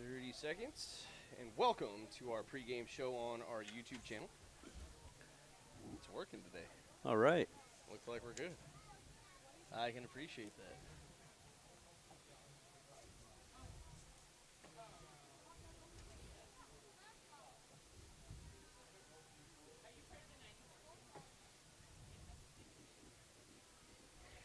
30 seconds, and welcome to our pregame show on our YouTube channel. It's working today. All right. Looks like we're good. I can appreciate that.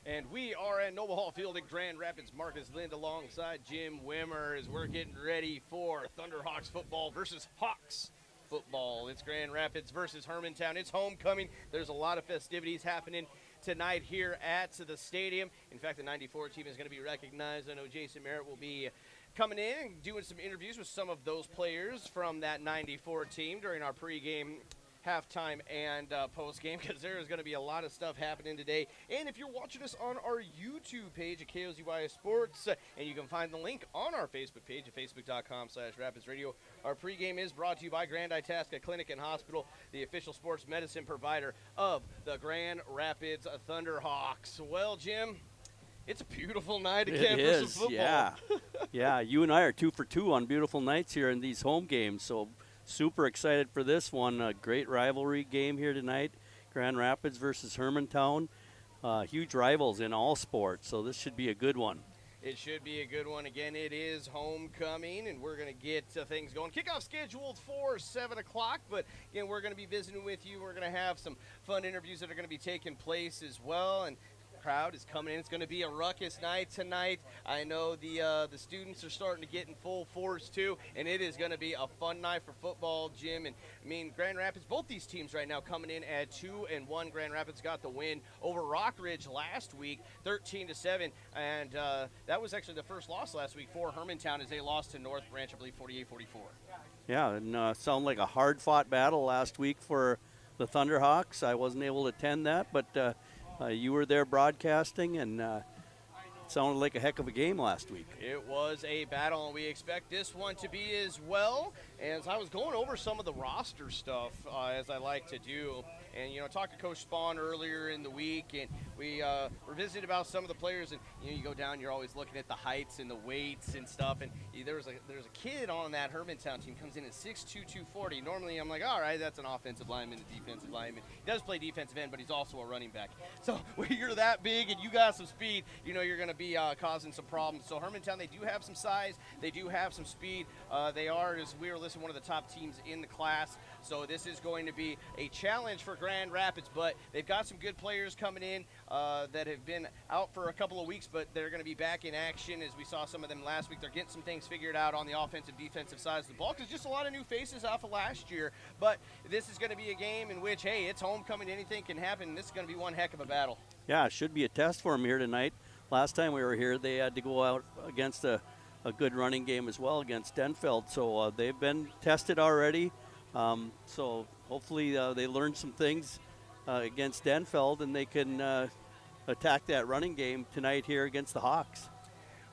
And we are at Noble Hall Field in Grand Rapids. Marcus Lind alongside Jim Wimmer as we're getting ready for Thunderhawks football versus Hawks football. It's Grand Rapids versus Hermantown. It's homecoming. There's a lot of festivities happening tonight here at the stadium. In fact, the 94 team is going to be recognized. I know Jason Merritt will be coming in and doing some interviews with some of those players from that 94 team during our pregame, halftime, and post-game, because there is going to be a lot of stuff happening today. And if you're watching us on our YouTube page at KOZY Sports, and you can find the link on our Facebook page at facebook.com/RapidsRadio, our pregame is brought to you by Grand Itasca Clinic and Hospital, the official sports medicine provider of the Grand Rapids Thunderhawks. Well, Jim, it's a beautiful night again for some football. Yeah. Yeah, you and I are 2 for 2 on beautiful nights here in these home games, so super excited for this one. A great rivalry game here tonight. Grand Rapids versus Hermantown. Huge rivals in all sports, so this should be a good one. It should be a good one. Again, it is homecoming, and we're going to get things going. Kickoff scheduled for 7 o'clock, but again, we're going to be visiting with you. We're going to have some fun interviews that are going to be taking place as well, and crowd is coming in. It's going to be a ruckus night tonight. I know the students are starting to get in full force too, and it is going to be a fun night for football, Jim. And I mean, Grand Rapids, both these teams right now coming in at 2-1. Grand Rapids got the win over Rockridge last week, 13-7, and that was actually the first loss last week for Hermantown as they lost to North Branch, I believe, 48-44. Yeah, and sounded like a hard-fought battle last week for the Thunderhawks. I wasn't able to attend that, but you were there broadcasting, and it sounded like a heck of a game last week. It was a battle, and we expect this one to be as well. As I was going over some of the roster stuff, as I like to do, and, you know, talked to Coach Spawn earlier in the week, and we were visiting about some of the players, and, you know, you go down, you're always looking at the heights and the weights and stuff, and there's a kid on that Hermantown team, comes in at 6'2", 240. Normally, I'm like, all right, that's an offensive lineman, a defensive lineman. He does play defensive end, but he's also a running back. So when you're that big and you got some speed, you know you're going to be causing some problems. So Hermantown, they do have some size. They do have some speed. They are, as we were listening, one of the top teams in the class. So this is going to be a challenge for Grand Rapids, but they've got some good players coming in that have been out for a couple of weeks, but they're going to be back in action as we saw some of them last week. They're getting some things figured out on the offensive, defensive sides of the ball because just a lot of new faces off of last year. But this is going to be a game in which, hey, it's homecoming. Anything can happen. This is going to be one heck of a battle. Yeah, it should be a test for them here tonight. Last time we were here, they had to go out against a good running game as well against Denfeld. So they've been tested already. So hopefully they learned some things against Denfeld, and they can attack that running game tonight here against the Hawks.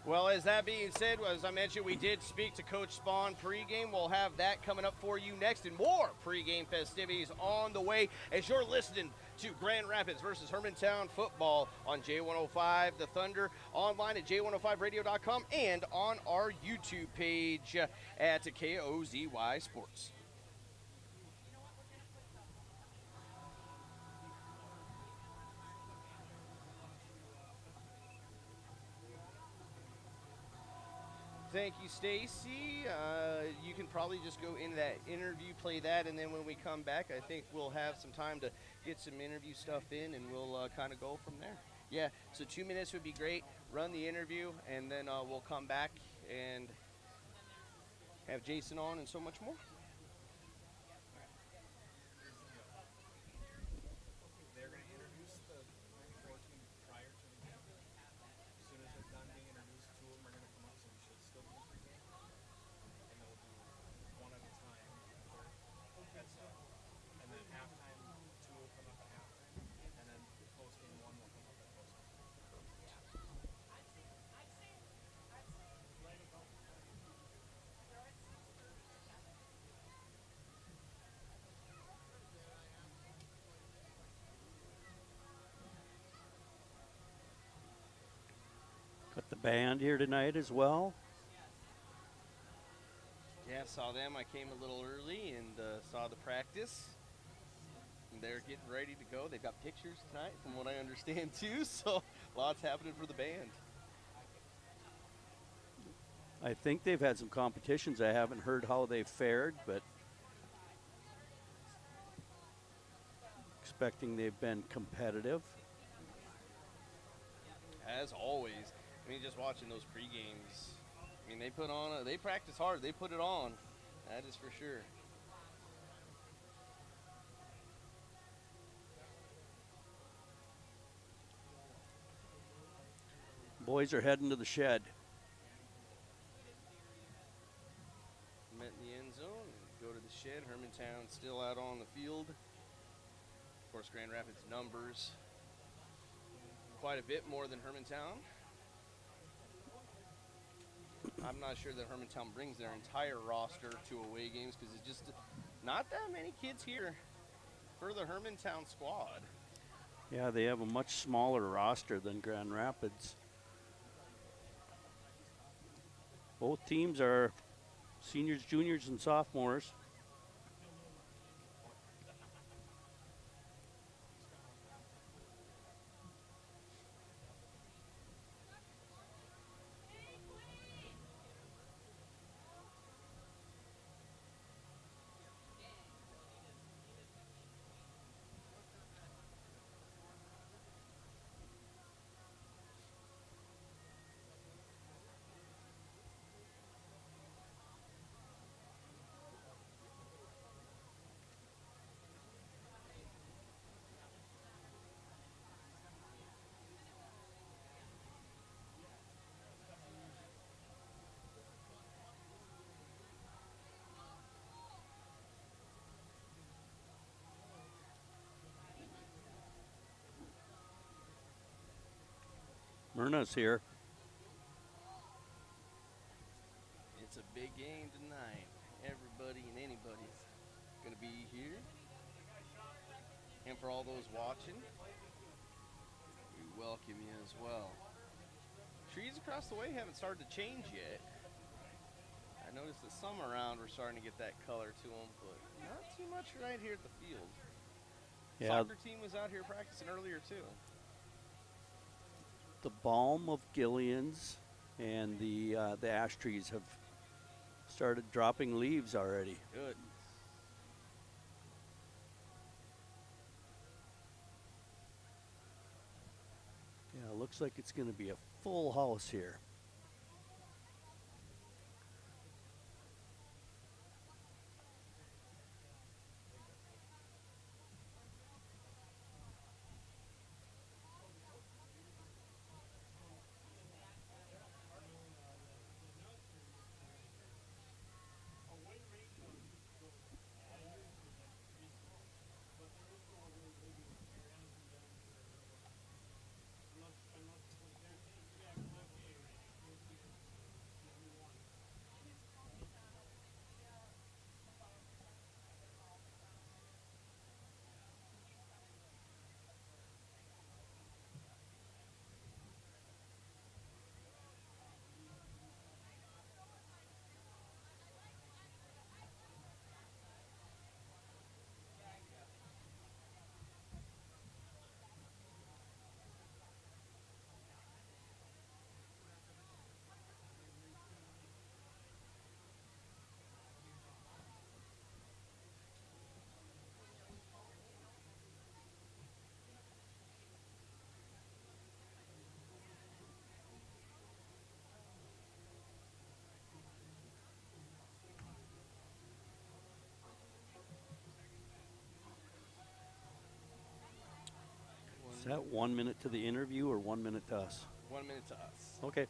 Well, as that being said, as I mentioned, we did speak to Coach Spawn pregame. We'll have that coming up for you next, and more pregame festivities on the way as you're listening to Grand Rapids versus Hermantown football on J105 The Thunder, online at j105radio.com, and on our YouTube page at KOZY Sports. Thank you, Stacy. You can probably just go into that interview, play that, and then when we come back, I think we'll have some time to get some interview stuff in, and we'll kind of go from there. Yeah, so 2 minutes would be great. Run the interview, and then we'll come back and have Jason on and so much more. Got the band here tonight as well. Yeah, saw them. I came a little early and saw the practice. And they're getting ready to go. They've got pictures tonight, from what I understand, too. So lots happening for the band. I think they've had some competitions. I haven't heard how they've fared, but expecting they've been competitive. As always. I mean, just watching those pre-games. I mean, they practice hard. They put it on. That is for sure. Boys are heading to the shed. Met in the end zone and go to the shed. Hermantown still out on the field. Of course, Grand Rapids numbers quite a bit more than Hermantown. I'm not sure that Hermantown brings their entire roster to away games because it's just not that many kids here for the Hermantown squad. Yeah, they have a much smaller roster than Grand Rapids. Both teams are seniors, juniors, and sophomores. Myrna's here. It's a big game tonight. Everybody and anybody's going to be here. And for all those watching, we welcome you as well. Trees across the way haven't started to change yet. I noticed that some around were starting to get that color to them, but not too much right here at the field. Yeah, Soccer team was out here practicing earlier too. the balm of Gillian's and the ash trees have started dropping leaves already. Good. Yeah, looks like it's going to be a full house here. Is that 1 minute to the interview or 1 minute to us? 1 minute to us. Okay.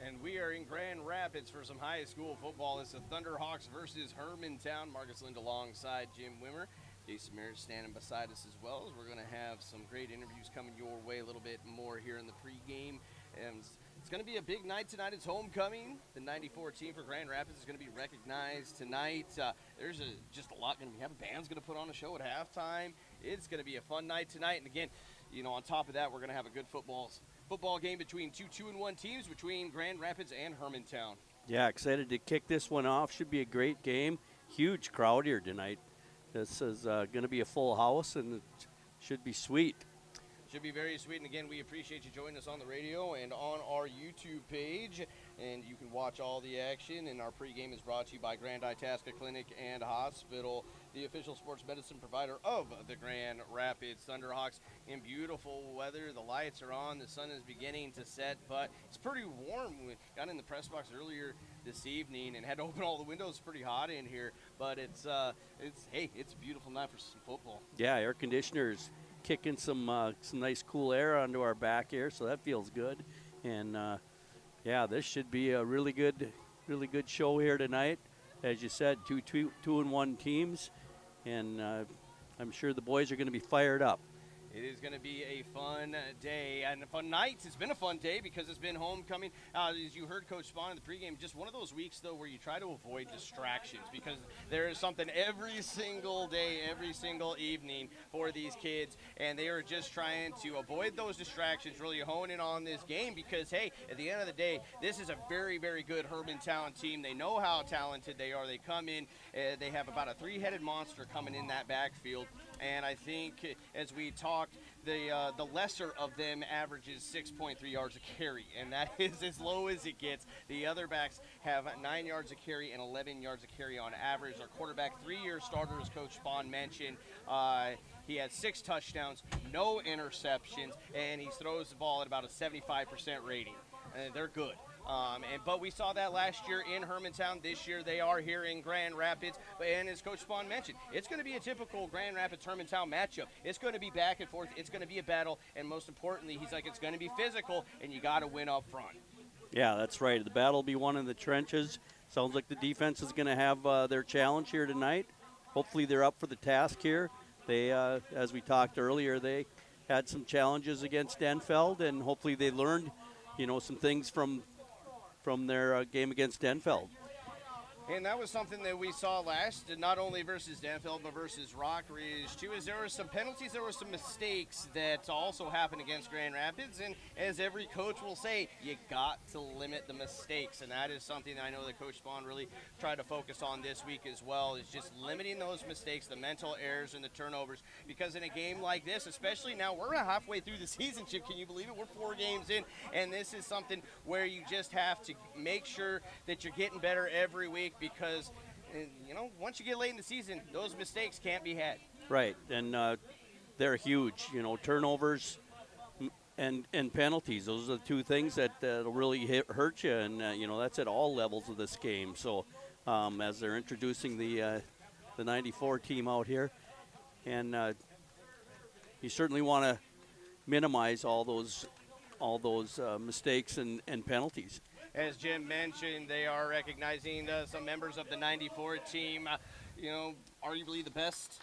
And we are in Grand Rapids for some high school football. It's the Thunderhawks versus Hermantown. Marcus Lind alongside Jim Wimmer. Jason Merritt standing beside us as well. We're going to have some great interviews coming your way a little bit more here in the pregame. And it's going to be a big night tonight. It's homecoming. The 94 team for Grand Rapids is going to be recognized tonight. There's just a lot going to be happening. Band's going to put on a show at halftime. It's going to be a fun night tonight. And again, you know, on top of that, we're going to have a good football game between two 2-1 teams between Grand Rapids and Hermantown. Yeah, excited to kick this one off. Should be a great game. Huge crowd here tonight. This is going to be a full house, and it should be sweet. Should be very sweet. And again, we appreciate you joining us on the radio and on our YouTube page. And you can watch all the action. And our pregame is brought to you by Grand Itasca Clinic and Hospital, the official sports medicine provider of the Grand Rapids Thunderhawks. In beautiful weather, the lights are on, the sun is beginning to set, but it's pretty warm. We got in the press box earlier this evening and had to open all the windows. It's pretty hot in here, but it's a beautiful night for some football. Yeah, air conditioners kicking some nice cool air onto our back here, so that feels good. And yeah, this should be a really good show here tonight. As you said, two 2-1 teams, and I'm sure the boys are going to be fired up. It is going to be a fun day and a fun night. It's been a fun day because it's been homecoming. As you heard Coach Spahn in the pregame, just one of those weeks, though, where you try to avoid distractions because there is something every single day, every single evening for these kids, and they are just trying to avoid those distractions, really hone in on this game because, hey, at the end of the day, this is a very, very good Hermantown team. They know how talented they are. They come in, they have about a three-headed monster coming in that backfield. And I think, as we talked, the lesser of them averages 6.3 yards a carry, and that is as low as it gets. The other backs have 9 yards a carry and 11 yards a carry on average. Our quarterback, 3-year starter, as Coach Spahn mentioned, he had 6 touchdowns, no interceptions, and he throws the ball at about a 75% rating. They're good. But we saw that last year in Hermantown. This year they are here in Grand Rapids. And as Coach Spahn mentioned, it's going to be a typical Grand Rapids-Hermantown matchup. It's going to be back and forth. It's going to be a battle. And most importantly, he's like, it's going to be physical, and you got to win up front. Yeah, that's right. The battle will be won in the trenches. Sounds like the defense is going to have their challenge here tonight. Hopefully they're up for the task here. They, as we talked earlier, they had some challenges against Denfeld, and hopefully they learned, you know, some things from their game against Denfeld. And that was something that we saw last, not only versus Denfeld, but versus Rockridge, too, is there were some penalties, there were some mistakes that also happened against Grand Rapids. And as every coach will say, you got to limit the mistakes. And that is something that I know that Coach Spahn really tried to focus on this week as well, is just limiting those mistakes, the mental errors and the turnovers. Because in a game like this, especially now, we're halfway through the season, Chip. Can you believe it? We're 4 games in, and this is something where you just have to make sure that you're getting better every week. Because, you know, once you get late in the season, those mistakes can't be had. Right, and they're huge. You know, turnovers and penalties. Those are the 2 things that will really hurt you, and, you know, that's at all levels of this game. So as they're introducing the 94 team out here, and you certainly want to minimize all those mistakes and penalties. As Jim mentioned, they are recognizing some members of the 94 team, you know, arguably the best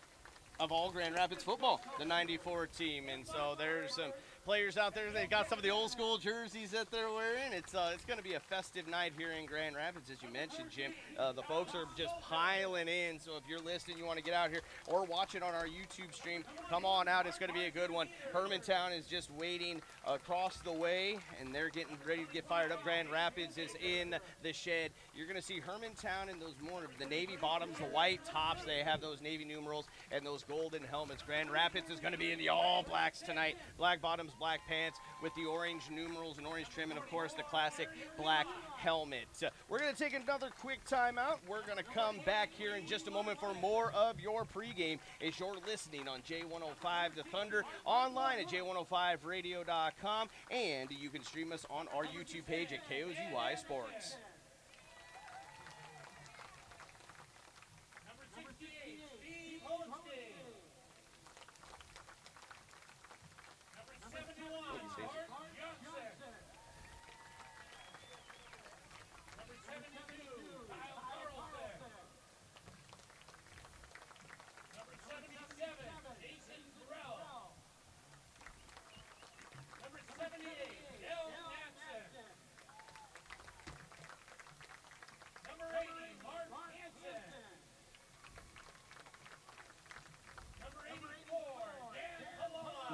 of all Grand Rapids football, the 94 team. And so there's some players out there. They've got some of the old school jerseys that they're wearing. It's going to be a festive night here in Grand Rapids, as you mentioned, Jim. The folks are just piling in. So if you're listening, you want to get out here or watch it on our YouTube stream, come on out. It's going to be a good one. Hermantown is just waiting across the way, and they're getting ready to get fired up. Grand Rapids is in the shed. You're going to see Hermantown in those more of the navy bottoms, the white tops. They have those navy numerals and those golden helmets. Grand Rapids is going to be in the all blacks tonight. Black bottoms, black pants with the orange numerals and orange trim, and of course the classic black helmet. We're going to take another quick timeout. We're going to come back here in just a moment for more of your pregame as you're listening on J105 The Thunder, online at j105radio.com, and you can stream us on our YouTube page at KOZY Sports.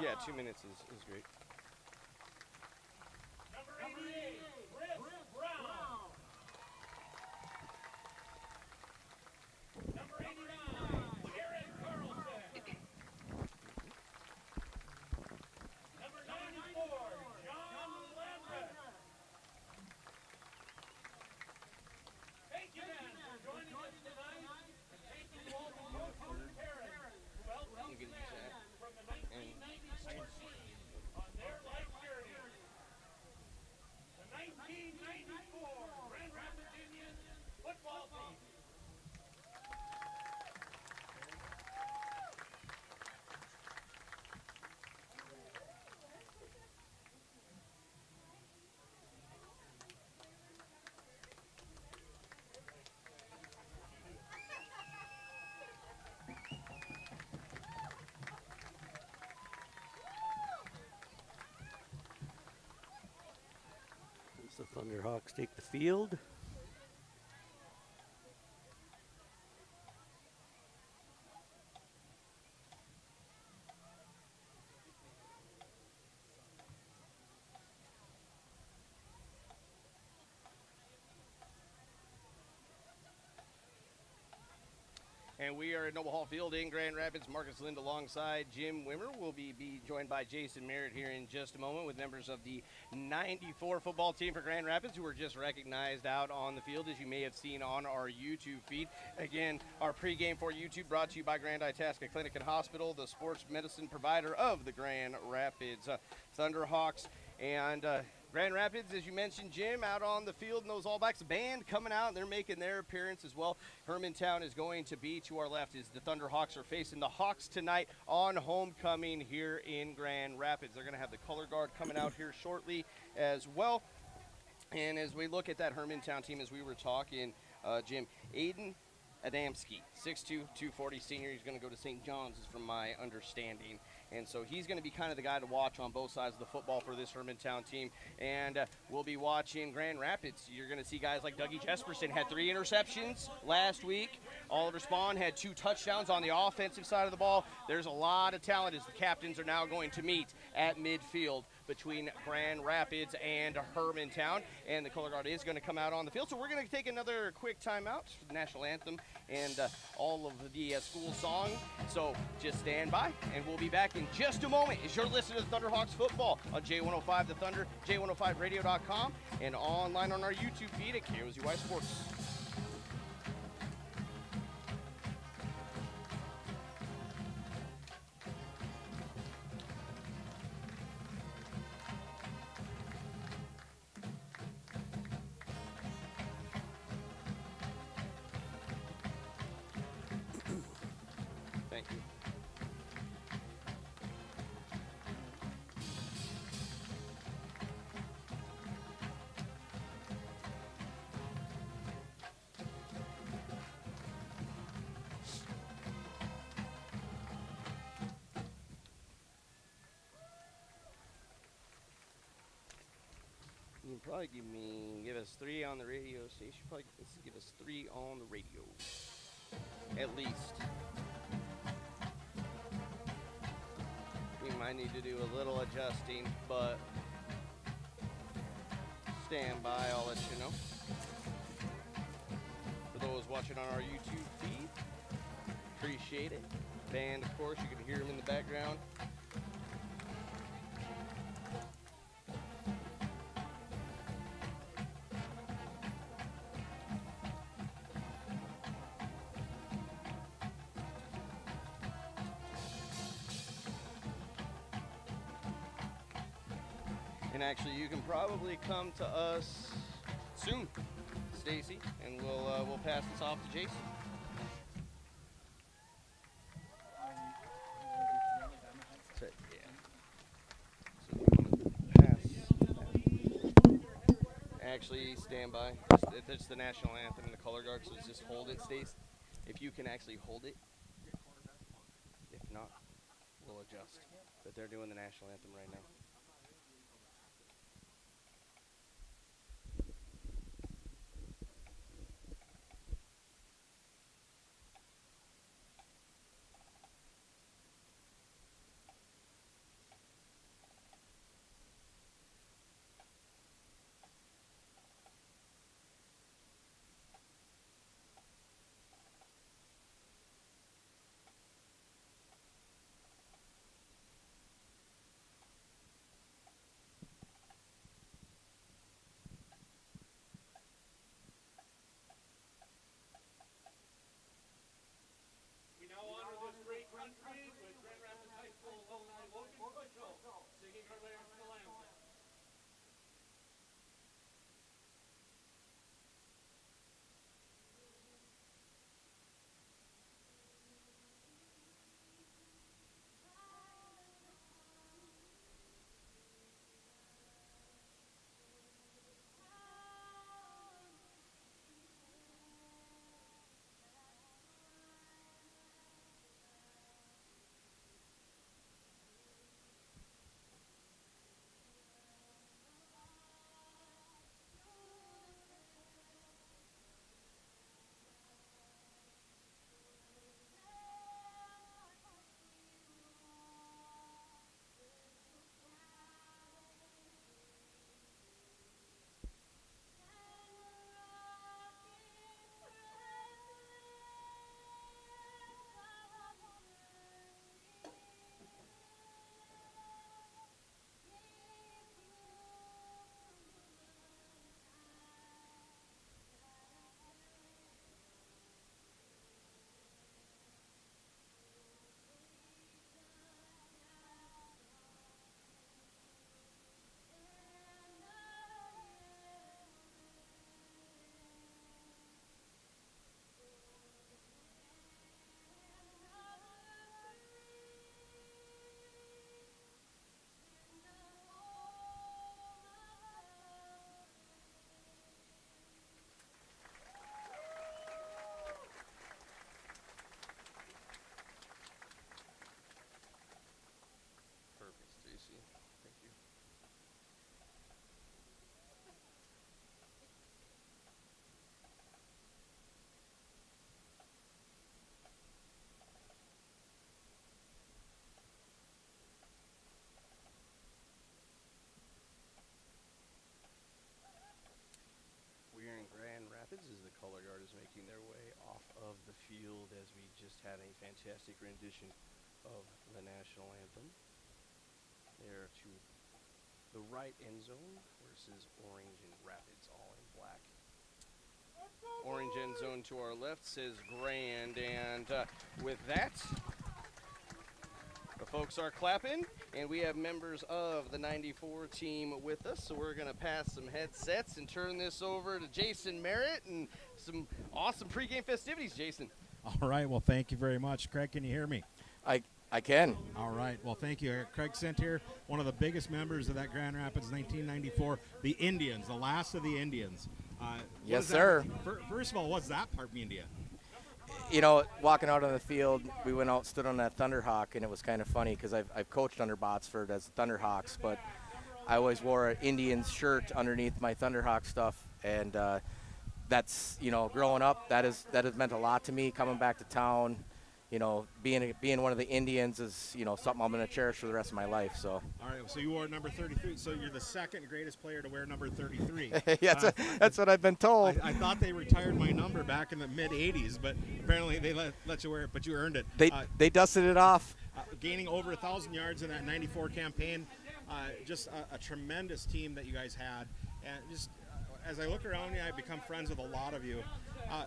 Yeah, 2 minutes is great. You can use that. And As the Thunderhawks take the field. And we are at Noble Hall Field in Grand Rapids. Marcus Lind alongside Jim Wimmer. Will be joined by Jason Merritt here in just a moment with members of the 94 football team for Grand Rapids who were just recognized out on the field, as you may have seen on our YouTube feed. Again, our pregame for YouTube brought to you by Grand Itasca Clinic and Hospital, the sports medicine provider of the Grand Rapids Thunderhawks. And Grand Rapids, as you mentioned, Jim, out on the field in those All Blacks. Band coming out, and they're making their appearance as well. Hermantown is going to be to our left as the Thunderhawks are facing the Hawks tonight on homecoming here in Grand Rapids. They're going to have the color guard coming out here shortly as well. And as we look at that Hermantown team, as we were talking, Jim, Aiden Adamski, 6'2", 240 senior. He's going to go to St. John's, is from my understanding. And so he's going to be kind of the guy to watch on both sides of the football for this Hermantown team. And we'll be watching Grand Rapids. You're going to see guys like Dougie Jesperson had 3 interceptions last week. Oliver Spahn had 2 touchdowns on the offensive side of the ball. There's a lot of talent as the captains are now going to meet at midfield between Grand Rapids and Hermantown. And the color guard is going to come out on the field. So we're going to take another quick timeout for the national anthem and all of the school song. So just stand by, and we'll be back in just a moment as you're listening to Thunderhawks football on J105 The Thunder, J105radio.com, and online on our YouTube feed at KOZY Sports. Thank you. You can probably give us 3 on the radio station. Probably give us 3 on the radio, at least. We might need to do a little adjusting, but stand by. I'll let you know. For those watching on our YouTube feed, appreciate it. Band, of course, you can hear them in the background. And actually, you can probably come to us soon, Stacy, and we'll pass this off to Jason. So, yeah. So you want to pass? Actually, stand by. It's the national anthem and the color guard, so just hold it, Stace. If you can actually hold it. If not, we'll adjust. But they're doing the national anthem right now. Perfect, Stacy. Thank you. We're in Grand Rapids as the color guard is making their way off of the field as we just had a fantastic rendition of the national anthem. There to the right end zone versus Orange and Rapids, all in black. Orange end zone to our left says Grand, and with that, the folks are clapping, and we have members of the 94 team with us, so we're going to pass some headsets and turn this over to Jason Merritt and some awesome pregame festivities, Jason. All right, well, thank you very much. Craig, can you hear me? I can. All right, well, thank you. Craig Sent here, one of the biggest members of that Grand Rapids 1994, the Indians, the last of the Indians. Yes, sir. First of all, what's that part mean to you? You know, walking out on the field, we went out, stood on that Thunderhawk, and it was kind of funny because I've coached under Botsford as Thunderhawks, but I always wore an Indians shirt underneath my Thunderhawk stuff, and that's, you know, growing up, that has meant a lot to me. Coming back to town, you know, being one of the Indians is, you know, something I'm going to cherish for the rest of my life. So. All right, so you wore number 33, so you're the second greatest player to wear number 33. Yeah, that's what I've been told. I thought they retired my number back in the mid-'80s, but apparently they let you wear it, but you earned it. They dusted it off. Gaining over 1,000 yards in that 94 campaign, just a tremendous team that you guys had. And just as I look around you, I become friends with a lot of you.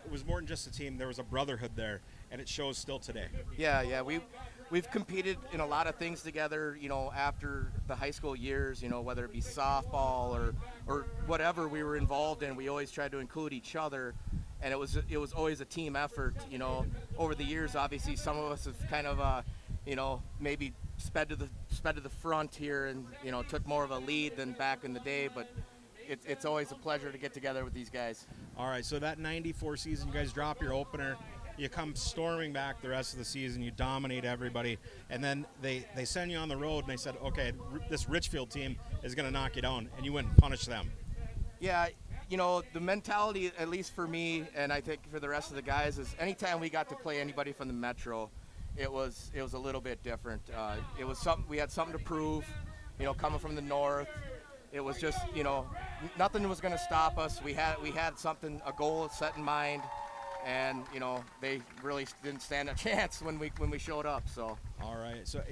It was more than just a team. There was a brotherhood there, and it shows still today. Yeah. We've competed in a lot of things together, you know, after the high school years, you know, whether it be softball or whatever we were involved in. We always tried to include each other, and it was always a team effort, you know. Over the years, obviously, some of us have kind of, you know, maybe sped to the front here and, you know, took more of a lead than back in the day, but it's always a pleasure to get together with these guys. All right, so that 94 season, you guys drop your opener. You come storming back the rest of the season. You dominate everybody. And then they send you on the road, and they said, okay, this Richfield team is going to knock you down, and you went and punish them. Yeah, you know, the mentality, at least for me, and I think for the rest of the guys, is anytime we got to play anybody from the Metro, it was a little bit different. It was something, we had something to prove, you know, coming from the north. It was just, you know, nothing was going to stop us. We had something, a goal set in mind, and, you know, they really didn't stand a chance when we showed up. So. All right, so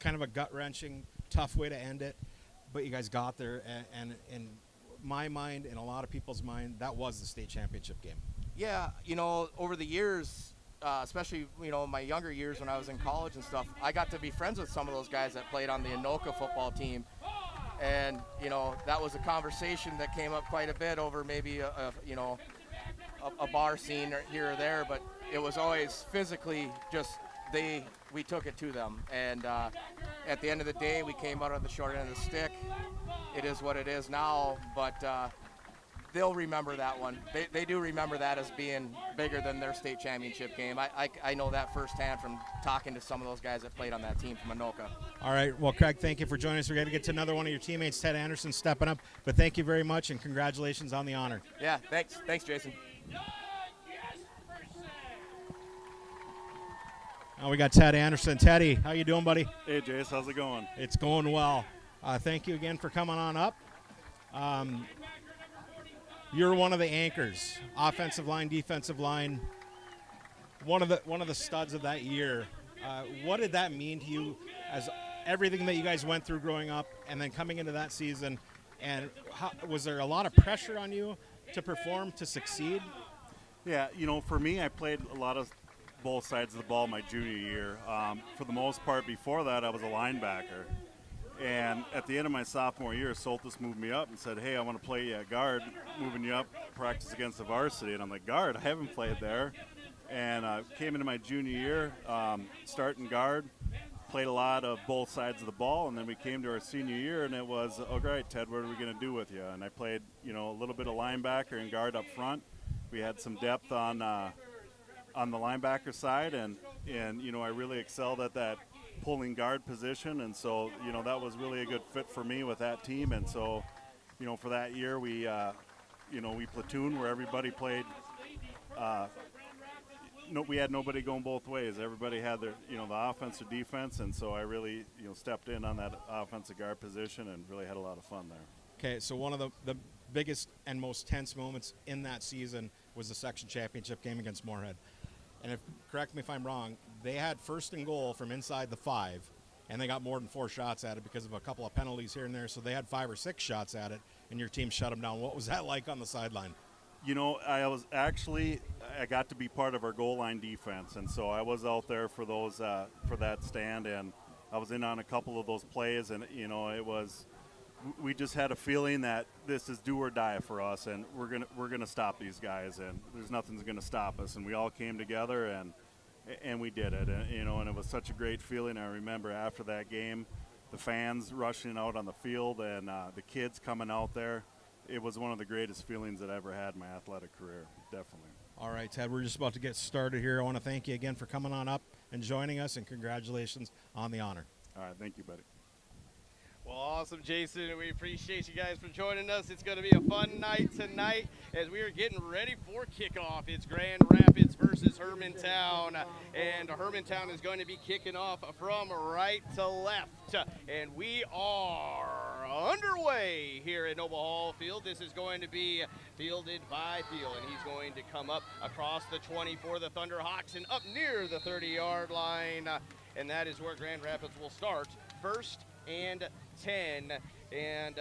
kind of a gut-wrenching, tough way to end it, but you guys got there, and in my mind, in a lot of people's mind, that was the state championship game. Yeah, you know, over the years, especially, you know, my younger years when I was in college and stuff, I got to be friends with some of those guys that played on the Anoka football team. And, you know, that was a conversation that came up quite a bit over maybe a bar scene here or there, but it was always physically just we took it to them. And at the end of the day, we came out on the short end of the stick. It is what it is now, but they'll remember that one. They do remember that as being bigger than their state championship game. I know that firsthand from talking to some of those guys that played on that team from Anoka. All right. Well, Craig, thank you for joining us. We're going to get to another one of your teammates, Ted Anderson, stepping up. But thank you very much, and congratulations on the honor. Yeah, thanks. Thanks, Jason. Now we got Ted Anderson. Teddy, how you doing, buddy? Hey, Jace, how's it going? It's going well. Thank you again for coming on up. You're one of the anchors, offensive line, defensive line, one of the studs of that year. What did that mean to you as everything that you guys went through growing up and then coming into that season? And was there a lot of pressure on you to perform, to succeed? Yeah, you know, for me, I played a lot of both sides of the ball my junior year. For the most part, before that, I was a linebacker. And at the end of my sophomore year, Soltis moved me up and said, hey, I want to play you at guard, moving you up, practice against the varsity. And I'm like, guard? I haven't played there. And came into my junior year, starting guard, played a lot of both sides of the ball, and then we came to our senior year, and it was, oh, great, Ted, what are we going to do with you? And I played, you know, a little bit of linebacker and guard up front. We had some depth on the linebacker side, and you know, I really excelled at that pulling guard position, and so, you know, that was really a good fit for me with that team. And so, you know, for that year, we platooned where everybody played. We had nobody going both ways. Everybody had their, you know, the offense or defense, and so I really, you know, stepped in on that offensive guard position and really had a lot of fun there. Okay, so one of the biggest and most tense moments in that season was the section championship game against Moorhead. And correct me if I'm wrong, they had first and goal from inside the 5, and they got more than 4 shots at it because of a couple of penalties here and there, so they had 5 or 6 shots at it, and your team shut them down. What was that like on the sideline? You know, I got to be part of our goal line defense, and so I was out there for those for that stand, and I was in on a couple of those plays, and you know, we just had a feeling that this is do or die for us, and we're gonna stop these guys, and there's nothing's gonna stop us, and we all came together and we did it, and you know, and it was such a great feeling. I remember after that game, the fans rushing out on the field and the kids coming out there. It was one of the greatest feelings that I ever had in my athletic career, definitely. All right, Ted, we're just about to get started here. I want to thank you again for coming on up and joining us, and congratulations on the honor. All right, thank you, buddy. Well, awesome, Jason. We appreciate you guys for joining us. It's going to be a fun night tonight as we are getting ready for kickoff. It's Grand Rapids versus Hermantown, and Hermantown is going to be kicking off from right to left. And we are underway here at Noble Hall Field. This is going to be fielded by Thiel, and he's going to come up across the 20 for the Thunderhawks and up near the 30-yard line. And that is where Grand Rapids will start, first and 10, and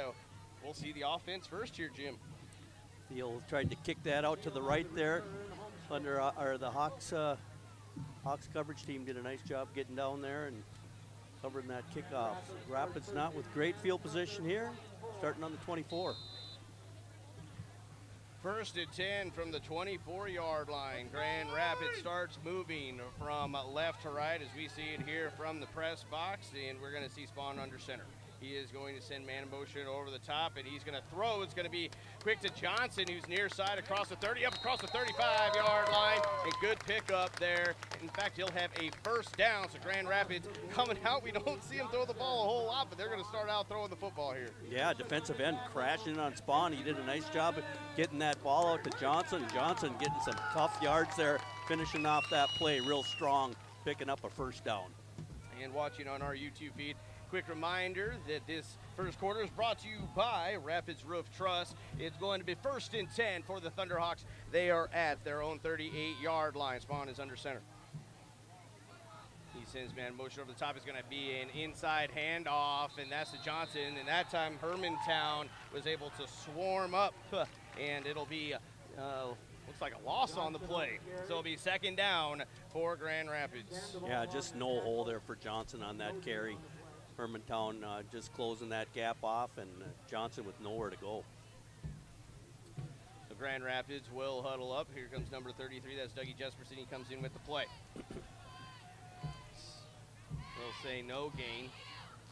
we'll see the offense first here, Jim. Thiel tried to kick that out to the right there. The Hawks coverage team did a nice job getting down there and covering that kickoff. Rapids not with great field position here, starting on the 24. First and 10 from the 24-yard line. Grand Rapids starts moving from left to right as we see it here from the press box, and we're going to see Spawn under center. He is going to send man in motion over the top, and he's going to throw. It's going to be quick to Johnson, who's near side across the 30, up across the 35-yard line. A good pickup there. In fact, he'll have a first down, so Grand Rapids coming out. We don't see him throw the ball a whole lot, but they're going to start out throwing the football here. Yeah, defensive end crashing on Spawn. He did a nice job of getting that ball out to Johnson. Johnson getting some tough yards there, finishing off that play real strong, picking up a first down. And watching on our YouTube feed, quick reminder that this first quarter is brought to you by Rapids Roof Truss. It's going to be first and 10 for the Thunderhawks. They are at their own 38-yard line. Spawn is under center. He sends man motion over the top. It's going to be an inside handoff, and that's to Johnson. And that time, Hermantown was able to swarm up, and it'll be looks like a loss on the play. So it'll be second down for Grand Rapids. Yeah, just no hole there for Johnson on that carry. Hermantown just closing that gap off, and Johnson with nowhere to go. So Grand Rapids will huddle up. Here comes number 33. That's Dougie Jesperson. He comes in with the play. They'll say no gain.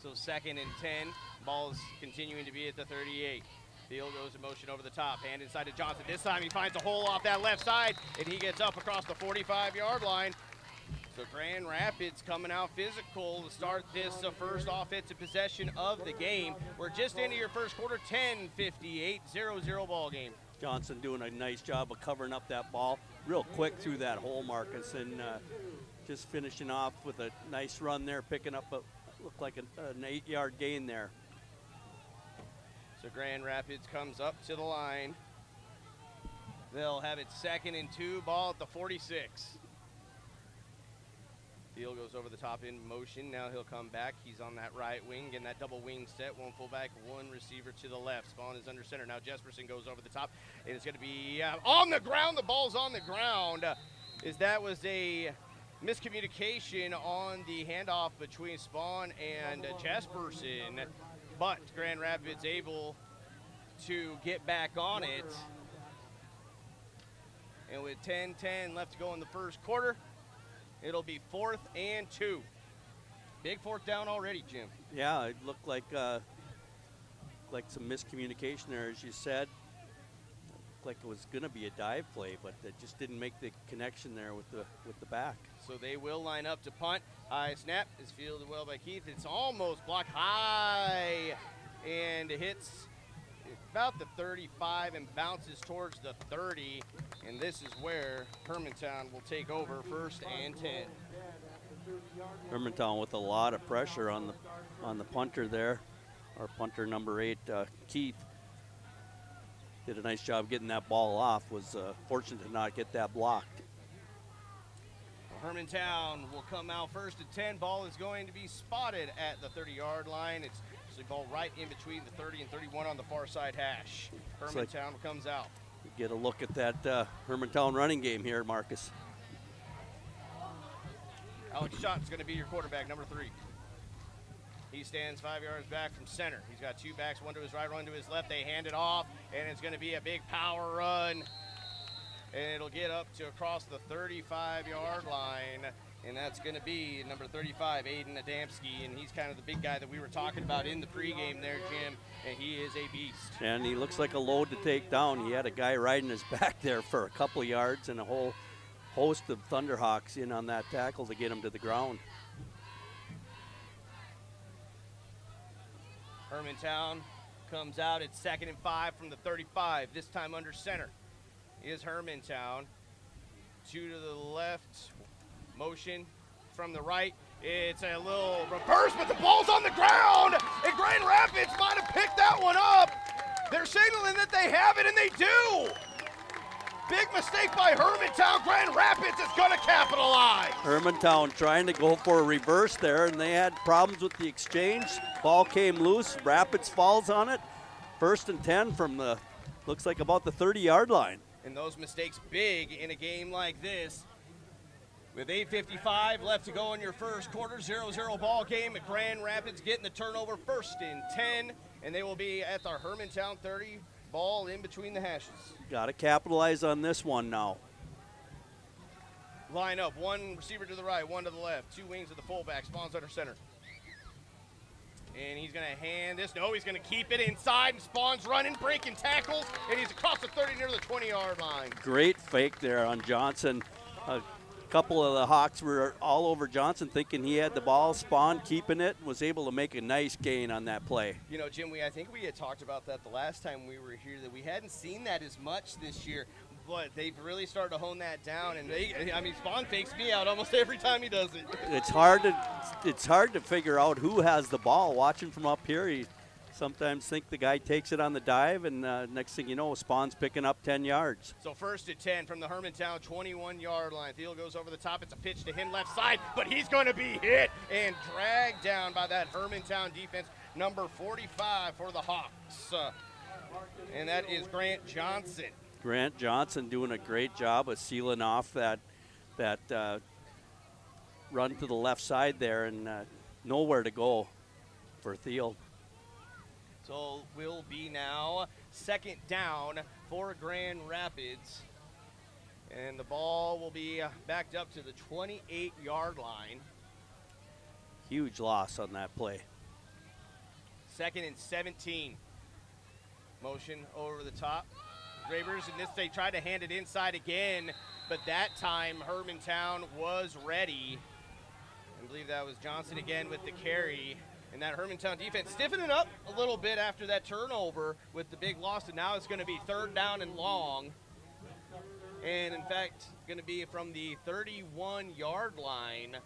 So 2nd and 10. Ball is continuing to be at the 38. Field goes in motion over the top. Hand inside to Johnson. This time he finds a hole off that left side, and he gets up across the 45-yard line. So Grand Rapids coming out physical to start this first offensive possession of the game. We're just into your first quarter, 10:58, 0-0 ball game. Johnson doing a nice job of covering up that ball real quick through that hole, Marcus, and just finishing off with a nice run there, picking up looked like an 8-yard gain there. So Grand Rapids comes up to the line. They'll have it 2nd and 2, ball at the 46. Field goes over the top in motion. Now he'll come back. He's on that right wing, getting that double wing set. One fullback, one receiver to the left. Spawn is under center. Now Jesperson goes over the top, and it's going to be on the ground. The ball's on the ground. That was a miscommunication on the handoff between Spawn and Jesperson, but Grand Rapids able to get back on it. And with 10:10 left to go in the first quarter, it'll be 4th and 2. Big 4th down already, Jim. Yeah, it looked like some miscommunication there, as you said. Like it was going to be a dive play, but it just didn't make the connection there with the back. So they will line up to punt. High snap is fielded well by Keith. It's almost blocked high, and it hits about the 35 and bounces towards the 30. And this is where Hermantown will take over, 1st and 10. Hermantown with a lot of pressure on the punter there, our punter number 8, Keith. Did a nice job getting that ball off. Was fortunate to not get that blocked. Hermantown will come out 1st and 10. Ball is going to be spotted at the 30-yard line. It's actually ball right in between the 30 and 31 on the far side hash. Hermantown comes out. Get a look at that Hermantown running game here, Marcus. Alex Schott's going to be your quarterback, number 3. He stands 5 yards back from center. He's got 2 backs, one to his right, one to his left. They hand it off, and it's going to be a big power run. And it'll get up to across the 35-yard line, and that's going to be number 35, Aiden Adamski, and he's kind of the big guy that we were talking about in the pregame there, Jim, and he is a beast. And he looks like a load to take down. He had a guy riding his back there for a couple of yards, and a whole host of Thunderhawks in on that tackle to get him to the ground. Hermantown comes out at 2nd and 5 from the 35, this time under center is Hermantown. 2 to the left, motion from the right. It's a little reverse, but the ball's on the ground, and Grand Rapids might have picked that one up. They're signaling that they have it, and they do. Big mistake by Hermantown. Grand Rapids is going to capitalize. Hermantown trying to go for a reverse there, and they had problems with the exchange. Ball came loose. Rapids falls on it. 1st and 10 from the, looks like about the 30-yard line. And those mistakes big in a game like this. With 8:55 left to go in your first quarter, 0-0 ball game at Grand Rapids getting the turnover, 1st and 10, and they will be at the Hermantown 30, ball in between the hashes. Got to capitalize on this one now. Line up, 1 receiver to the right, 1 to the left, 2 wings of the fullback, Spawn's under center. And he's going to hand this. No, he's going to keep it inside, and Spawn's running, breaking tackles, and he's across the 30 near the 20-yard line. Great fake there on Johnson. A couple of the Hawks were all over Johnson thinking he had the ball. Spawn keeping it, was able to make a nice gain on that play. You know, Jim, I think we had talked about that the last time we were here, that we hadn't seen that as much this year. But they've really started to hone that down, and Spawn fakes me out almost every time he does it. It's hard to figure out who has the ball. Watching from up here, you sometimes think the guy takes it on the dive, and next thing you know, Spawn's picking up 10 yards. So 1st and 10 from the Hermantown 21-yard line. Field goes over the top. It's a pitch to him left side, but he's going to be hit and dragged down by that Hermantown defense, number 45 for the Hawks. And that is Grant Johnson. Grant Johnson doing a great job of sealing off that run to the left side there, and nowhere to go. for Thiel. So will be now second down for Grand Rapids. And the ball will be backed up to the 28-yard line. Huge loss on that play. Second and 17. Motion over the top. Gravers, and this they tried to hand it inside again, but that time Hermantown was ready. I believe that was Johnson again with the carry. And that Hermantown defense stiffening up a little bit after that turnover with the big loss, and now it's going to be third down and long. And in fact, going to be from the 31-yard line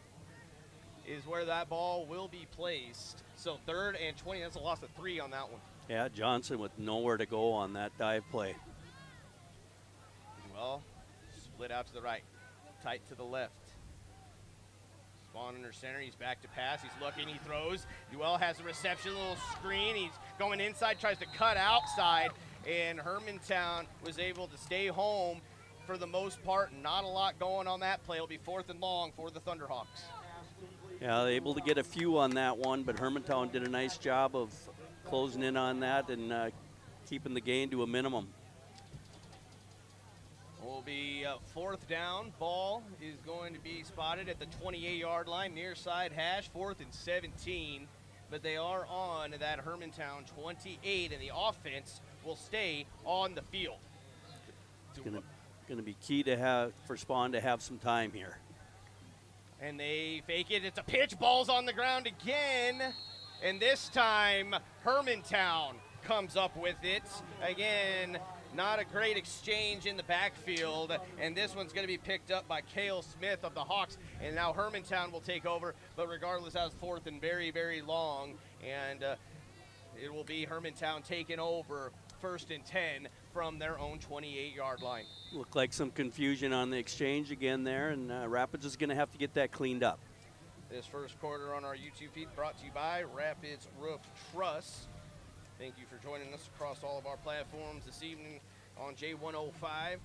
is where that ball will be placed. So third and 20, that's a loss of 3 on that one. Yeah, Johnson with nowhere to go on that dive play. Well, split out to the right, tight to the left. Spawn under center, he's back to pass, he's looking, he throws. Duell has a reception, little screen, he's going inside, tries to cut outside, and Hermantown was able to stay home for the most part. Not a lot going on that play. It'll be fourth and long for the Thunderhawks. Yeah, able to get a few on that one, but Hermantown did a nice job of closing in on that and keeping the gain to a minimum. Will be fourth down. Ball is going to be spotted at the 28-yard line, near side hash, 4th and 17. But they are on that Hermantown 28, and the offense will stay on the field. It's going to be key for Spawn to have some time here. And they fake it. It's a pitch. Ball's on the ground again. And this time, Hermantown comes up with it. Again, not a great exchange in the backfield. And this one's going to be picked up by Cale Smith of the Hawks. And now Hermantown will take over. But regardless, that was fourth and very, very long. And it will be Hermantown taking over 1st and 10 from their own 28-yard line. Looked like some confusion on the exchange again there, and Rapids is going to have to get that cleaned up. This first quarter on our YouTube feed brought to you by Rapids Roof Truss. Thank you for joining us across all of our platforms this evening on J105.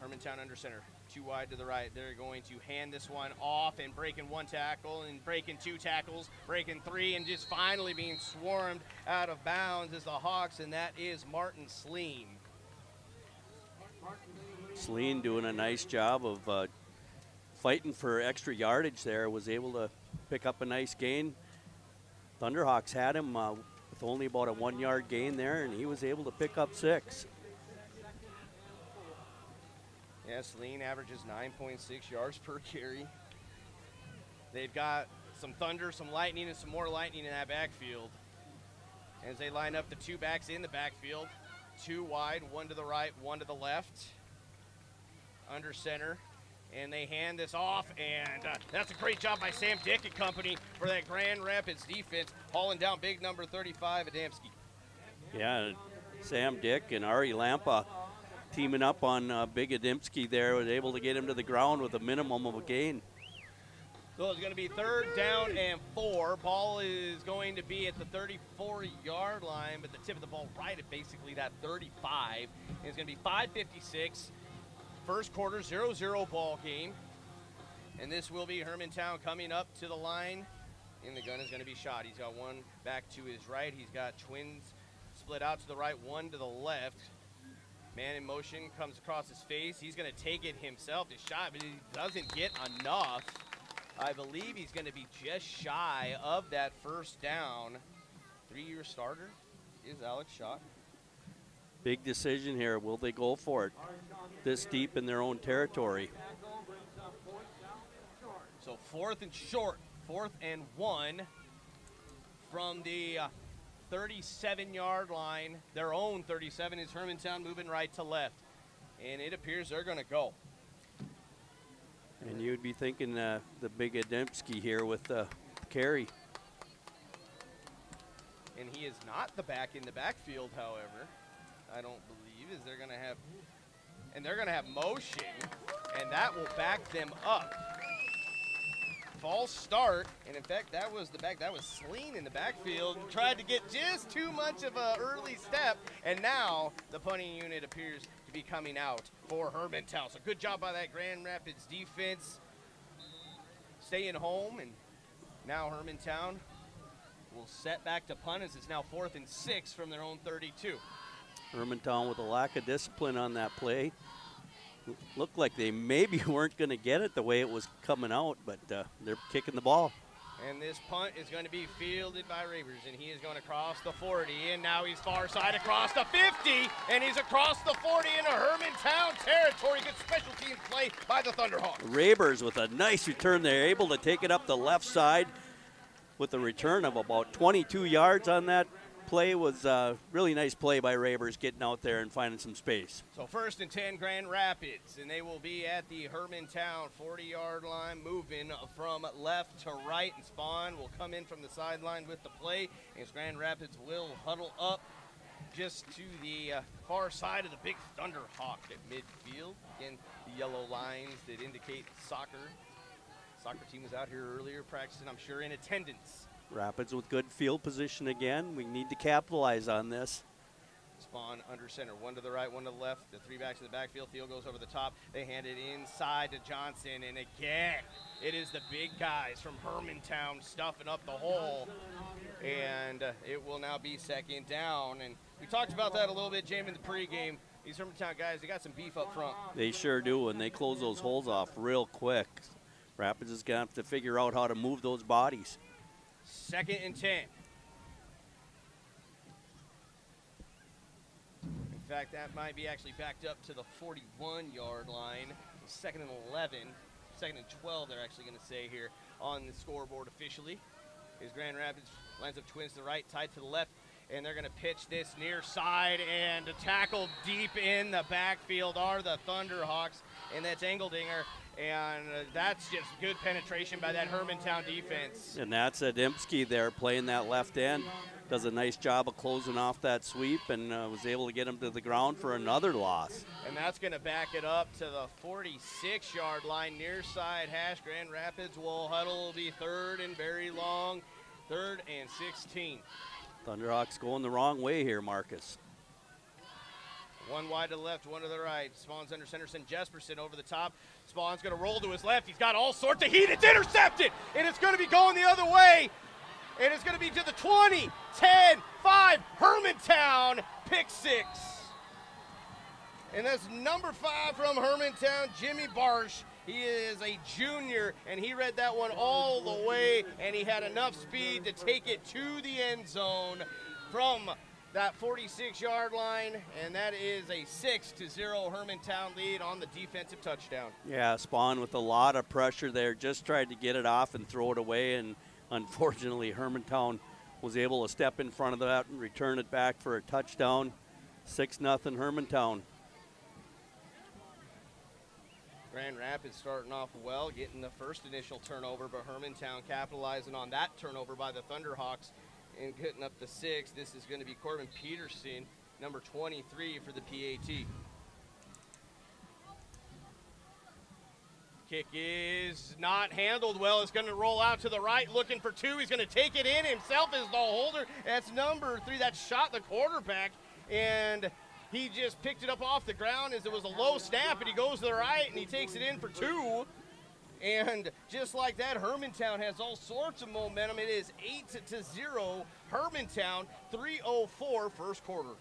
Hermantown under center, 2 wide to the right. They're going to hand this one off and breaking 1 tackle and breaking 2 tackles, breaking 3, and just finally being swarmed out of bounds is the Hawks, and that is Martin Sleen. Sleen doing a nice job of fighting for extra yardage there, was able to pick up a nice gain. Thunderhawks had him with only about a 1-yard gain there, and he was able to pick up 6. Yeah, Sleen averages 9.6 yards per carry. They've got some thunder, some lightning, and some more lightning in that backfield. As they line up the 2 backs in the backfield, 2 wide, 1 to the right, 1 to the left. Under center, and they hand this off, and that's a great job by Sam Dick and company for that Grand Rapids defense, hauling down big number 35, Adamski. Yeah, Sam Dick and Ari Lampa teaming up on Big Adamski there, was able to get him to the ground with a minimum of a gain. So it's going to be 3rd down and 4. Ball is going to be at the 34-yard line, but the tip of the ball right at basically that 35. And it's going to be 5:56. First quarter, 0-0 ball game. And this will be Hermantown coming up to the line. And the gun is going to be shot. He's got 1 back to his right. He's got twins split out to the right, 1 to the left. Man in motion comes across his face. He's going to take it himself. His shot, but he doesn't get enough. I believe he's going to be just shy of that first down. 3-year starter is Alex Schott. Big decision here. Will they go for it this deep in their own territory? So 4th and short, 4th and 1 from the 37-yard line. Their own 37 is Hermantown moving right to left. And it appears they're going to go. And you'd be thinking the big Adamski here with the carry. And he is not the back in the backfield, however. I don't believe they're going to have motion, and that will back them up. False start, and in fact, that was the back. That was Sleen in the backfield. Tried to get just too much of an early step, and now the punting unit appears to be coming out for Hermantown. So good job by that Grand Rapids defense, staying home, and now Hermantown will set back to punt as it's now 4th and 6 from their own 32. Hermantown with a lack of discipline on that play. Looked like they maybe weren't going to get it the way it was coming out, but they're kicking the ball. And this punt is going to be fielded by Ravers, and he is going across the 40, and now he's far side across the 50, and he's across the 40 into Hermantown territory. Good special teams play by the Thunderhawks. Ravers with a nice return. They're able to take it up the left side with a return of about 22 yards on that play. Was a really nice play by Ravers getting out there and finding some space. So 1st and 10 Grand Rapids, and they will be at the Hermantown 40-yard line, moving from left to right, and Spawn will come in from the sideline with the play, as Grand Rapids will huddle up just to the far side of the big Thunderhawk at midfield. Again, the yellow lines that indicate soccer. Soccer team was out here earlier practicing, I'm sure, in attendance. Rapids with good field position again. We need to capitalize on this. Spawn under center, one to the right, one to the left. The 3 backs in the backfield. Field goes over the top. They hand it inside to Johnson, and again, it is the big guys from Hermantown stuffing up the hole, and it will now be 2nd down. And we talked about that a little bit, Jamie, in the pregame. These Hermantown guys, they got some beef up front. They sure do, and they close those holes off real quick. Rapids is going to have to figure out how to move those bodies. 2nd and 10. In fact, that might be actually backed up to the 41-yard line. 2nd and 11. 2nd and 12, they're actually going to say here on the scoreboard officially. Is Grand Rapids lines up twins to the right, tight to the left, and they're going to pitch this near side, and to tackle deep in the backfield are the Thunderhawks, and that's Engeldinger. And that's just good penetration by that Hermantown defense. And that's Adimski there playing that left end. Does a nice job of closing off that sweep and was able to get him to the ground for another loss. And that's going to back it up to the 46-yard line, near side hash. Grand Rapids will huddle, will be 3rd and very long, 3rd and 16. Thunderhawks going the wrong way here, Marcus. One wide to the left, one to the right. Spawn's under center, send Jesperson over the top. Spawn's going to roll to his left. He's got all sorts of heat. It's intercepted, and it's going to be going the other way. And it's going to be to the 20, 10, 5, Hermantown, pick 6. And that's number 5 from Hermantown, Jimmy Barsh. He is a junior, and he read that one all the way, and he had enough speed to take it to the end zone from that 46-yard line, and that is a 6-0 Hermantown lead on the defensive touchdown. Yeah, Spawn with a lot of pressure there, just tried to get it off and throw it away, and unfortunately Hermantown was able to step in front of that and return it back for a touchdown. 6-0 Hermantown. Grand Rapids starting off well, getting the first initial turnover, but Hermantown capitalizing on that turnover by the Thunderhawks and getting up to 6. This is going to be Corbin Peterson, number 23 for the PAT. Kick is not handled well. It's going to roll out to the right, looking for 2. He's going to take it in himself as the holder. That's number 3. That shot the quarterback, and he just picked it up off the ground as it was a low snap, and he goes to the right, and he takes it in for 2. And just like that, Hermantown has all sorts of momentum. It is 8-0, Hermantown, 3:04 first quarter.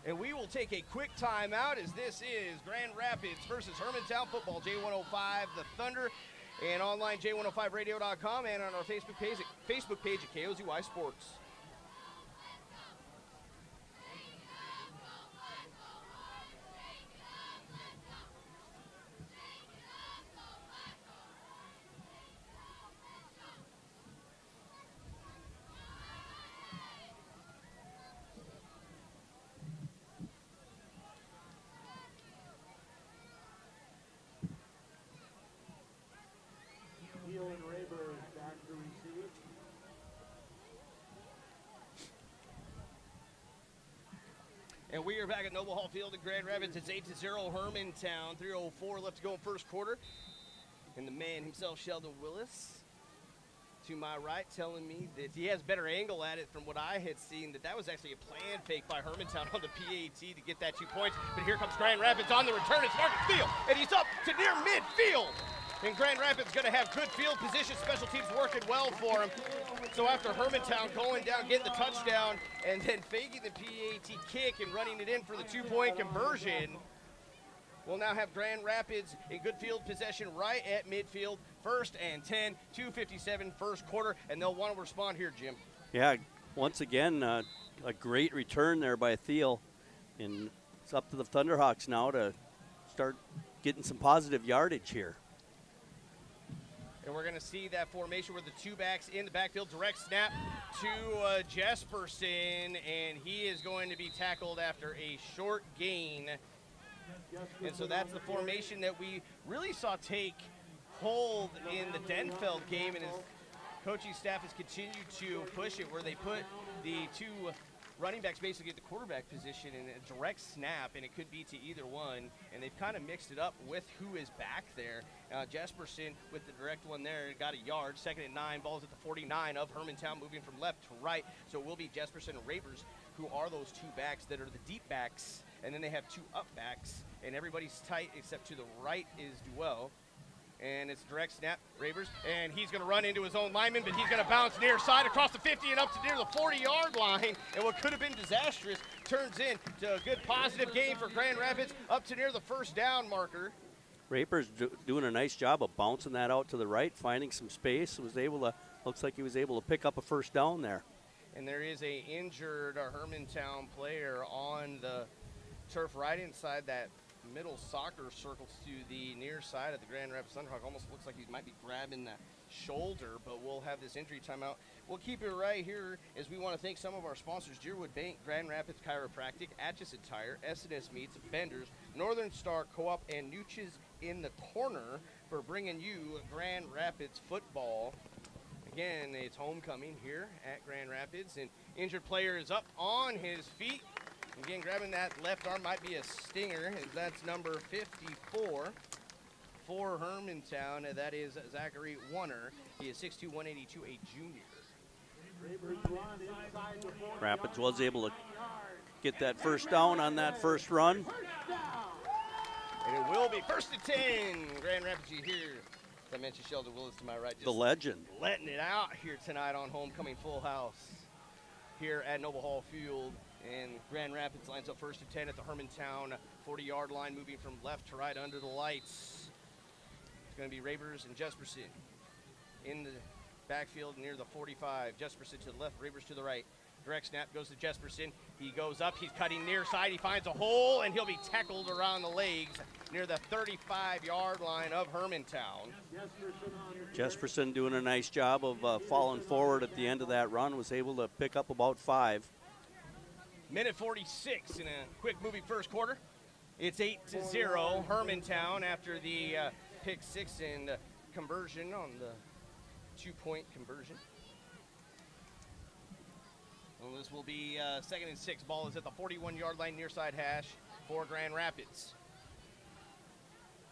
And we will take a quick timeout as this is Grand Rapids versus Hermantown football, J105 The Thunder, and online J105radio.com and on our Facebook page at KOZY Sports. And we are back at Noble Hall Field in Grand Rapids. It's 8-0 Hermantown. 3:04 left to go in first quarter. And the man himself, Sheldon Willis, to my right, telling me that he has better angle at it from what I had seen, that was actually a plan fake by Hermantown on the PAT to get that 2 points. But here comes Grand Rapids on the return. It's Marcus Field, and he's up to near midfield. And Grand Rapids going to have good field position. Special teams working well for them. So after Hermantown going down, getting the touchdown, and then faking the PAT kick and running it in for the 2-point conversion, we'll now have Grand Rapids in good field possession right at midfield. 1st and 10, 2:57 first quarter, and they'll want to respond here, Jim. Yeah, once again, a great return there by Thiel. And it's up to the Thunderhawks now to start getting some positive yardage here. And we're going to see that formation with the 2 backs in the backfield. Direct snap to Jesperson, and he is going to be tackled after a short gain. And so that's the formation that we really saw take hold in the Denfeld game, and his coaching staff has continued to push it where they put the 2 running backs basically at the quarterback position in a direct snap, and it could be to either one, and they've kind of mixed it up with who is back there. Jesperson with the direct one there got a yard. 2nd and 9, ball's at the 49 of Hermantown, moving from left to right. So it will be Jesperson and Ravers who are those 2 backs that are the deep backs, and then they have 2 up backs, and everybody's tight except to the right is Duell. And it's a direct snap, Ravers, and he's going to run into his own lineman, but he's going to bounce near side across the 50 and up to near the 40-yard line. And what could have been disastrous turns into a good positive gain for Grand Rapids up to near the 1st down marker. Raper's doing a nice job of bouncing that out to the right, finding some space. Looks like he was able to pick up a 1st down there. And there is a injured Hermantown player on the turf right inside that middle soccer circle to the near side of the Grand Rapids Thunderhawk. Almost looks like he might be grabbing the shoulder, but we'll have this injury timeout. We'll keep it right here as we want to thank some of our sponsors: Deerwood Bank, Grand Rapids Chiropractic, Atchison Tire, S&S Meats, Benders, Northern Star Co-op, and Nooches in the Corner for bringing you Grand Rapids football. Again, it's homecoming here at Grand Rapids, and injured player is up on his feet. Again, grabbing that left arm might be a stinger. That's number 54 for Hermantown. That is Zachary Warner. He is 6'2", 182, a junior. Rapids was able to get that 1st down on that 1st run. And it will be 1st and 10. Grand Rapids, you hear. As I mentioned, Sheldon Willis to my right. Just the legend. Letting it out here tonight on homecoming full house here at Noble Hall Field. And Grand Rapids lines up 1st and 10 at the Hermantown 40-yard line, moving from left to right under the lights. It's going to be Ravers and Jesperson in the backfield near the 45. Jesperson to the left, Ravers to the right. Direct snap goes to Jesperson. He goes up, he's cutting near side, he finds a hole, and he'll be tackled around the legs near the 35-yard line of Hermantown. Jesperson doing a nice job of falling forward at the end of that run, was able to pick up about 5. Minute 46 in a quick moving first quarter. It's 8-0 Hermantown after the pick 6 and conversion on the 2-point conversion. Well, this will be 2nd and 6. Ball is at the 41-yard line near side hash for Grand Rapids.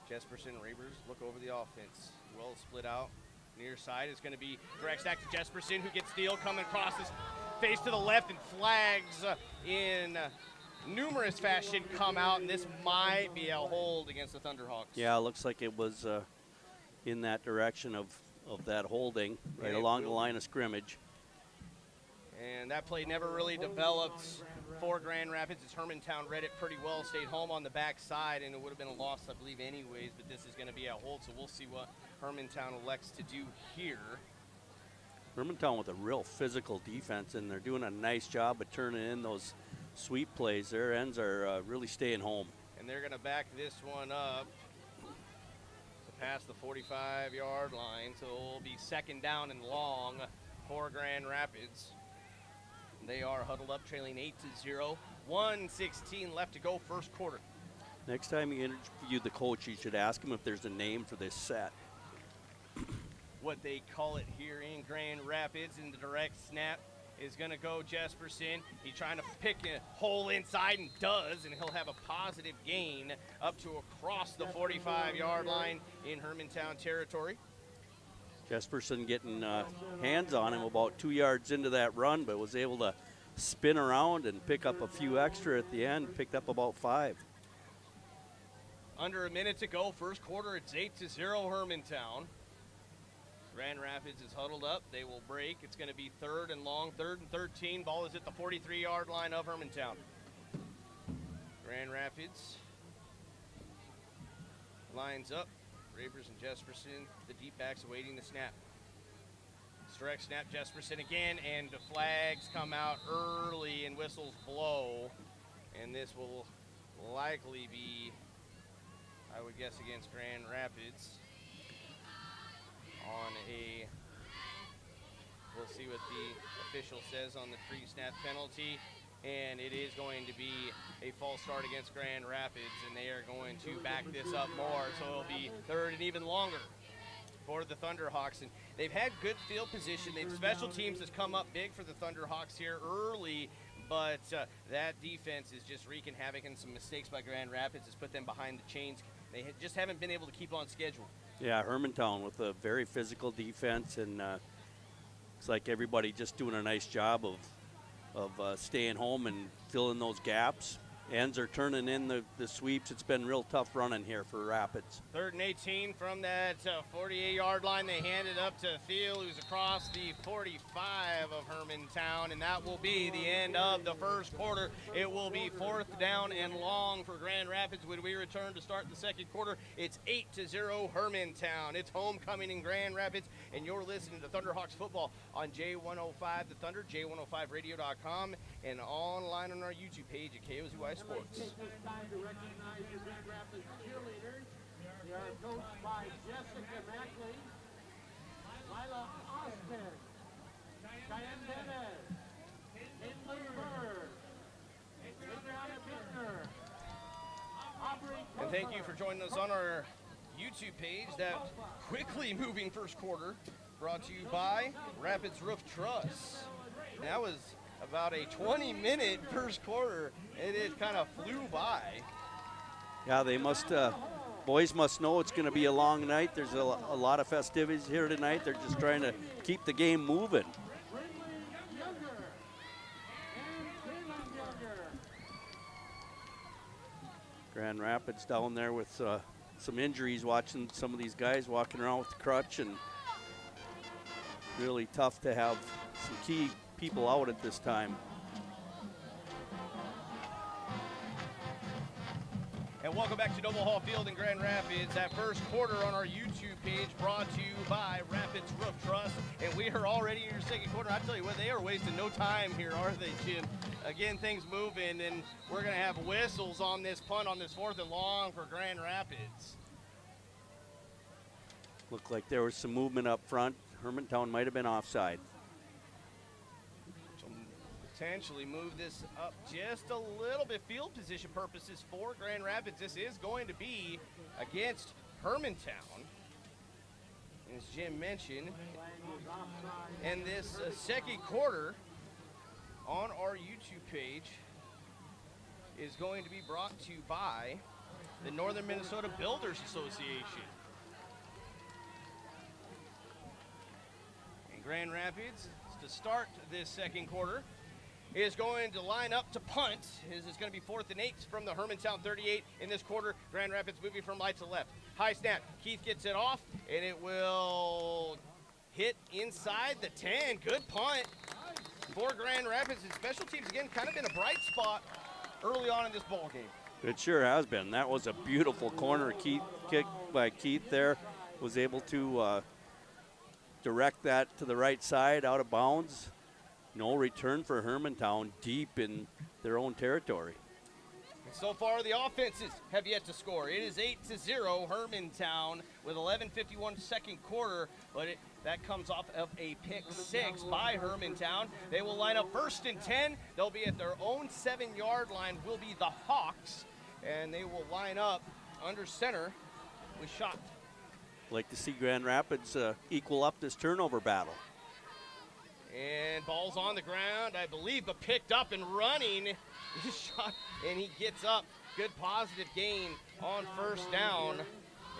Jesperson and Ravers look over the offense. Well split out. Near side is going to be direct stack to Jesperson, who gets Steele coming across his face to the left, and flags in numerous fashion come out, and this might be a hold against the Thunderhawks. Yeah, it looks like it was in that direction of that holding, right along the line of scrimmage. And that play never really developed for Grand Rapids, as Hermantown read it pretty well, stayed home on the backside, and it would have been a loss, I believe, anyways, but this is going to be a hold, so we'll see what Hermantown elects to do here. Hermantown with a real physical defense, and they're doing a nice job of turning in those sweep plays. Their ends are really staying home. And they're going to back this one up to pass the 45-yard line, so it will be 2nd down and long for Grand Rapids. They are huddled up, trailing 8-0. 1:16 left to go, first quarter. Next time you interview the coach, you should ask him if there's a name for this set. What they call it here in Grand Rapids, in the direct snap is going to go Jesperson. He's trying to pick a hole inside and does, and he'll have a positive gain up to across the 45-yard line in Hermantown territory. Jesperson getting hands on him about 2 yards into that run, but was able to spin around and pick up a few extra at the end, picked up about 5. Under a minute to go, first quarter, it's 8-0 Hermantown. Grand Rapids is huddled up. They will break. It's going to be third and long, 3rd and 13. Ball is at the 43-yard line of Hermantown. Grand Rapids lines up. Ravers and Jesperson, the deep backs awaiting the snap. Direct snap, Jesperson again, and the flags come out early and whistles blow. And this will likely be, I would guess, against Grand Rapids on a, we'll see what the official says on the pre-snap penalty. And it is going to be a false start against Grand Rapids, and they are going to back this up more, so it'll be third and even longer for the Thunderhawks. And they've had good field position. Special teams has come up big for the Thunderhawks here early, but that defense is just wreaking havoc, and some mistakes by Grand Rapids has put them behind the chains. They just haven't been able to keep on schedule. Yeah, Hermantown with a very physical defense, and it's like everybody just doing a nice job of staying home and filling those gaps. Ends are turning in the sweeps. It's been real tough running here for Rapids. 3rd and 18 from that 48-yard line. They hand it up to Thiel, who's across the 45 of Hermantown, and that will be the end of the first quarter. It will be 4th down and long for Grand Rapids when we return to start the second quarter. It's 8-0 Hermantown. It's homecoming in Grand Rapids, and you're listening to Thunderhawks football on J105 The Thunder, J105radio.com, and online on our YouTube page at KOZY Sports. Take this time to recognize the Grand Rapids cheerleaders. They are coached by Jessica Mackley, Lila Austin, Cheyenne Bennett, Kinley Bird, Adriana Bittner, Aubrey. And thank you for joining us on our YouTube page. That quickly moving first quarter brought to you by Rapids Roof Truss. That was about a 20-minute first quarter, and it kind of flew by. Yeah, they must, boys must know it's going to be a long night. There's a lot of festivities here tonight. They're just trying to keep the game moving. Grand Rapids down there with some injuries, watching some of these guys walking around with the crutch, and really tough to have some key people out at this time. And welcome back to Noble Hall Field in Grand Rapids. That first quarter on our YouTube page brought to you by Rapids Roof Truss. And we are already in your second quarter. I tell you what, they are wasting no time here, are they, Jim? Again, things moving, and we're going to have whistles on this punt on this 4th and long for Grand Rapids. Looked like there was some movement up front. Hermantown might have been offside. Potentially move this up just a little bit. Field position purposes for Grand Rapids. This is going to be against Hermantown, as Jim mentioned. And this second quarter on our YouTube page is going to be brought to you by the Northern Minnesota Builders Association. And Grand Rapids, to start this second quarter, is going to line up to punt. This is going to be 4th and 8 from the Hermantown 38 in this quarter. Grand Rapids moving from right to left. High snap. Keith gets it off, and it will hit inside the 10. Good punt for Grand Rapids. And special teams, again, kind of been a bright spot early on in this ball game. It sure has been. That was a beautiful corner kick by Keith there. Was able to direct that to the right side, out of bounds. No return for Hermantown, deep in their own territory. And so far, the offenses have yet to score. It is 8-0 Hermantown with 11:51 second quarter, but that comes off of a pick 6 by Hermantown. They will line up 1st and 10. They'll be at their own 7-yard line. Will be the Hawks, and they will line up under center with Schott. Like to see Grand Rapids equal up this turnover battle. And ball's on the ground, I believe, but picked up and running. Schott, and he gets up. Good positive gain on 1st down.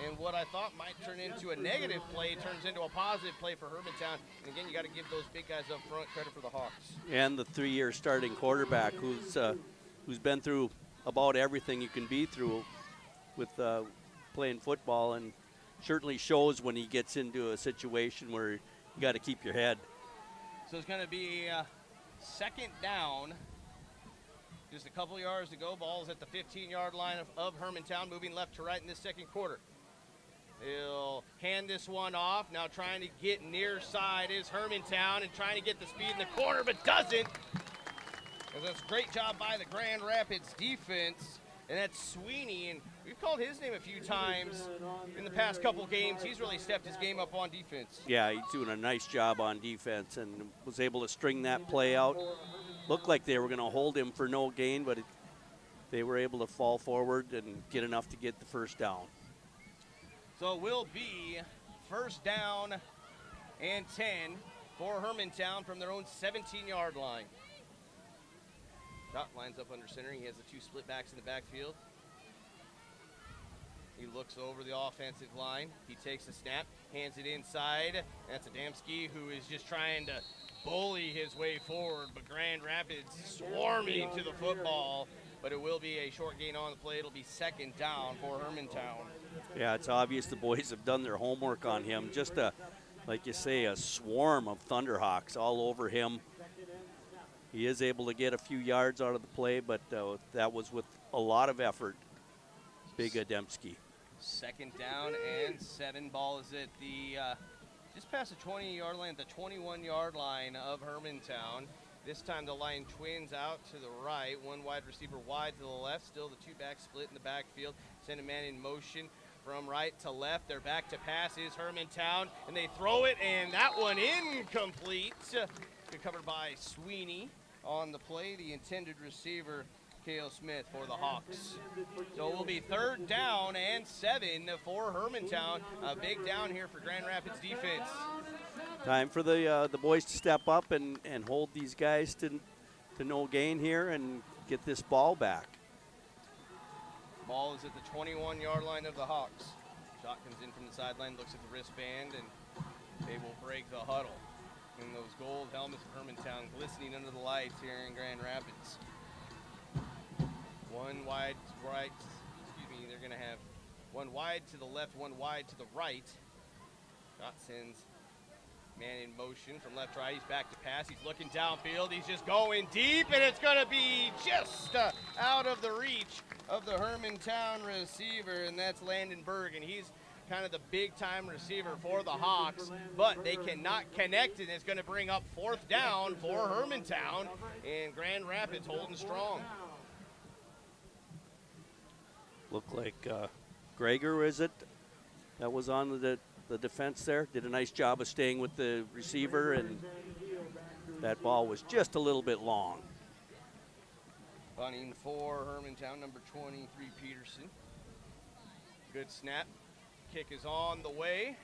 And what I thought might turn into a negative play turns into a positive play for Hermantown. And again, you got to give those big guys up front credit for the Hawks. And the 3-year starting quarterback who's been through about everything you can be through with playing football, and certainly shows when he gets into a situation where you got to keep your head. So it's going to be second down. Just a couple yards to go. Ball's at the 15-yard line of Hermantown, moving left to right in this second quarter. He'll hand this one off. Now trying to get near side is Hermantown and trying to get the speed in the corner, but doesn't. That's a great job by the Grand Rapids defense. And that's Sweeney, and we've called his name a few times in the past couple games. He's really stepped his game up on defense. Yeah, he's doing a nice job on defense and was able to string that play out. Looked like they were going to hold him for no gain, but they were able to fall forward and get enough to get the first down. So it will be first down and 10 for Hermantown from their own 17-yard line. Shot lines up under center. He has the two split backs in the backfield. He looks over the offensive line. He takes the snap, hands it inside. That's Adamski, who is just trying to bully his way forward, but Grand Rapids swarming to the football. But it will be a short gain on the play. It'll be second down for Hermantown. Yeah, it's obvious the boys have done their homework on him. Just like you say, a swarm of Thunderhawks all over him. He is able to get a few yards out of the play, but that was with a lot of effort. Big Adamski. Second down and 7. Ball is at the just past the 20-yard line, the 21-yard line of Hermantown. This time the line twins out to the right. One wide receiver wide to the left. Still the two backs split in the backfield. Send a man in motion from right to left. They're back to pass is Hermantown, and they throw it, and that one incomplete. Good covered by Sweeney. On the play, the intended receiver, K.O. Smith for the Hawks. So it will be third down and 7 for Hermantown. A big down here for Grand Rapids defense. Time for the boys to step up and hold these guys to no gain here and get this ball back. Ball is at the 21-yard line of the Hawks. Shot comes in from the sideline, looks at the wristband, and they will break the huddle. And those gold helmets of Hermantown glistening under the lights here in Grand Rapids. One wide right, they're going to have one wide to the left, one wide to the right. Shot sends man in motion from left to right. He's back to pass. He's looking downfield. He's just going deep, and it's going to be just out of the reach of the Hermantown receiver, and that's Landon Berg, and he's kind of the big-time receiver for the Hawks, but they cannot connect, and it's going to bring up fourth down for Hermantown, and Grand Rapids holding strong. Looked like Greger, is it, that was on the defense there. Did a nice job of staying with the receiver, and that ball was just a little bit long. Punting for Hermantown, number 23, Peterson. Good snap. Kick is on the way,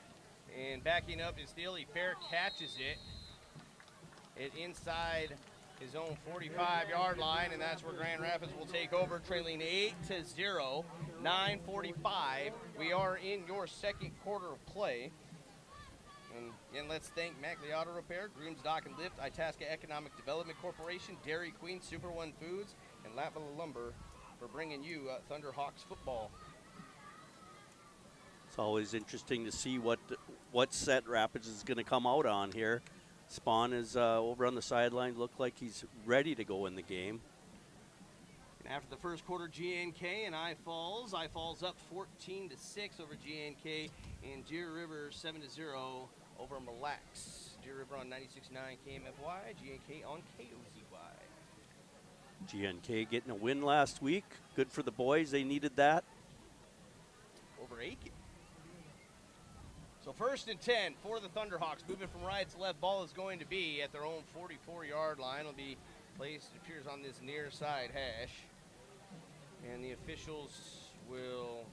and backing up is Steely. Fair catches it. It inside his own 45-yard line, and that's where Grand Rapids will take over, trailing 8-0, 9:45. We are in your second quarter of play. And again, let's thank Mackley Auto Repair, Grooms Dock and Lift, Itasca Economic Development Corporation, Dairy Queen, Super One Foods, and Latvilla Lumber for bringing you Thunderhawks football. It's always interesting to see what set Rapids is going to come out on here. Spawn is over on the sideline. Looked like he's ready to go in the game. And after the first quarter, GNK and I Falls up 14-6 over GNK, and Deer River 7-0 over Mille Lacs. Deer River on 96.9 KMFY, GNK on KOZY. GNK getting a win last week. Good for the boys. They needed that. Over Aiken. So first and 10 for the Thunderhawks. Moving from right to left. Ball is going to be at their own 44-yard line. It'll be placed, it appears, on this near side hash. And the officials will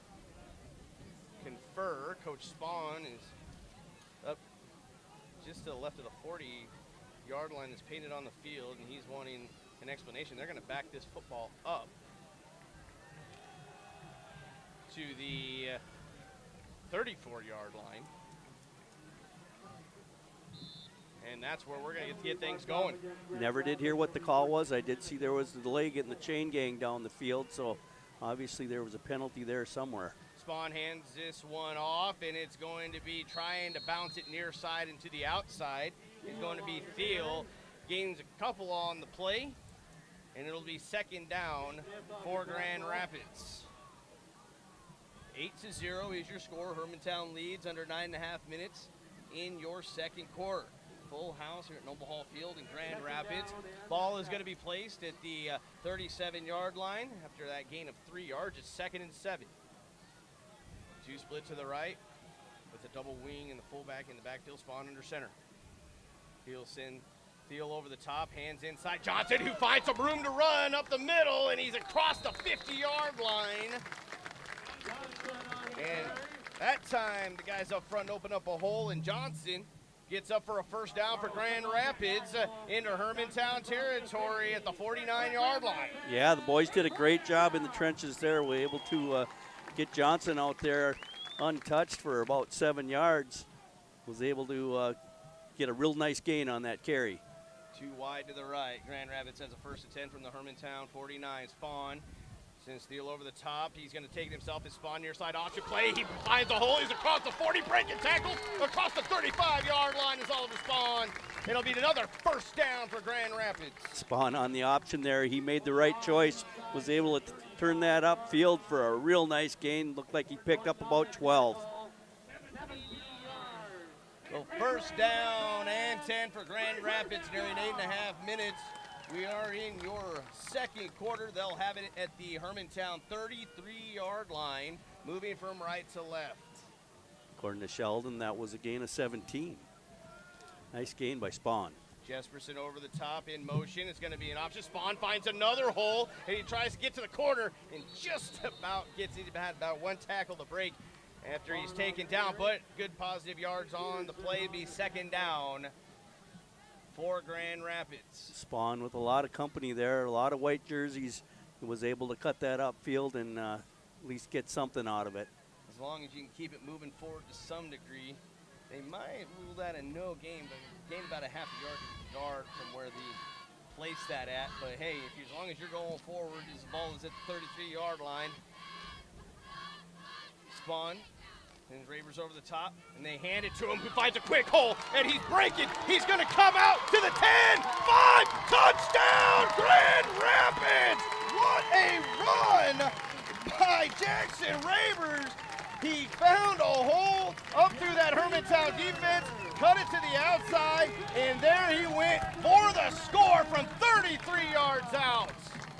confer. Coach Spawn is up just to the left of the 40-yard line that's painted on the field, and he's wanting an explanation. They're going to back this football up to the 34-yard line. And that's where we're going to get things going. Never did hear what the call was. I did see there was a delay getting the chain gang down the field, so Obviously, there was a penalty there somewhere. Spawn hands this one off, and it's going to be trying to bounce it near side into the outside. It's going to be Thiel. Gains a couple on the play, and it'll be second down for Grand Rapids. 8-0 is your score. Hermantown leads under 9.5 minutes in your second quarter. Full house here at Noble Hall Field in Grand Rapids. Ball is going to be placed at the 37-yard line. After that gain of 3 yards, it's 2nd and 7. Two split to the right with a double wing and the fullback in the backfield. Spawn under center. Thiel over the top, hands inside. Johnson, who finds some room to run up the middle, and he's across the 50-yard line. And that time, the guys up front open up a hole, and Johnson gets up for a first down for Grand Rapids into Hermantown territory at the 49-yard line. Yeah, the boys did a great job in the trenches there. We were able to get Johnson out there untouched for about 7 yards. Was able to get a real nice gain on that carry. Too wide to the right. Grand Rapids has a 1st and 10 from the Hermantown 49. Spawn sends Thiel over the top. He's going to take it himself. His Spawn near side option play. He finds a hole. He's across the 40, breaking tackles across the 35-yard line is Oliver Spawn. It'll be another first down for Grand Rapids. Spawn on the option there. He made the right choice. Was able to turn that upfield for a real nice gain. Looked like he picked up about 12. So first down and 10 for Grand Rapids during 8.5 minutes. We are in your second quarter. They'll have it at the Hermantown 33-yard line, moving from right to left. According to Sheldon, that was a gain of 17. Nice gain by Spawn. Jesperson over the top in motion. It's going to be an option. Spawn finds another hole, and he tries to get to the corner and just about gets it. Had about one tackle to break after he's taken down, but good positive yards on the play. Be second down for Grand Rapids. Spawn with a lot of company there, a lot of white jerseys. He was able to cut that upfield and at least get something out of it. As long as you can keep it moving forward to some degree. They might rule that a no game, but gain about a half a yard from where they placed that at. But hey, as long as you're going forward, as the ball is at the 33-yard line. Spawn and Ravers over the top, and they hand it to him, who finds a quick hole, and he's breaking. He's going to come out to the 10, 5, touchdown, Grand Rapids! What a run by Jackson Ravers. He found a hole up through that Hermantown defense, cut it to the outside, and there he went for the score from 33 yards out.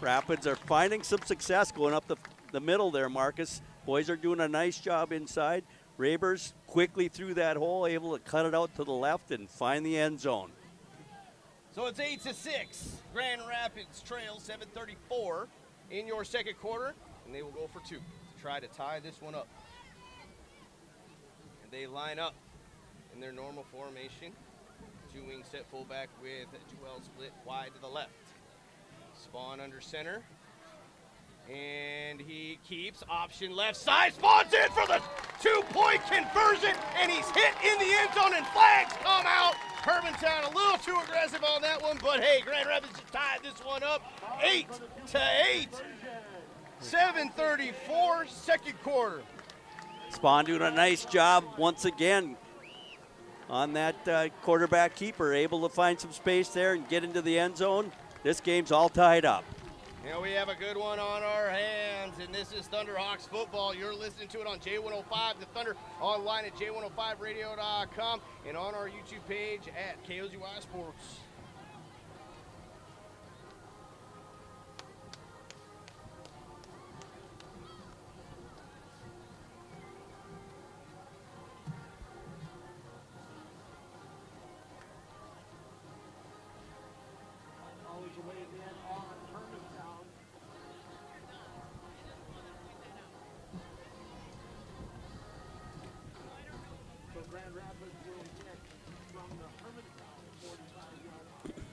Rapids are finding some success going up the middle there, Marcus. Boys are doing a nice job inside. Ravers quickly through that hole, able to cut it out to the left and find the end zone. So it's 8-6. Grand Rapids trail 7:34 in your second quarter, and they will go for 2 to try to tie this one up. And they line up in their normal formation. 2-wing set fullback with Joel split wide to the left. Spawn under center. And he keeps option left side. Spawn's in for the 2-point conversion, and he's hit in the end zone, and flags come out. Hermantown a little too aggressive on that one, but hey, Grand Rapids tied this one up 8-8. 7:34, second quarter. Spawn doing a nice job once again on that quarterback keeper, able to find some space there and get into the end zone. This game's all tied up. You know, we have a good one on our hands, and this is Thunderhawks football. You're listening to it on J105, the Thunder, online at j105radio.com, and on our YouTube page at KOGY Sports. Always away again on Hermantown. So Grand Rapids will get from the Hermantown 45-yard line.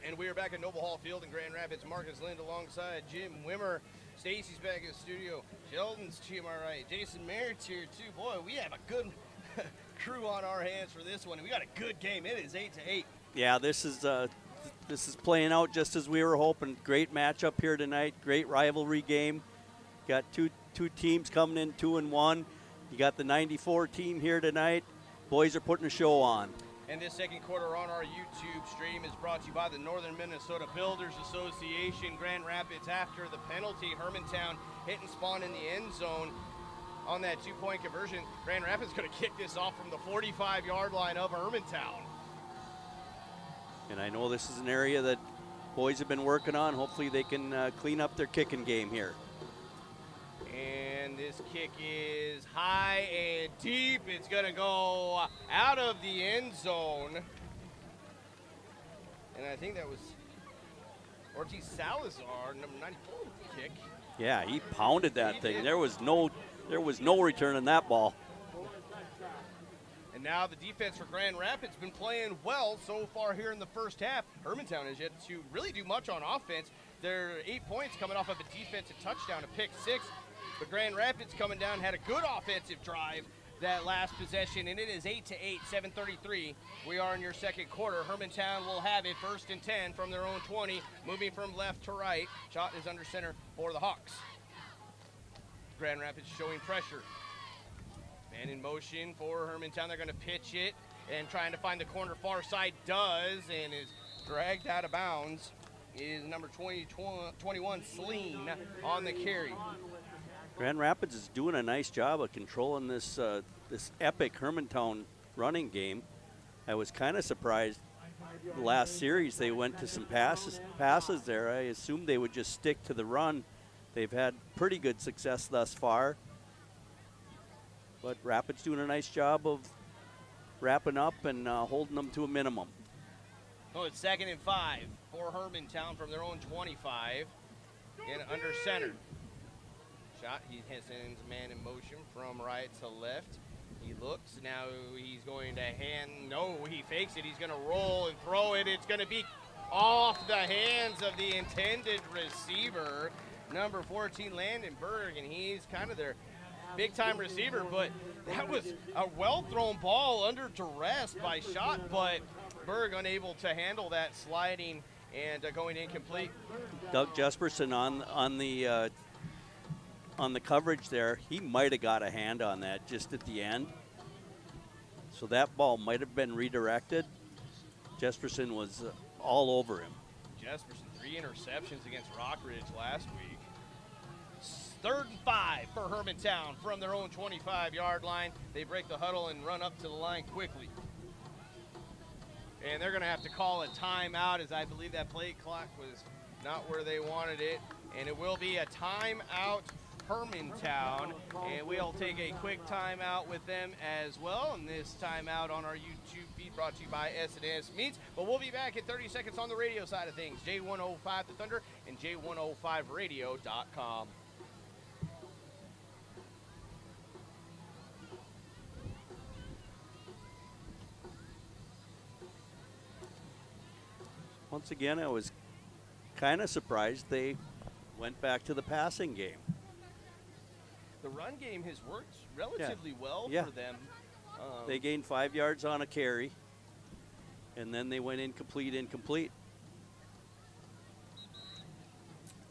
And we are back at Noble Hall Field in Grand Rapids. Marcus Lind alongside Jim Wimmer. Stacy's back in the studio. Sheldon's to my right. Jason Merritt's here too. Boy, we have a good crew on our hands for this one. And we got a good game. It is 8-8. Yeah, this is this is playing out just as we were hoping. Great matchup here tonight. Great rivalry game. Got two teams coming in 2-1. You got the 94 team here tonight. Boys are putting a show on. And this second quarter on our YouTube stream is brought to you by the Northern Minnesota Builders Association. Grand Rapids after the penalty. Hermantown hit and spawn in the end zone on that 2-point conversion. Grand Rapids going to kick this off from the 45-yard line of Hermantown. And I know this is an area that boys have been working on. Hopefully they can clean up their kicking game here. And this kick is high and deep. It's going to go out of the end zone. And I think that was Ortiz Salazar, number 94, kick. Yeah, he pounded that thing. There was no return on that ball. And now the defense for Grand Rapids been playing well so far here in the first half. Hermantown has yet to really do much on offense. They're 8 points coming off of a defensive touchdown, a pick six. But Grand Rapids coming down had a good offensive drive that last possession, and it is 8-8, 7:33. We are in your second quarter. Hermantown will have it 1st and 10 from their own 20, moving from left to right. Shot is under center for the Hawks. Grand Rapids showing pressure. Man in motion for Hermantown. They're going to pitch it and trying to find the corner far side does, and is dragged out of bounds is number 21, Sleen, on the carry. Grand Rapids is doing a nice job of controlling this this epic Hermantown running game. I was kind of surprised the last series they went to some passes there. I assumed they would just stick to the run. They've had pretty good success thus far. But Rapids doing a nice job of wrapping up and holding them to a minimum. Oh, it's 2nd and 5 for Hermantown from their own 25 and under center. Shot, he sends man in motion from right to left. He looks, now he's going to he fakes it. He's going to roll and throw it. It's going to be off the hands of the intended receiver, number 14, Landon Berg, and he's kind of their big-time receiver, but that was a well-thrown ball under duress by Schott, but Berg unable to handle that, sliding and going incomplete. Doug Jesperson on the coverage there, he might have got a hand on that just at the end. So that ball might have been redirected. Jesperson was all over him. Jesperson, 3 interceptions against Rockridge last week. 3rd and 5 for Hermantown from their own 25-yard line. They break the huddle and run up to the line quickly. And they're going to have to call a timeout, as I believe that play clock was not where they wanted it. And it will be a timeout, Hermantown. And we'll take a quick timeout with them as well. And this timeout on our YouTube feed brought to you by S&S Meats. But we'll be back in 30 seconds on the radio side of things. J105 The Thunder and J105radio.com. Once again, I was kind of surprised they went back to the passing game. The run game has worked relatively well Yeah. for them. They gained 5 yards on a carry, and then they went incomplete.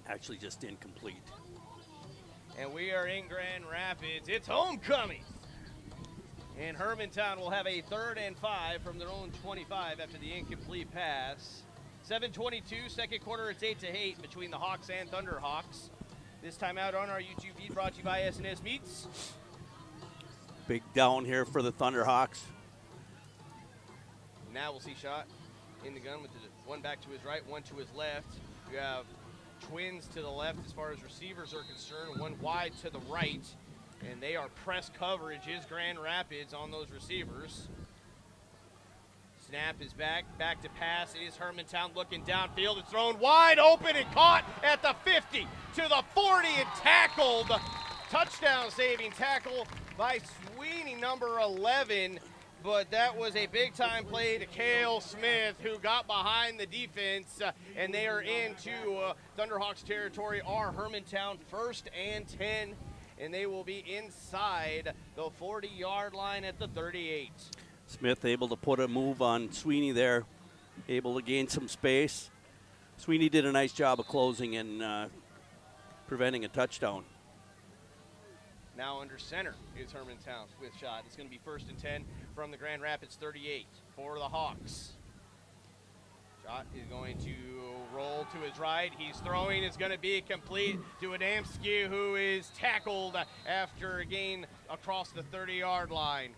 Actually, just incomplete. And we are in Grand Rapids. It's homecoming. And Hermantown will have a 3rd and 5 from their own 25 after the incomplete pass. 7:22, second quarter, it's 8-8 between the Hawks and Thunderhawks. This time out on our YouTube feed brought to you by S&S Meats. Big down here for the Thunderhawks. Now we'll see Schott in the gun with the one back to his right, one to his left. You have twins to the left as far as receivers are concerned, one wide to the right. And they are press coverage is Grand Rapids on those receivers. Snap is back to pass is Hermantown looking downfield. It's thrown wide open and caught at the 50 to the 40 and tackled. Touchdown saving tackle by Sweeney, number 11. But that was a big-time play to Cale Smith, who got behind the defense, and they are into Thunderhawks territory. Are Hermantown 1st and 10, and they will be inside the 40-yard line at the 38. Smith able to put a move on Sweeney there. able to gain some space. Sweeney did a nice job of closing and preventing a touchdown. Now under center is Hermantown with shot. It's going to be 1st and 10 from the Grand Rapids 38 for the Hawks. Shot is going to roll to his right. He's throwing. It's going to be complete to Adamski, who is tackled after a gain across the 30-yard line.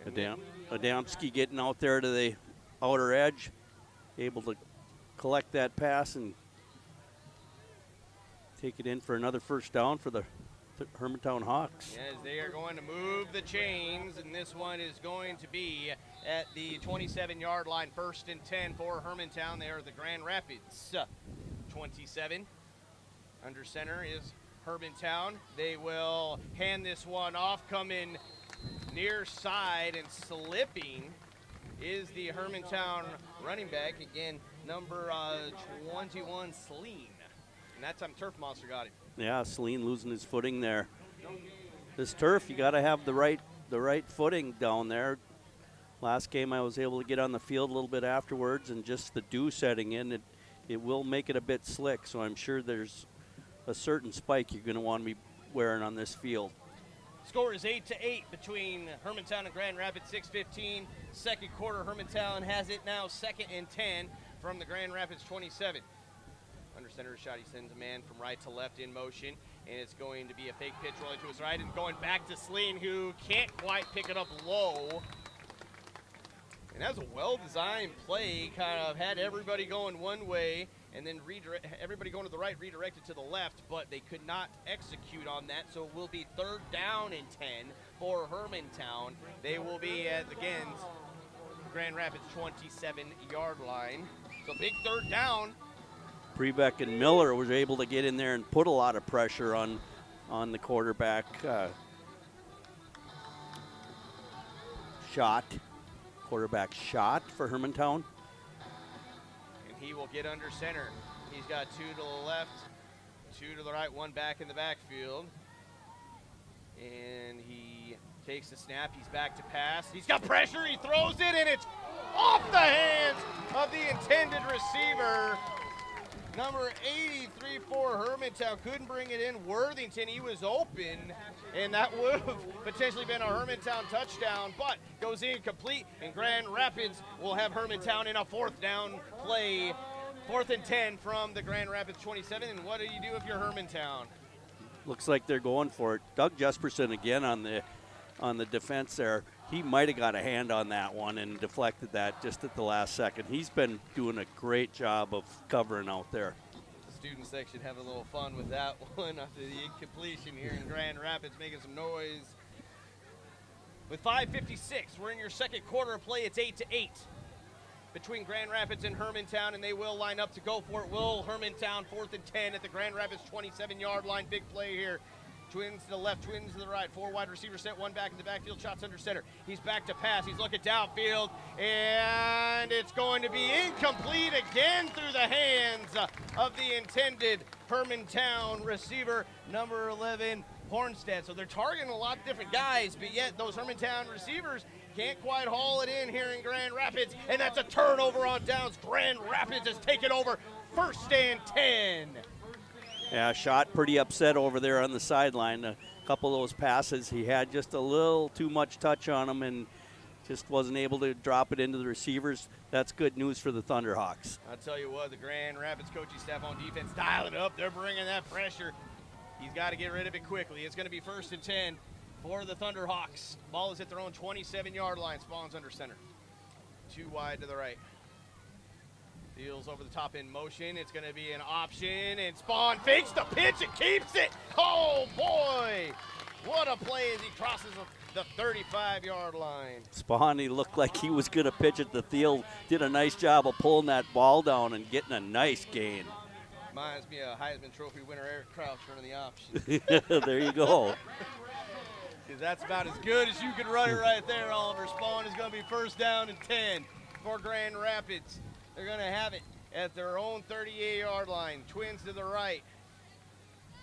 Adamski getting out there to the outer edge, able to collect that pass and take it in for another first down for the Hermantown Hawks. As they are going to move the chains, and this one is going to be at the 27-yard line, 1st and 10 for Hermantown. They are the Grand Rapids 27. Under center is Hermantown. They will hand this one off, coming near side and slipping is the Hermantown running back. Again, number 21, Celine. And that time Turf Monster got him. Yeah, Celine losing his footing there. This turf, you got to have the right footing down there. Last game I was able to get on the field a little bit afterwards, and just the dew setting in, it will make it a bit slick. So I'm sure there's a certain spike you're going to want to be wearing on this field. Score is 8-8 between Hermantown and Grand Rapids, 6:15. Second quarter, Hermantown has it now 2nd and 10 from the Grand Rapids 27. Under center shot, he sends a man from right to left in motion, and it's going to be a fake pitch rolling to his right and going back to Sleen, who can't quite pick it up low. And that was a well-designed play, kind of had everybody going one way and then everybody going to the right, redirected to the left, but they could not execute on that, so it will be 3rd down and 10 for Hermantown. They will be at, again, Grand Rapids 27-yard line. So big 3rd down. Prebeck and Miller was able to get in there and put a lot of pressure on the quarterback. Quarterback shot for Hermantown. And he will get under center. He's got 2 to the left, 2 to the right, 1 back in the backfield. And he takes the snap. He's back to pass. He's got pressure. He throws it, and it's off the hands of the intended receiver. Number 83 for Hermantown couldn't bring it in. Worthington, he was open, and that would have potentially been a Hermantown touchdown, but goes incomplete, and Grand Rapids will have Hermantown in a 4th down play. 4th and 10 from the Grand Rapids 27, and what do you do if you're Hermantown? Looks like they're going for it. Doug Jesperson again on the defense there. He might have got a hand on that one and deflected that just at the last second. He's been doing a great job of covering out there. The student section having a little fun with that one after the incompletion here in Grand Rapids, making some noise. With 5:56, we're in your second quarter of play. It's 8-8 between Grand Rapids and Hermantown, and they will line up to go for it. Will Hermantown 4th and 10 at the Grand Rapids 27-yard line. Big play here. Twins to the left, twins to the right. 4 wide receivers set, 1 back in the backfield. Shots under center. He's back to pass. He's looking downfield, and it's going to be incomplete again through the hands of the intended Hermantown receiver, number 11, Hornstead. So they're targeting a lot of different guys, but yet those Hermantown receivers can't quite haul it in here in Grand Rapids, and that's a turnover on downs. Grand Rapids has taken over, 1st and 10. Yeah, Shot pretty upset over there on the sideline. A couple of those passes, he had just a little too much touch on him and just wasn't able to drop it into the receivers. That's good news for the Thunderhawks. I'll tell you what, the Grand Rapids coaching staff on defense dialing it up. They're bringing that pressure. He's got to get rid of it quickly. It's going to be 1st and 10 for the Thunderhawks. Ball is at their own 27-yard line. Spawn's under center. 2 wide to the right. Deals over the top in motion. It's going to be an option, and Spawn fakes the pitch and keeps it. Oh, boy. What a play as he crosses the 35-yard line. Spawn, he looked like he was going to pitch it. The field did a nice job of pulling that ball down and getting a nice gain. Reminds me of Heisman Trophy winner Eric Crouch running the option. There you go. Because that's about as good as you can run it right there, Oliver. Spawn is going to be 1st down and 10 for Grand Rapids. They're going to have it at their own 38-yard line. Twins to the right.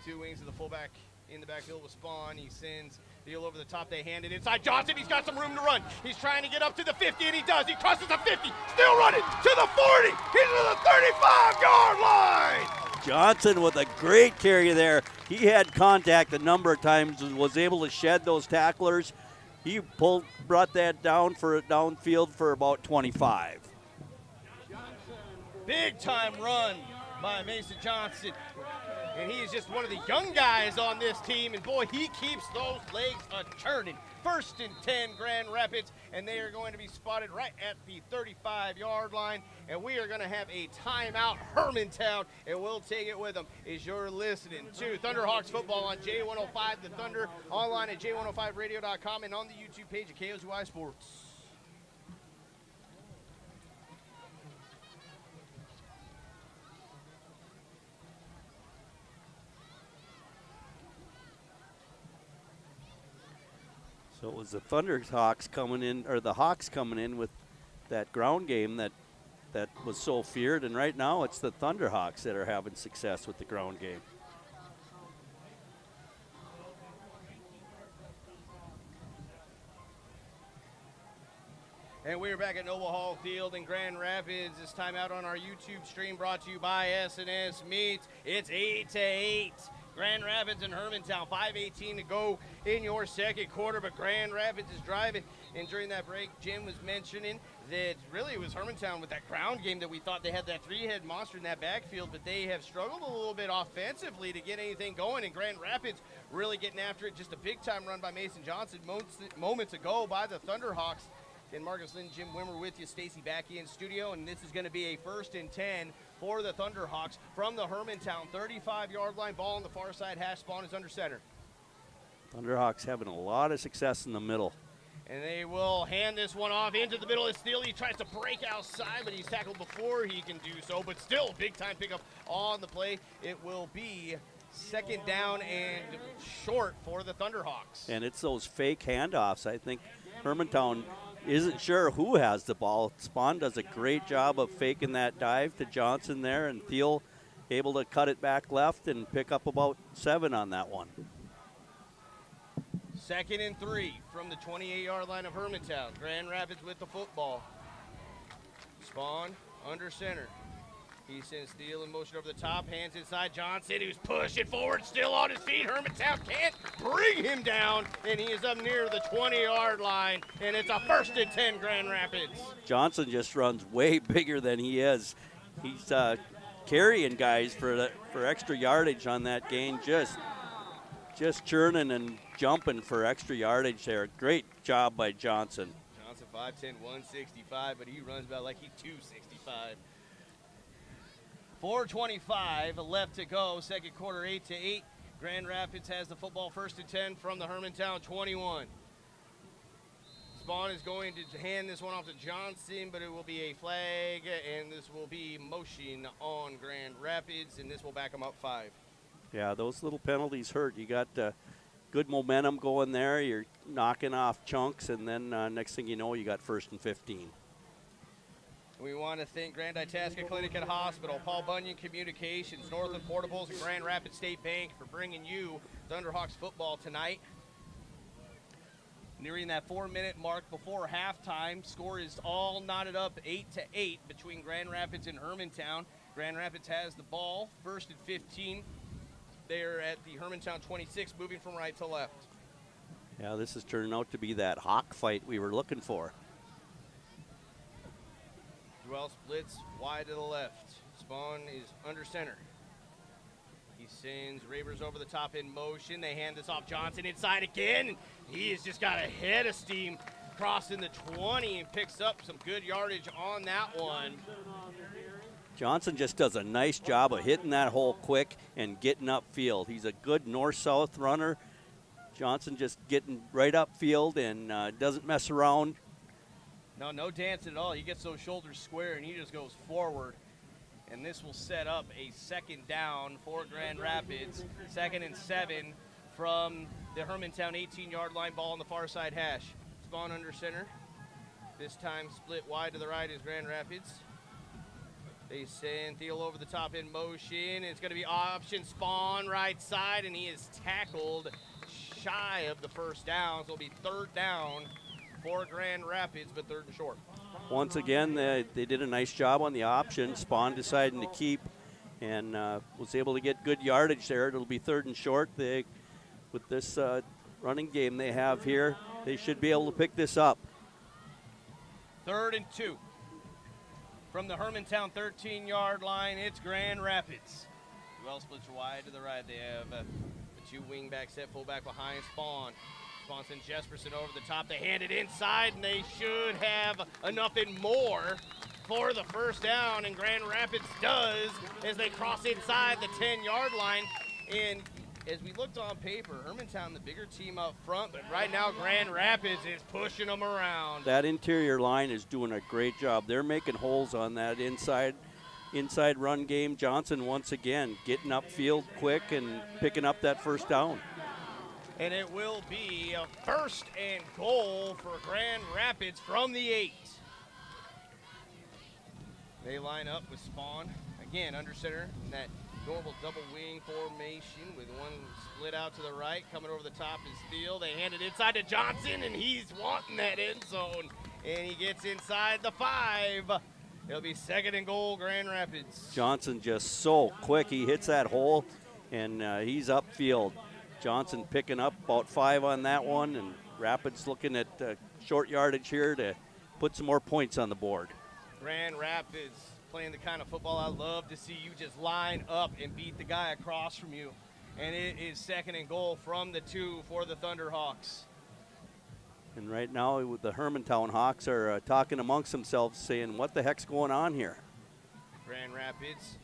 2 wings to the fullback in the backfield with Spawn. He sends Thiel over the top, they hand it inside. Johnson, he's got some room to run. He's trying to get up to the 50, and he does. He crosses the 50, still running to the 40. He's to the 35-yard line. Johnson with a great carry there. He had contact a number of times and was able to shed those tacklers. He brought that down for downfield for about 25. Big time run by Mason Johnson. And he is just one of the young guys on this team. And boy, he keeps those legs a-churning. 1st and 10, Grand Rapids. And they are going to be spotted right at the 35-yard line. And we are going to have a timeout, Hermantown. And we'll take it with them as you're listening to Thunderhawks football on J105 The Thunder. Online at j105radio.com and on the YouTube page of KOZY Sports. So it was the Thunderhawks coming in, or the Hawks coming in with that ground game that was so feared, and right now it's the Thunderhawks that are having success with the ground game. And we're back at Noble Hall Field in Grand Rapids. This time out on our YouTube stream brought to you by S&S Meats. It's 8-8. Grand Rapids and Hermantown, 5:18 to go in your second quarter, but Grand Rapids is driving. And during that break, Jim was mentioning that really it was Hermantown with that ground game that we thought they had that three-head monster in that backfield, but they have struggled a little bit offensively to get anything going. And Grand Rapids really getting after it. Just a big-time run by Mason Johnson moments ago by the Thunderhawks. And Marcus Lynn, Jim Wimmer with you, Stacy back in studio, and this is going to be a 1st and 10 for the Thunderhawks from the Hermantown 35-yard line. Ball on the far side, hash. Spawn is under center. Thunderhawks having a lot of success in the middle. And they will hand this one off into the middle of Steele. He tries to break outside, but he's tackled before he can do so. But still, big-time pickup on the play. It will be 2nd down and short for the Thunderhawks. And it's those fake handoffs. I think Hermantown isn't sure who has the ball. Spawn does a great job of faking that dive to Johnson there, and Thiel able to cut it back left and pick up about 7 on that one. 2nd and 3 from the 28-yard line of Hermantown. Grand Rapids with the football. Spawn under center. He sends Steele in motion over the top, hands inside Johnson, who's pushing forward, still on his feet. Hermantown can't bring him down, and he is up near the 20-yard line, and it's a 1st and 10 Grand Rapids. Johnson just runs way bigger than he is. He's carrying guys for extra yardage on that gain, just churning and jumping for extra yardage there. Great job by Johnson. Johnson 5'10", 165, but he runs about like he's 265. 4:25 left to go. Second quarter, 8-8. Grand Rapids has the football, 1st and 10 from the Hermantown 21. Spawn is going to hand this one off to Johnson, but it will be a flag, and this will be motion on Grand Rapids, and this will back them up 5. Yeah, those little penalties hurt. You got good momentum going there. You're knocking off chunks, and then next thing you know, you got 1st and 15. We want to thank Grand Itasca Clinic and Hospital, Paul Bunyan Communications, Northland Portables, and Grand Rapids State Bank for bringing you Thunderhawks football tonight. Nearing that 4-minute mark before halftime, score is all knotted up 8-8 between Grand Rapids and Hermantown. Grand Rapids has the ball, 1st and 15. They're at the Hermantown 26, moving from right to left. Yeah, this is turning out to be that hawk fight we were looking for. Dwell splits wide to the left. Spawn is under center. He sends Ravers over the top in motion. They hand this off Johnson inside again. He has just got a head of steam crossing the 20 and picks up some good yardage on that one. Johnson just does a nice job of hitting that hole quick and getting upfield. He's a good north-south runner. Johnson just getting right upfield and doesn't mess around. No dancing at all. He gets those shoulders square and he just goes forward. And this will set up a 2nd down for Grand Rapids. 2nd and 7 from the Hermantown 18-yard line. Ball on the far side hash. Spawn under center. This time split wide to the right is Grand Rapids. They send Thiel over the top in motion. It's going to be option Spawn right side, and he is tackled shy of the first down. So it'll be third down for Grand Rapids, but third and short. Once again, they did a nice job on the option. Spawn deciding to keep and was able to get good yardage there. It'll be third and short. With this running game they have here, they should be able to pick this up. 3rd and 2. From the Hermantown 13-yard line, it's Grand Rapids. Well splits wide to the right. They have the 2 wingback set, fullback behind Spawn. Spawn sends Jesperson over the top. They hand it inside, and they should have enough and more for the first down, and Grand Rapids does as they cross inside the 10-yard line. And as we looked on paper, Hermantown the bigger team up front, but right now Grand Rapids is pushing them around. That interior line is doing a great job. They're making holes on that inside run game. Johnson once again getting upfield quick and picking up that first down. And it will be a 1st and goal for Grand Rapids from the 8. They line up with Spawn, again under center in that normal double wing formation with one split out to the right. Coming over the top is Steele. They hand it inside to Johnson, and he's wanting that end zone. And he gets inside the 5. It'll be 2nd and goal, Grand Rapids. Johnson just so quick. He hits that hole, and he's upfield. Johnson picking up about 5 on that one, and Rapids looking at short yardage here to put some more points on the board. Grand Rapids playing the kind of football I love to see. You just line up and beat the guy across from you. And it is 2nd and goal from the 2 for the Thunderhawks. And right now the Hermantown Hawks are talking amongst themselves saying, what the heck's going on here? Grand Rapids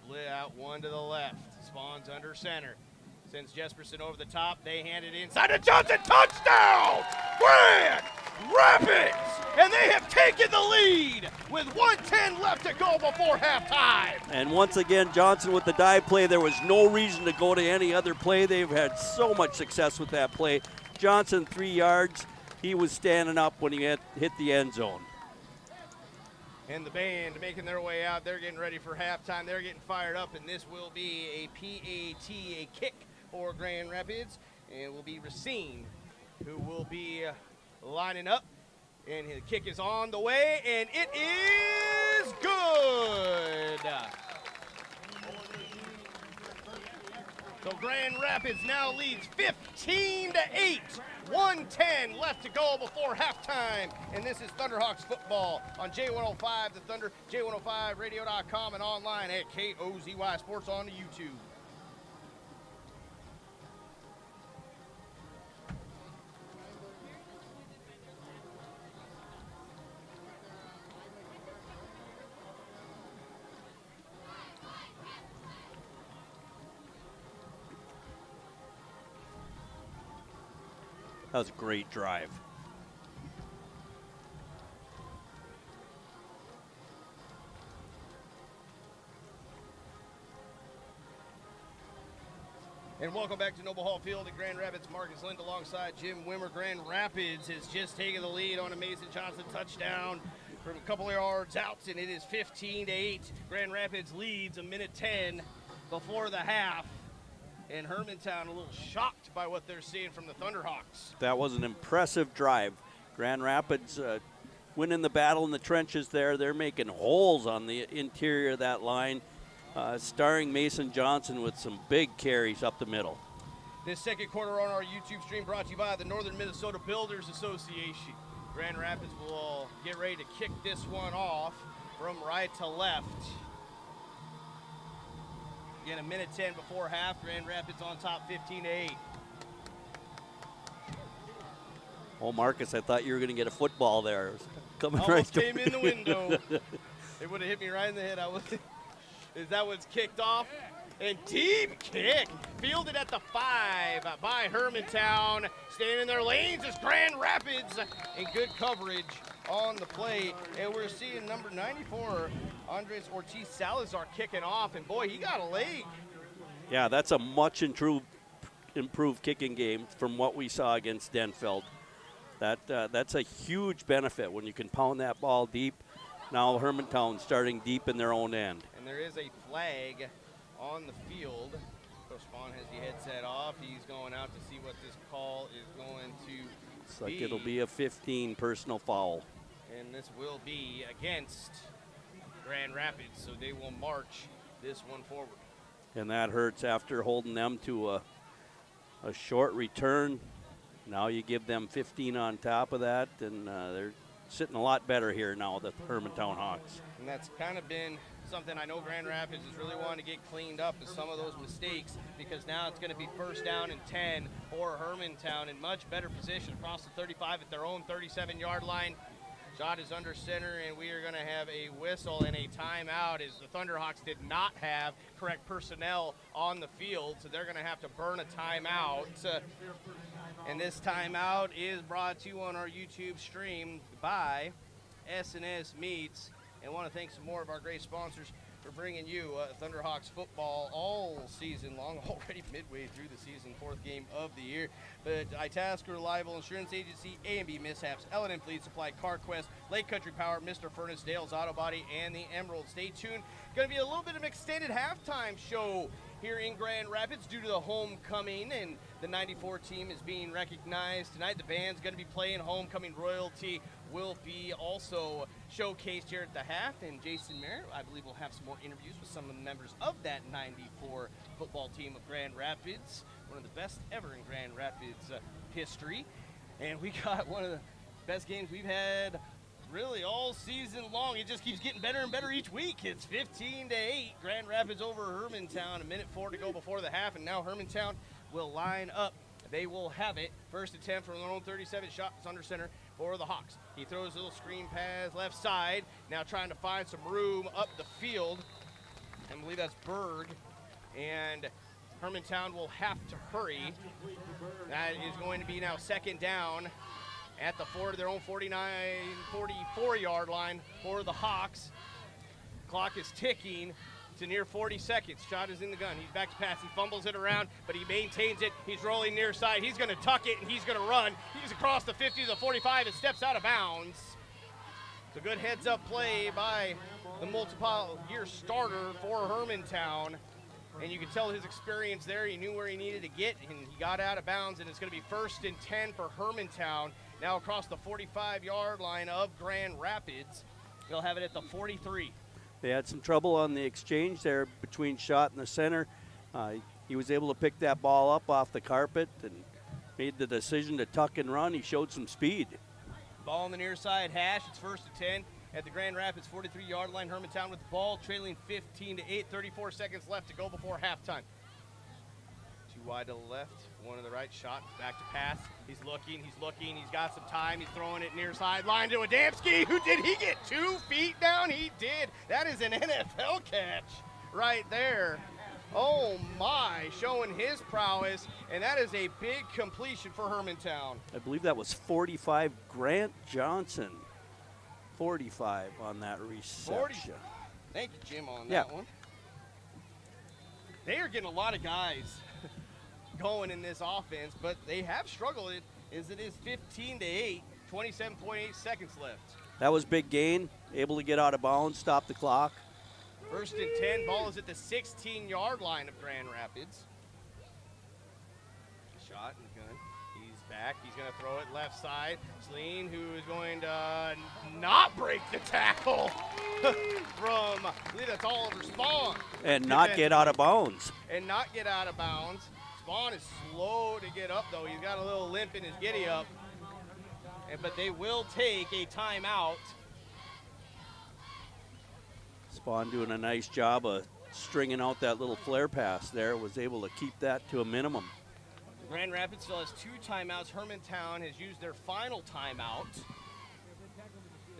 split out one to the left. Spawn's under center. Sends Jesperson over the top. They hand it inside to Johnson. Touchdown! Grand Rapids! And they have taken the lead with 1:10 left to go before halftime. And once again, Johnson with the dive play. There was no reason to go to any other play. They've had so much success with that play. Johnson, 3 yards. He was standing up when he hit the end zone. And the band making their way out. They're getting ready for halftime. They're getting fired up, and this will be a PAT, a kick for Grand Rapids. And it will be Racine who will be lining up. And his kick is on the way, and it is good. So Grand Rapids now leads 15-8. 1:10 left to go before halftime. And this is Thunderhawks football on J105, the Thunder, J105radio.com, and online at KOZY Sports on YouTube. That was a great drive. And welcome back to Noble Hall Field at Grand Rapids. Marcus Lind alongside Jim Wimmer. Grand Rapids has just taken the lead on a Mason Johnson touchdown from a couple of yards out, and it is 15-8. Grand Rapids leads a minute 10 before the half. And Hermantown a little shocked by what they're seeing from the Thunderhawks. That was an impressive drive. Grand Rapids winning the battle in the trenches there. They're making holes on the interior of that line, starring Mason Johnson with some big carries up the middle. This second quarter on our YouTube stream brought to you by the Northern Minnesota Builders Association. Grand Rapids will get ready to kick this one off from right to left. Again, a minute 10 before half. Grand Rapids on top 15-8. Oh, Marcus, I thought you were going to get a football there. It was coming Almost right came in the window. It would have hit me right in the head. As that one's kicked off. And deep kick. Fielded at the 5 by Hermantown. Staying in their lanes is Grand Rapids. And good coverage on the play. And we're seeing number 94, Andres Ortiz Salazar, kicking off. And boy, he got a leg. Yeah, that's a much improved kicking game from what we saw against Denfeld. That's a huge benefit when you can pound that ball deep. Now Hermantown starting deep in their own end. And there is a flag on the field, Coach Spawn has the headset off. He's going out to see what this call is going to Looks like it'll be a 15 personal foul. And this will be against Grand Rapids, so they will march this one forward. And that hurts after holding them to a short return. Now you give them 15 on top of that, and they're sitting a lot better here now, the Hermantown Hawks. And that's kind of been something I know Grand Rapids is really wanting to get cleaned up is some of those mistakes, because now it's going to be first down and 10 for Hermantown in much better position across the 35 at their own 37-yard line. Shot is under center, and we are going to have a whistle and a timeout as the Thunderhawks did not have correct personnel on the field, so they're going to have to burn a timeout. And this timeout is brought to you on our YouTube stream by S&S Meats. And I want to thank some more of our great sponsors for bringing you Thunderhawks football all season long, already midway through the season, 4th game of the year. But Itasca Reliable Insurance Agency, A&B Mishaps, L&M Fleet Supply, CarQuest, Lake Country Power, Mr. Furnace, Dale's Auto Body, and the Emerald. Stay tuned. Going to be a little bit of an extended halftime show here in Grand Rapids due to the homecoming, and the 94 team is being recognized tonight. The band's going to be playing homecoming royalty. Will be also showcased here at the half, and Jason Merritt, I believe, will have some more interviews with some of the members of that 94 football team of Grand Rapids, one of the best ever in Grand Rapids history. And we got one of the best games we've had really all season long. It just keeps getting better and better each week. It's 15-8, Grand Rapids over Hermantown, 1:04 to go before the half, and now Hermantown will line up. They will have it. First and 10 from their own 37. Shots under center for the Hawks. He throws a little screen pass left side. Now trying to find some room up the field. I believe that's Berg. And Hermantown will have to hurry. That is going to be now second down at the their own 44-yard line for the Hawks. Clock is ticking to near 40 seconds. Shot is in the gun. He's back to pass. He fumbles it around, but he maintains it. He's rolling near side. He's going to tuck it, and he's going to run. He's across the 50 to the 45 and steps out of bounds. It's a good heads-up play by the multiple-year starter for Hermantown. And you can tell his experience there. He knew where he needed to get, and he got out of bounds, and it's going to be first and 10 for Hermantown. Now across the 45-yard line of Grand Rapids. They'll have it at the 43. They had some trouble on the exchange there between Schott and the center. He was able to pick that ball up off the carpet and made the decision to tuck and run. He showed some speed. Ball on the near side hash. It's first and 10 at the Grand Rapids 43-yard line. Hermantown with the ball, trailing 15-8. 34 seconds left to go before halftime. Two wide to the left, one to the right. Shot back to pass. He's looking. He's got some time. He's throwing it near sideline to Adamski. Who did he get 2 feet down? He did. That is an NFL catch right there. Oh my, showing his prowess, and that is a big completion for Hermantown. I believe that was 45 Grant Johnson. 45 on that reception. 40. Thank you, Jim, on that one. They are getting a lot of guys going in this offense, but they have struggled as it is 15-8, 27.8 seconds left. That was big gain, able to get out of bounds, stop the clock. First and 10, ball is at the 16-yard line of Grand Rapids. Shot and gun. He's back. He's going to throw it left side. Sleen, who is going to not break the tackle from, I believe that's Oliver Spawn. And not get out of bounds. And not get out of bounds. Spawn is slow to get up, though. He's got a little limp in his giddy up. But they will take a timeout. Spawn doing a nice job of stringing out that little flare pass there. Was able to keep that to a minimum. Grand Rapids still has 2 timeouts. Hermantown has used their final timeout.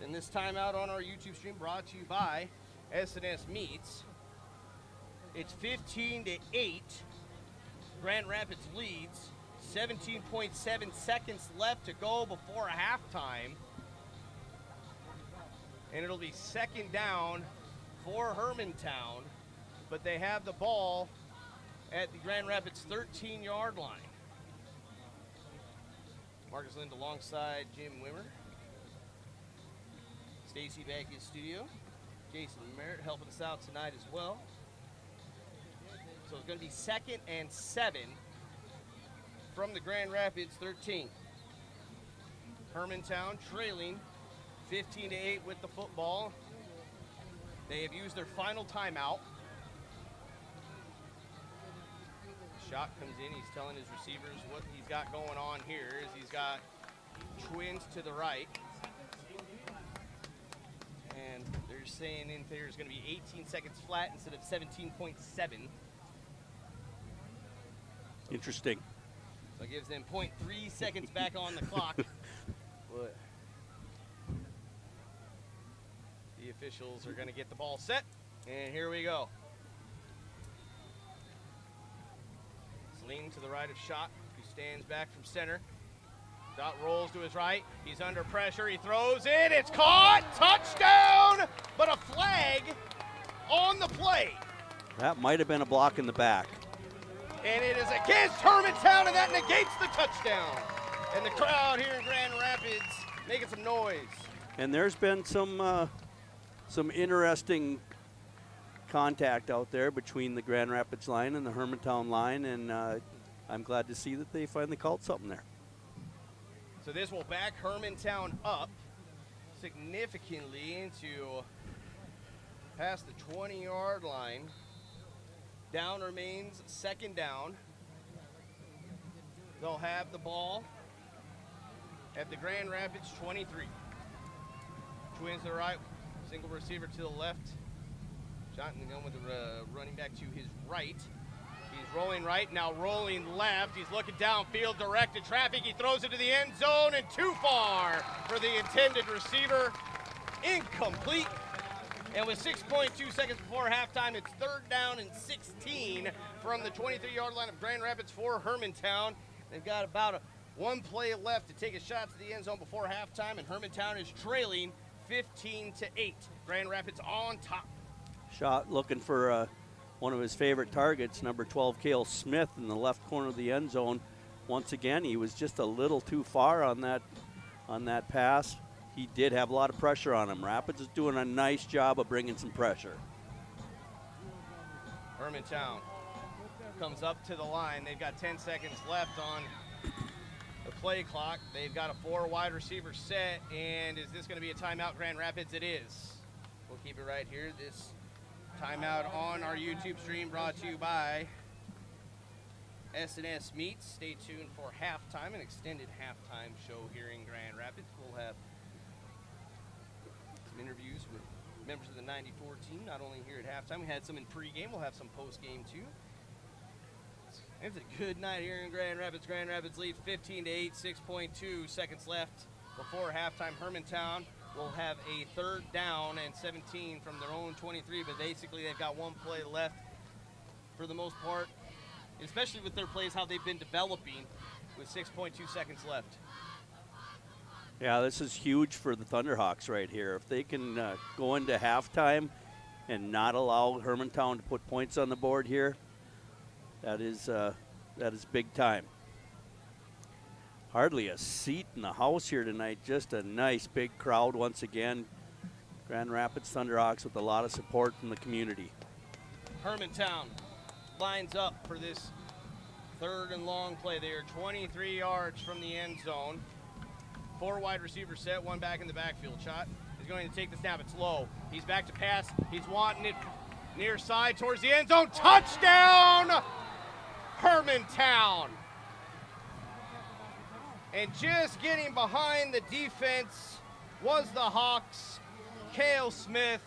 And this timeout on our YouTube stream brought to you by S&S Meats. It's 15-8. Grand Rapids leads. 17.7 seconds left to go before halftime. And it'll be second down for Hermantown. But they have the ball at the Grand Rapids 13-yard line. Marcus Lind alongside Jim Wimmer. Stacy back in studio. Jason Merritt helping us out tonight as well. So it's going to be 2nd and 7 from the Grand Rapids 13. Hermantown trailing 15-8 with the football. They have used their final timeout. Shot comes in. He's telling his receivers what he's got going on here is he's got twins to the right. And they're saying in there is going to be 18 seconds flat instead of 17.7. Interesting. So it gives them 0.3 seconds back on the clock. But the officials are going to get the ball set. And here we go. It's leaning to the right of Schott, who stands back from center. Schott rolls to his right. He's under pressure. He throws it. It's caught. Touchdown. But a flag on the play. That might have been a block in the back. And it is against Hermantown, and that negates the touchdown. And the crowd here in Grand Rapids making some noise. And there's been some interesting contact out there between the Grand Rapids line and the Hermantown line, and I'm glad to see that they finally called something there. So this will back Hermantown up significantly into past the 20-yard line. Down remains 2nd down. They'll have the ball at the Grand Rapids 23. Twins to the right, single receiver to the left. Shot in the gun with the running back to his right. He's rolling right, now rolling left. He's looking downfield, directed traffic. He throws it to the end zone and too far for the intended receiver. Incomplete. And with 6.2 seconds before halftime, it's 3rd down and 16 from the 23-yard line of Grand Rapids for Hermantown. They've got about one play left to take a shot to the end zone before halftime, and Hermantown is trailing 15-8. Grand Rapids on top. Schott looking for one of his favorite targets, number 12, Cale Smith, in the left corner of the end zone. Once again, he was just a little too far on that pass. He did have a lot of pressure on him. Rapids is doing a nice job of bringing some pressure. Hermantown comes up to the line. They've got 10 seconds left on the play clock. They've got a 4 wide receiver set, and is this going to be a timeout, Grand Rapids? It is. We'll keep it right here. This timeout on our YouTube stream brought to you by S&S Meats. Stay tuned for halftime, an extended halftime show here in Grand Rapids. We'll have some interviews with members of the 94 team, not only here at halftime. We had some in pregame. We'll have some postgame too. It's a good night here in Grand Rapids. Grand Rapids leads 15-8, 6.2 seconds left before halftime. Hermantown will have a 3rd down and 17 from their own 23, but basically they've got one play left for the most part, especially with their plays, how they've been developing with 6.2 seconds left. Yeah, this is huge for the Thunderhawks right here. If they can go into halftime and not allow Hermantown to put points on the board here, that is big time. Hardly a seat in the house here tonight. Just a nice big crowd once again. Grand Rapids Thunderhawks with a lot of support from the community. Hermantown lines up for this 3rd and long play. They are 23 yards from the end zone. 4 wide receiver set, 1 back in the backfield. Schott is going to take the snap. It's low. He's back to pass. He's wanting it near side towards the end zone. Touchdown, Hermantown. And just getting behind the defense was the Hawks, Cale Smith.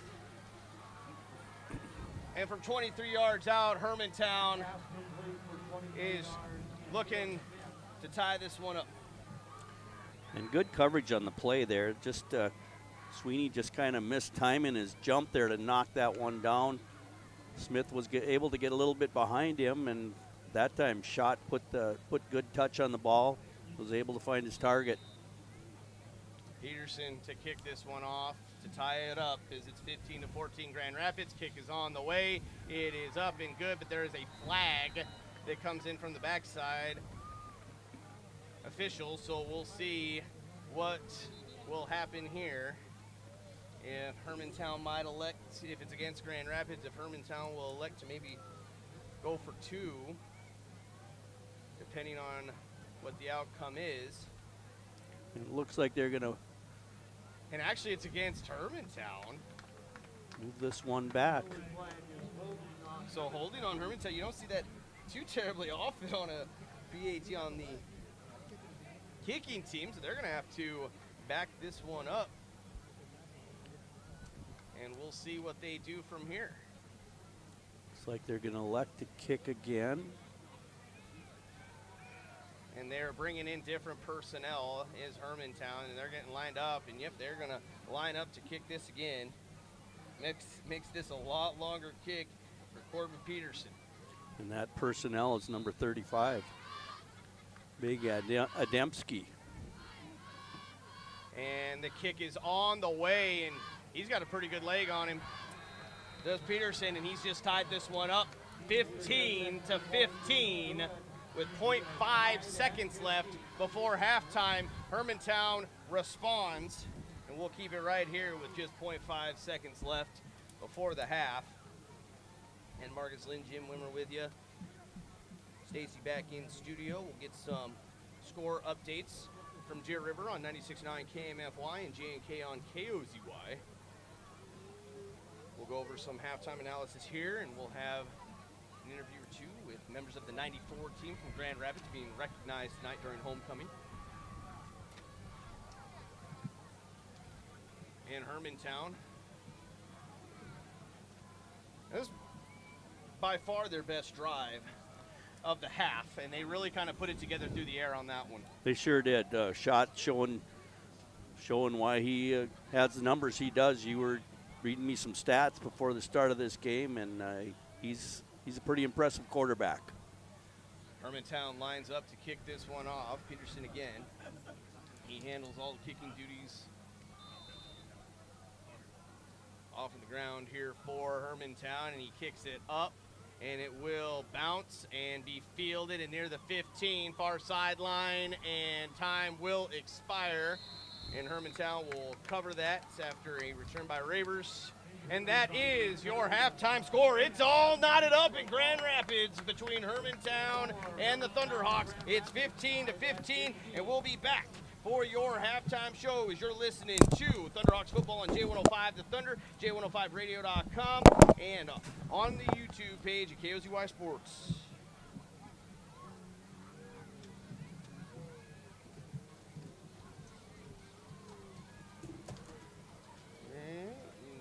And from 23 yards out, Hermantown is looking to tie this one up. And good coverage on the play there. Just Sweeney just kind of missed time in his jump there to knock that one down. Smith was able to get a little bit behind him, and that time Schott put good touch on the ball, was able to find his target. Peterson to kick this one off to tie it up as it's 15-14 Grand Rapids. Kick is on the way. It is up and good, but there is a flag that comes in from the backside official, so we'll see what will happen here. If Hermantown might elect, if it's against Grand Rapids, if Hermantown will elect to maybe go for two, depending on what the outcome is. It looks like they're going to And actually, it's against Hermantown. move this one back. So holding on Hermantown, you don't see that too terribly often on a BAT on the kicking team, so they're going to have to back this one up. And we'll see what they do from here. Looks like they're going to elect to kick again. And they're bringing in different personnel, is Hermantown, and they're getting lined up. And yep, they're going to line up to kick this again. Makes this a lot longer kick for Corbin Peterson. And that personnel is number 35, Big Adamski. And the kick is on the way, and he's got a pretty good leg on him. Does Peterson, and he's just tied this one up 15-15 with 0.5 seconds left before halftime. Hermantown responds, and we'll keep it right here with just 0.5 seconds left before the half. And Marcus Lynn, Jim Wimmer with you. Stacy back in studio. We'll get some score updates from Deer River on 96.9 KMFY and J&K on KOZY. We'll go over some halftime analysis here, and we'll have an interview or two with members of the 94 team from Grand Rapids being recognized tonight during homecoming. In Hermantown. This is by far their best drive of the half, and they really kind of put it together through the air on that one. They sure did. Shot showing why he has the numbers he does. You were reading me some stats before the start of this game, and he's a pretty impressive quarterback. Hermantown lines up to kick this one off. Peterson again. He handles all the kicking duties off of the ground here for Hermantown, and he kicks it up, and it will bounce and be fielded and near the 15 far sideline, and time will expire. And Hermantown will cover that after a return by Ravers. And that is your halftime score. It's all knotted up in Grand Rapids between Hermantown and the Thunderhawks. It's 15-15, and we'll be back for your halftime show as you're listening to Thunderhawks football on J105 The Thunder, J105radio.com, and on the YouTube page at KOZY Sports.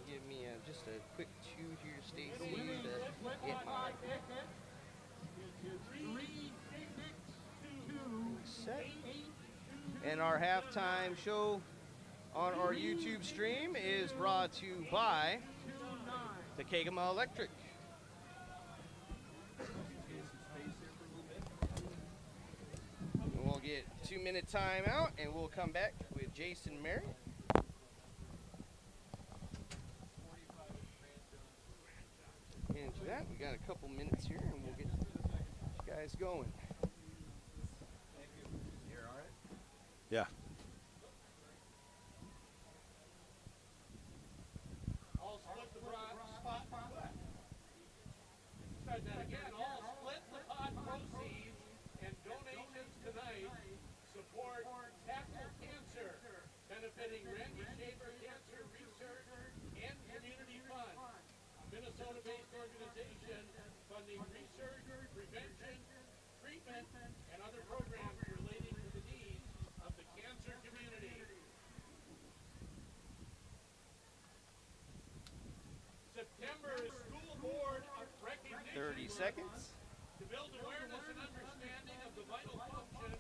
Give me just a quick chew here, Stacy, to get my set. And our halftime show on our YouTube stream is brought to you by the Pregame Electric. And we'll get 2-minute timeout, and we'll come back with Jason Merritt. And to that, we got a couple minutes here, and we'll get you guys going. Yeah. All split the spot. Start that again. All split the pot proceeds and donations tonight support Tackle Cancer, benefiting Randy Shaver Cancer Research and Community Fund, a Minnesota-based organization funding research, prevention, treatment, and other programs relating to the needs of the cancer community. September is School Board Recognition 30 seconds. to build awareness and understanding of the vital function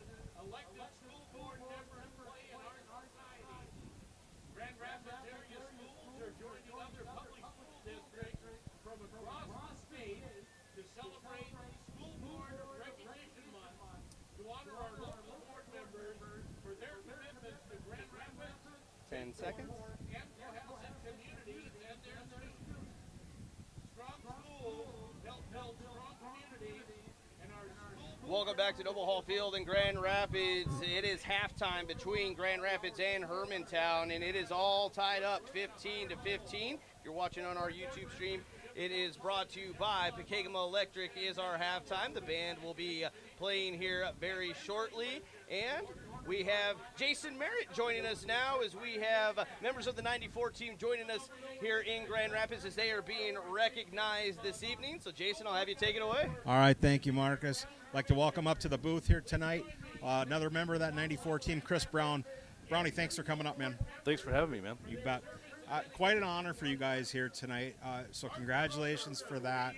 elected school board members play in our society. Grand Rapids area schools are joining other public school districts from across the state to celebrate School Board Recognition Month to honor our local board members for their commitments to Grand Rapids 10 seconds. and Cohasset communities and their students. Strong schools help build strong communities, and our school board Welcome back to Noble Hall Field in Grand Rapids. It is halftime between Grand Rapids and Hermantown, and it is all tied up 15-15. If you're watching on our YouTube stream, It is brought to you by Pregame Electric is our halftime. The band will be playing here very shortly. And we have Jason Merritt joining us now as we have members of the 94 team joining us here in Grand Rapids as they are being recognized this evening. So, Jason, I'll have you take it away. All right, thank you, Marcus. I'd like to welcome up to the booth here tonight another member of that 94 team, Chris Brown. Brownie, thanks for coming up, man. Thanks for having me, man. You bet. Quite an honor for you guys here tonight, so congratulations for that.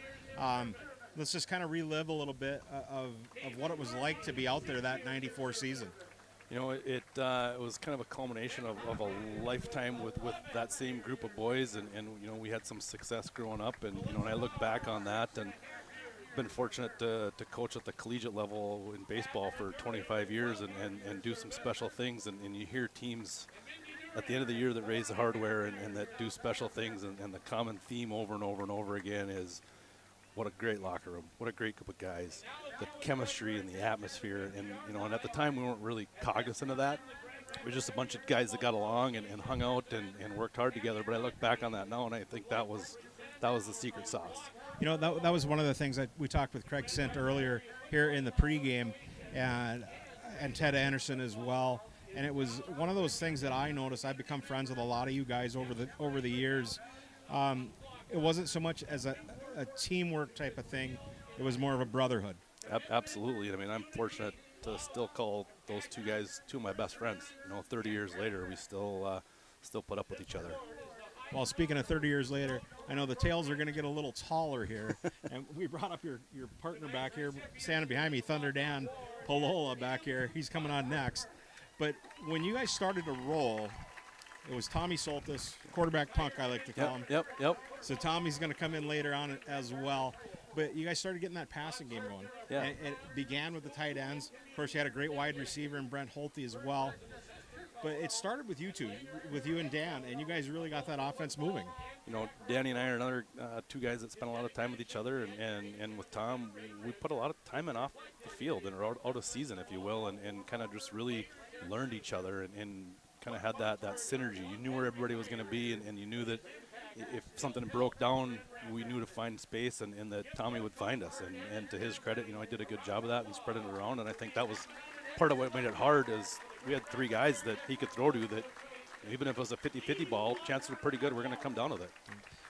Let's just kind of relive a little bit of what it was like to be out there that 94 season. You know, it was kind of a culmination of a lifetime with that same group of boys, and you know, we had some success growing up, and you know, when I look back on that, and been fortunate to coach at the collegiate level in baseball for 25 years and do some special things, and you hear teams at the end of the year that raise the hardware and that do special things, and the common theme over and over and over again is what a great locker room, what a great group of guys, the chemistry and the atmosphere, and you know, and at the time we weren't really cognizant of that. It was just a bunch of guys that got along and hung out and worked hard together. But I look back on that now, and I think that was the secret sauce. You know, that was one of the things that we talked with Craig Sint earlier here in the pregame, and Ted Anderson as well. And it was one of those things that I noticed. I've become friends with a lot of you guys over the years. It wasn't so much as a teamwork type of thing. It was more of a brotherhood. Absolutely. I mean, I'm fortunate to still call those two guys two of my best friends. You know, 30 years later, we still put up with each other. Well, speaking of 30 years later, I know the tails are going to get a little taller here. And we brought up your partner back here, standing behind me, Thunder Dan Palola back here. He's coming on next. But when you guys started to roll, it was Tommy Soltis, quarterback punk, I like to call him. Yep. So Tommy's going to come in later on as well. But you guys started getting that passing game going. Yeah. And it began with the tight ends. Of course, you had a great wide receiver in Brent Holte as well. But it started with you two, with you and Dan, and you guys really got that offense moving. You know, Danny and I are another two guys that spent a lot of time with each other, and with Tom, we put a lot of time in off the field and out of season, if you will, and kind of just really learned each other and kind of had that synergy. You knew where everybody was going to be, and you knew that if something broke down, we knew to find space, and that Tommy would find us. And to his credit, you know, he did a good job of that and spreading it around, and I think that was part of what made it hard is we had three guys that he could throw to that even if it was a 50-50 ball, chances were pretty good we're going to come down with it.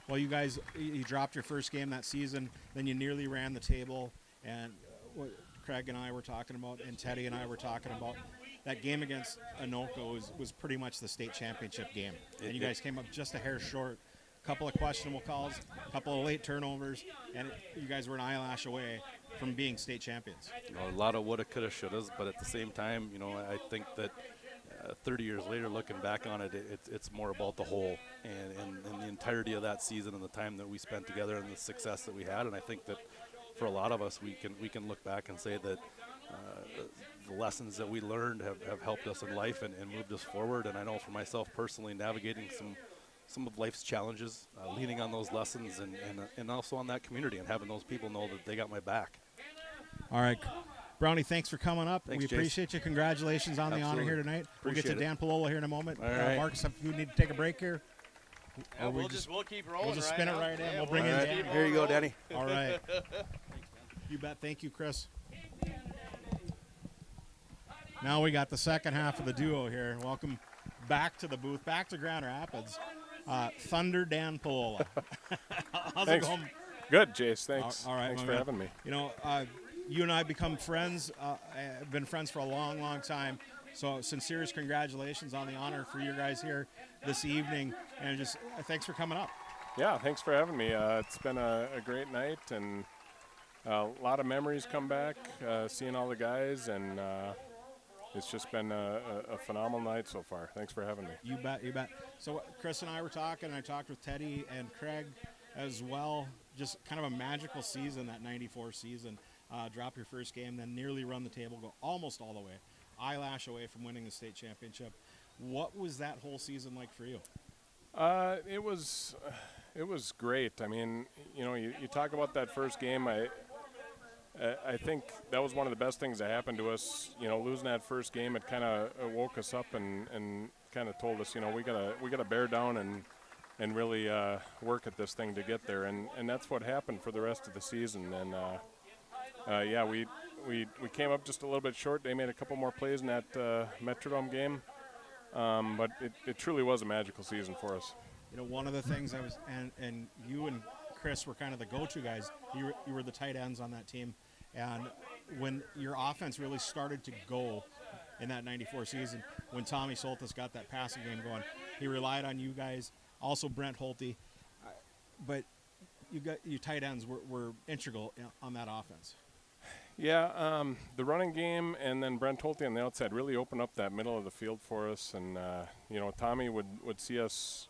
Well, you guys, you dropped your first game that season, then you nearly ran the table, and what Craig and I were talking about, and Teddy and I were talking about, that game against Anoka was pretty much the state championship game. And you guys came up just a hair short. A couple of questionable calls, a couple of late turnovers, and you guys were an eyelash away from being state champions. You know, a lot of woulda, coulda, shouldas, but at the same time, you know, I think that 30 years later, looking back on it, it's more about the whole and the entirety of that season and the time that we spent together and the success that we had. And I think that for a lot of us, we can look back and say that the lessons that we learned have helped us in life and moved us forward. And I know for myself personally, navigating some of life's challenges, leaning on those lessons and also on that community and having those people know that they got my back. All right. Brownie, thanks for coming up. Thanks, we appreciate you. Congratulations on the honor here tonight. We'll get to Dan Palola here in a moment. All right. Marcus, if you need to take a break here. We'll keep rolling. We'll just spin it right in. Yeah, We'll bring in right. Dan. Here you go, Danny. All right. You bet. Thank you, Chris. Now we got the second half of the duo here. Welcome back to the booth, back to Grand Rapids. Thunder Dan Palola. How's it going? Good, Jace. Thanks. All right, Thanks my for man. having me. You know, you and I become friends, have been friends for a long, long time. So sincerest congratulations on the honor for you guys here this evening. And just thanks for coming up. Yeah, thanks for having me. It's been a great night, and a lot of memories come back, seeing all the guys, and it's just been a phenomenal night so far. Thanks for having me. You bet, you bet. So Chris and I were talking, I talked with Teddy and Craig as well. Just kind of a magical season, that 94 season. Drop your first game, then nearly run the table, go almost all the way, eyelash away from winning the state championship. What was that whole season like for you? It was great. I mean, you know, you talk about that first game. I think that was one of the best things that happened to us. You know, losing that first game, it kind of woke us up and kind of told us, you know, we gotta bear down and really work at this thing to get there. And that's what happened for the rest of the season. And yeah, we came up just a little bit short. They made a couple more plays in that Metrodome game, but it truly was a magical season for us. You know, one of the things I was, and you and Chris were kind of the go-to guys. You were the tight ends on that team, and when your offense really started to go in that '94 season, when Tommy Soltis got that passing game going, he relied on you guys. Also, Brent Holte, but you tight ends were integral on that offense. Yeah, the running game and then Brent Holte on the outside really opened up that middle of the field for us. And you know, Tommy would see us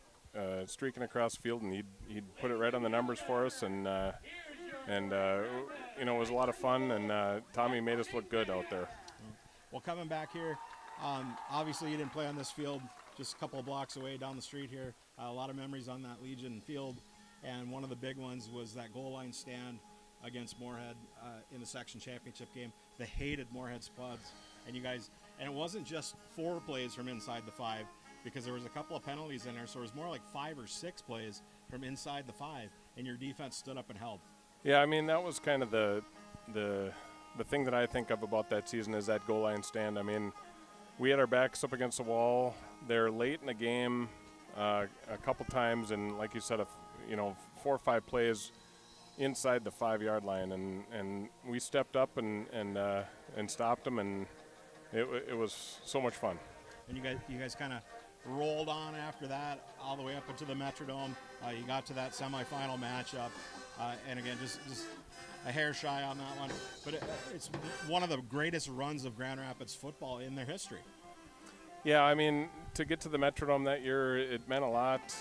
streaking across the field, and he'd put it right on the numbers for us. And you know, it was a lot of fun. And Tommy made us look good out there. Well, coming back here, obviously you didn't play on this field, just a couple of blocks away down the street here. A lot of memories on that Legion field, and one of the big ones was that goal line stand against Moorhead in the section championship game. They hated Moorhead's plugs, and you guys, and it wasn't just 4 plays from inside the 5, because there was a couple of penalties in there, so it was more like 5 or 6 plays from inside the 5, and your defense stood up and held. Yeah, I mean, that was kind of the thing that I think of about that season is that goal line stand. I mean, we had our backs up against the wall. They're late in the game a couple times, and like you said, you know, 4 or 5 plays inside the 5-yard line, and we stepped up and stopped them, and it was so much fun. And you guys kind of rolled on after that all the way up into the Metrodome. You got to that semifinal matchup, and again, just a hair shy on that one. But it's one of the greatest runs of Grand Rapids football in their history. Yeah, I mean, to get to the Metrodome that year, it meant a lot.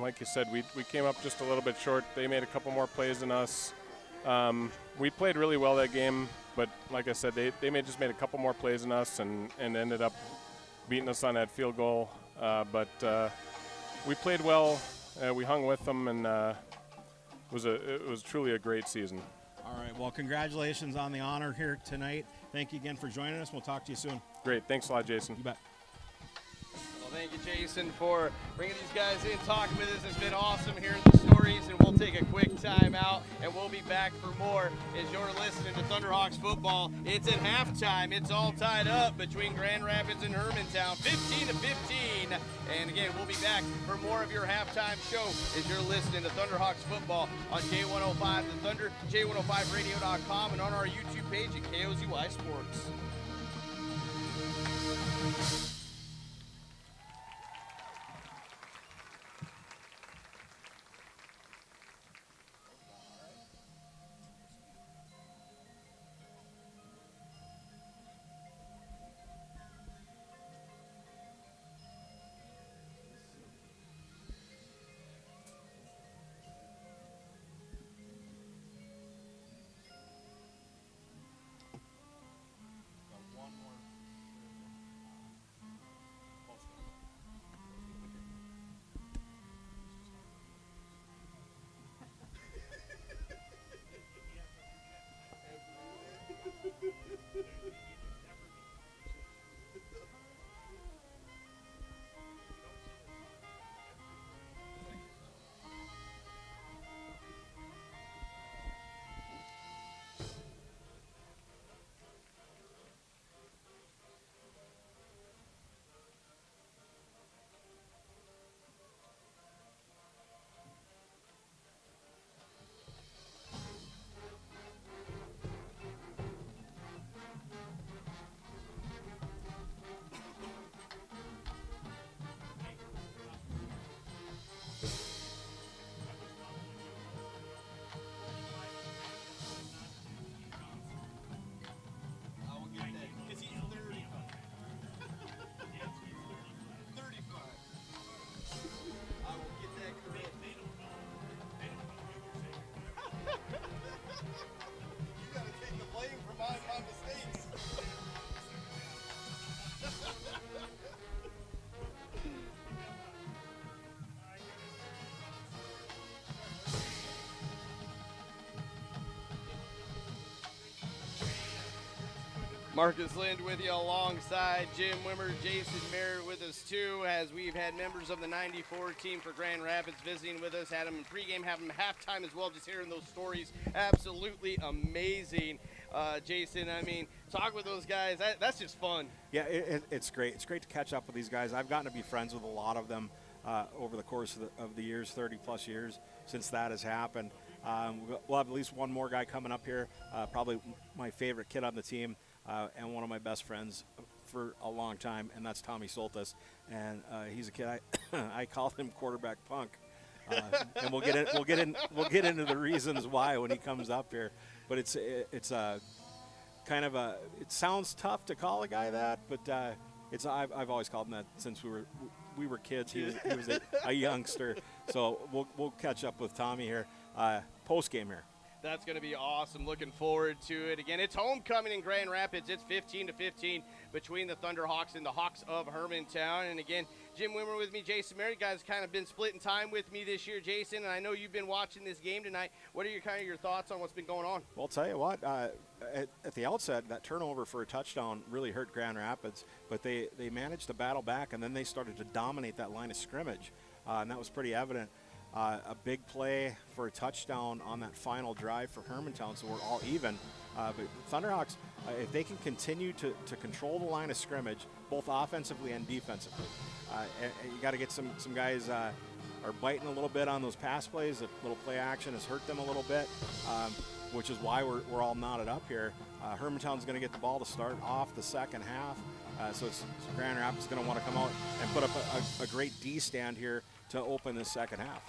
Like you said, we came up just a little bit short. They made a couple more plays than us. We played really well that game, but like I said, they just made a couple more plays than us and ended up beating us on that field goal. But we played well. We hung with them, and it was truly a great season. All right, well, congratulations on the honor here tonight. Thank you again for joining us. We'll talk to you soon. Great. Thanks a lot, Jason. You bet. Well, thank you, Jason, for bringing these guys in, talking with us. It's been awesome hearing the stories, and we'll take a quick time out, and we'll be back for more as you're listening to Thunderhawks football. It's at halftime. It's all tied up between Grand Rapids and Hermantown, 15-15. And again, we'll be back for more of your halftime show as you're listening to Thunderhawks football on K105 The Thunder, J105radio.com, and on our YouTube page at KOZY Sports. Marcus Lind with you alongside Jim Wimmer, Jason Merritt with us too, as we've had members of the 94 team for Grand Rapids visiting with us, had them in pregame, have them halftime as well, just hearing those stories, absolutely amazing. Jason, I mean, talk with those guys, that's just fun. Yeah, it's great. It's great to catch up with these guys. I've gotten to be friends with a lot of them over the course of the years, 30-plus years since that has happened. We'll have at least one more guy coming up here, probably my favorite kid on the team. And one of my best friends for a long time, and that's Tommy Soltis. And he's a kid I call him quarterback punk. And we'll get into the reasons why when he comes up here. But it's kind of it sounds tough to call a guy that, but I've always called him that since we were kids. He was a youngster. So we'll catch up with Tommy here post game here. That's going to be awesome. Looking forward to it. Again, it's homecoming in Grand Rapids. It's 15-15 between the Thunderhawks and the Hawks of Hermantown. And again, Jim Wimmer with me, Jason Merritt. You guys kind of been splitting time with me this year, Jason, and I know you've been watching this game tonight. What are your thoughts on what's been going on? Well, I'll tell you what, at the outset, that turnover for a touchdown really hurt Grand Rapids, but they managed to battle back, and then they started to dominate that line of scrimmage, and that was pretty evident. A big play for a touchdown on that final drive for Hermantown, so we're all even. But Thunderhawks, if they can continue to control the line of scrimmage, both offensively and defensively, you got to get some guys are biting a little bit on those pass plays. A little play action has hurt them a little bit, which is why we're all knotted up here. Hermantown's going to get the ball to start off the second half, so Grand Rapids is going to want to come out and put up a great D stand here to open this second half.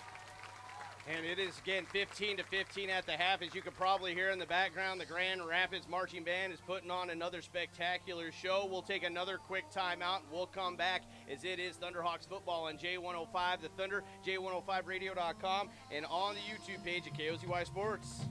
And it is, again, 15-15 at the half. As you could probably hear in the background, the Grand Rapids Marching Band is putting on another spectacular show. We'll take another quick timeout. We'll come back as it is Thunderhawks football on J105 The Thunder, J105radio.com, and on the YouTube page at KOZY Sports.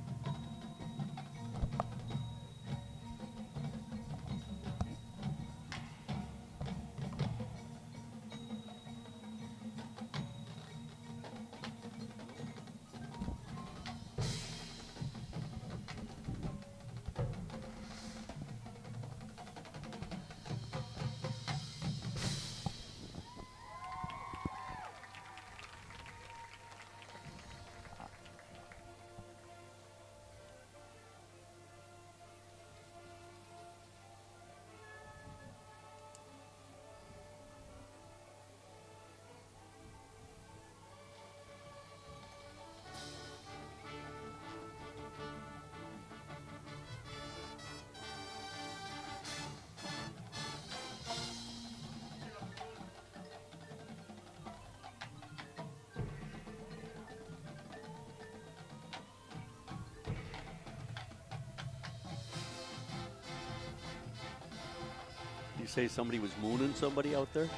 You say somebody was mooning somebody out there?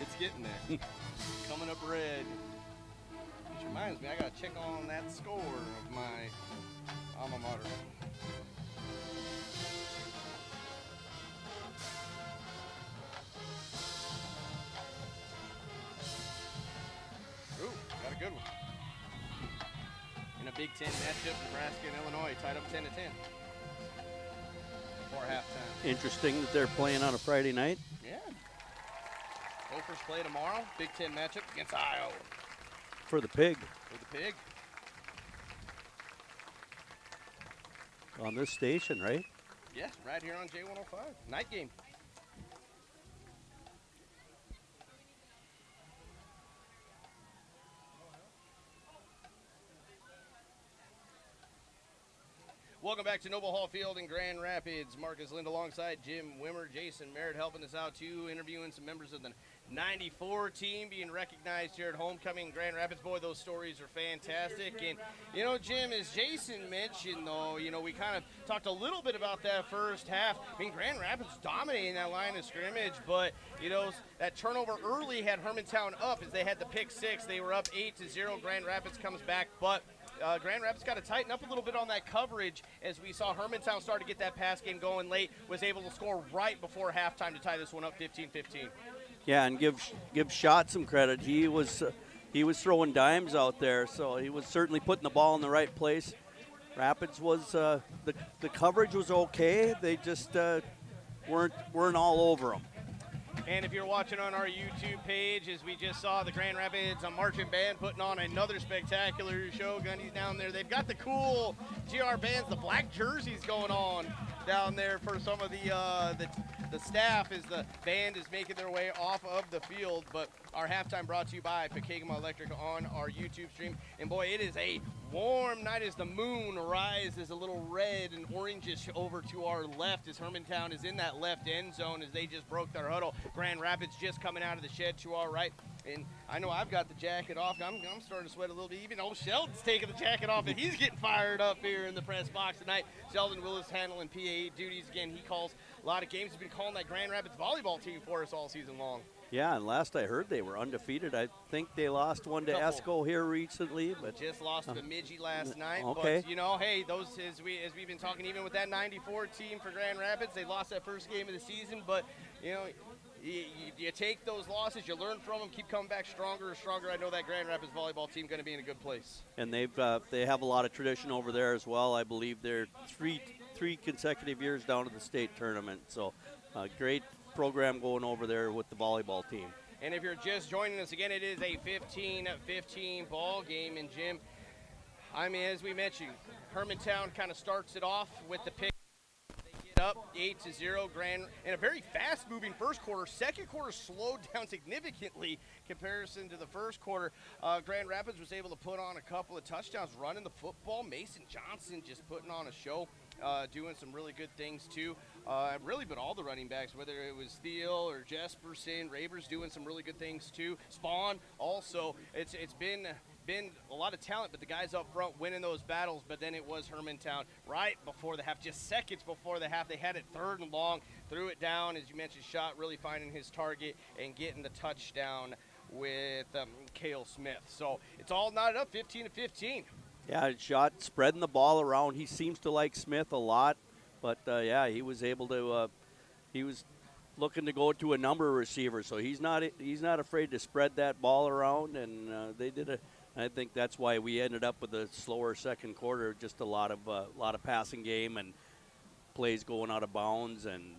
It's getting there. Coming up red. Which reminds me, I got to check on that score of my alma mater. Ooh, got a good one. In a Big Ten matchup, Nebraska and Illinois tied up 10-10. Before halftime. Interesting that they're playing on a Friday night. Yeah. Gophers play tomorrow. Big Ten matchup against Iowa. For the Pig. For the Pig. On this station, right? Yeah, right here on J105. Night game. Welcome back to Noble Hall Field in Grand Rapids. Marcus Lind alongside Jim Wimmer, Jason Merritt helping us out too, interviewing some members of the 94 team being recognized here at homecoming in Grand Rapids. Boy, those stories are fantastic. And, you know, Jim, as Jason mentioned, though, you know, we kind of talked a little bit about that first half. I mean, Grand Rapids dominating that line of scrimmage, but, you know, that turnover early had Hermantown up as they had the pick six. They were up 8-0. Grand Rapids comes back, but Grand Rapids got to tighten up a little bit on that coverage as we saw Hermantown start to get that pass game going late, was able to score right before halftime to tie this one up 15-15. Yeah, and give Schott some credit. He was throwing dimes out there, so he was certainly putting the ball in the right place, Rapids was the coverage was okay. They just weren't all over them. And if you're watching on our YouTube page, as we just saw the Grand Rapids Marching Band putting on another spectacular show. Gundy's down there. They've got the cool GR bands, the black jerseys going on down there for some of the staff as the band is making their way off of the field. But our halftime brought to you by Pregame Electric on our YouTube stream. And boy, it is a warm night as the moon rises a little red and orangish over to our left as Hermantown is in that left end zone as they just broke their huddle. Grand Rapids just coming out of the shed to our right. And I know I've got the jacket off. I'm starting to sweat a little bit. Even old Sheldon's taking the jacket off, and he's getting fired up here in the press box tonight. Sheldon Willis handling PA duties again. He calls a lot of games. He's been calling that Grand Rapids volleyball team for us all season long. Yeah, and last I heard they were undefeated. I think they lost one to Esco here recently, but just lost to Bemidji last night. Okay. But hey, those as we've been talking, even with that 94 team for Grand Rapids, they lost that first game of the season. But you take those losses, you learn from them, keep coming back stronger and stronger. I know that Grand Rapids volleyball team going to be in a good place. And they have a lot of tradition over there as well. I believe they're three consecutive years down to the state tournament. So great program going over there with the volleyball team. And if you're just joining us again, it is a 15-15 ball game. And Jim, I mean, as we mentioned, Hermantown kind of starts it off with the pick. They get up 8-0. Grand in a very fast-moving first quarter. Second quarter slowed down significantly in comparison to the first quarter. Grand Rapids was able to put on a couple of touchdowns running the football. Mason Johnson just putting on a show. Doing some really good things too. Really, but all the running backs, whether it was Thiel or Jesperson, Ravers doing some really good things too. Spawn also. It's been a lot of talent, but the guys up front winning those battles. But then it was Hermantown right before the half, just seconds before the half. They had it 3rd and long, threw it down, as you mentioned, Shot really finding his target and getting the touchdown with Cale Smith. So it's all knotted up, 15-15. Yeah, Shot spreading the ball around. He seems to like Smith a lot, but he was able to. He was looking to go to a number of receivers, so he's not afraid to spread that ball around, and they did it. I think that's why we ended up with a slower second quarter. Just a lot of passing game and plays going out of bounds and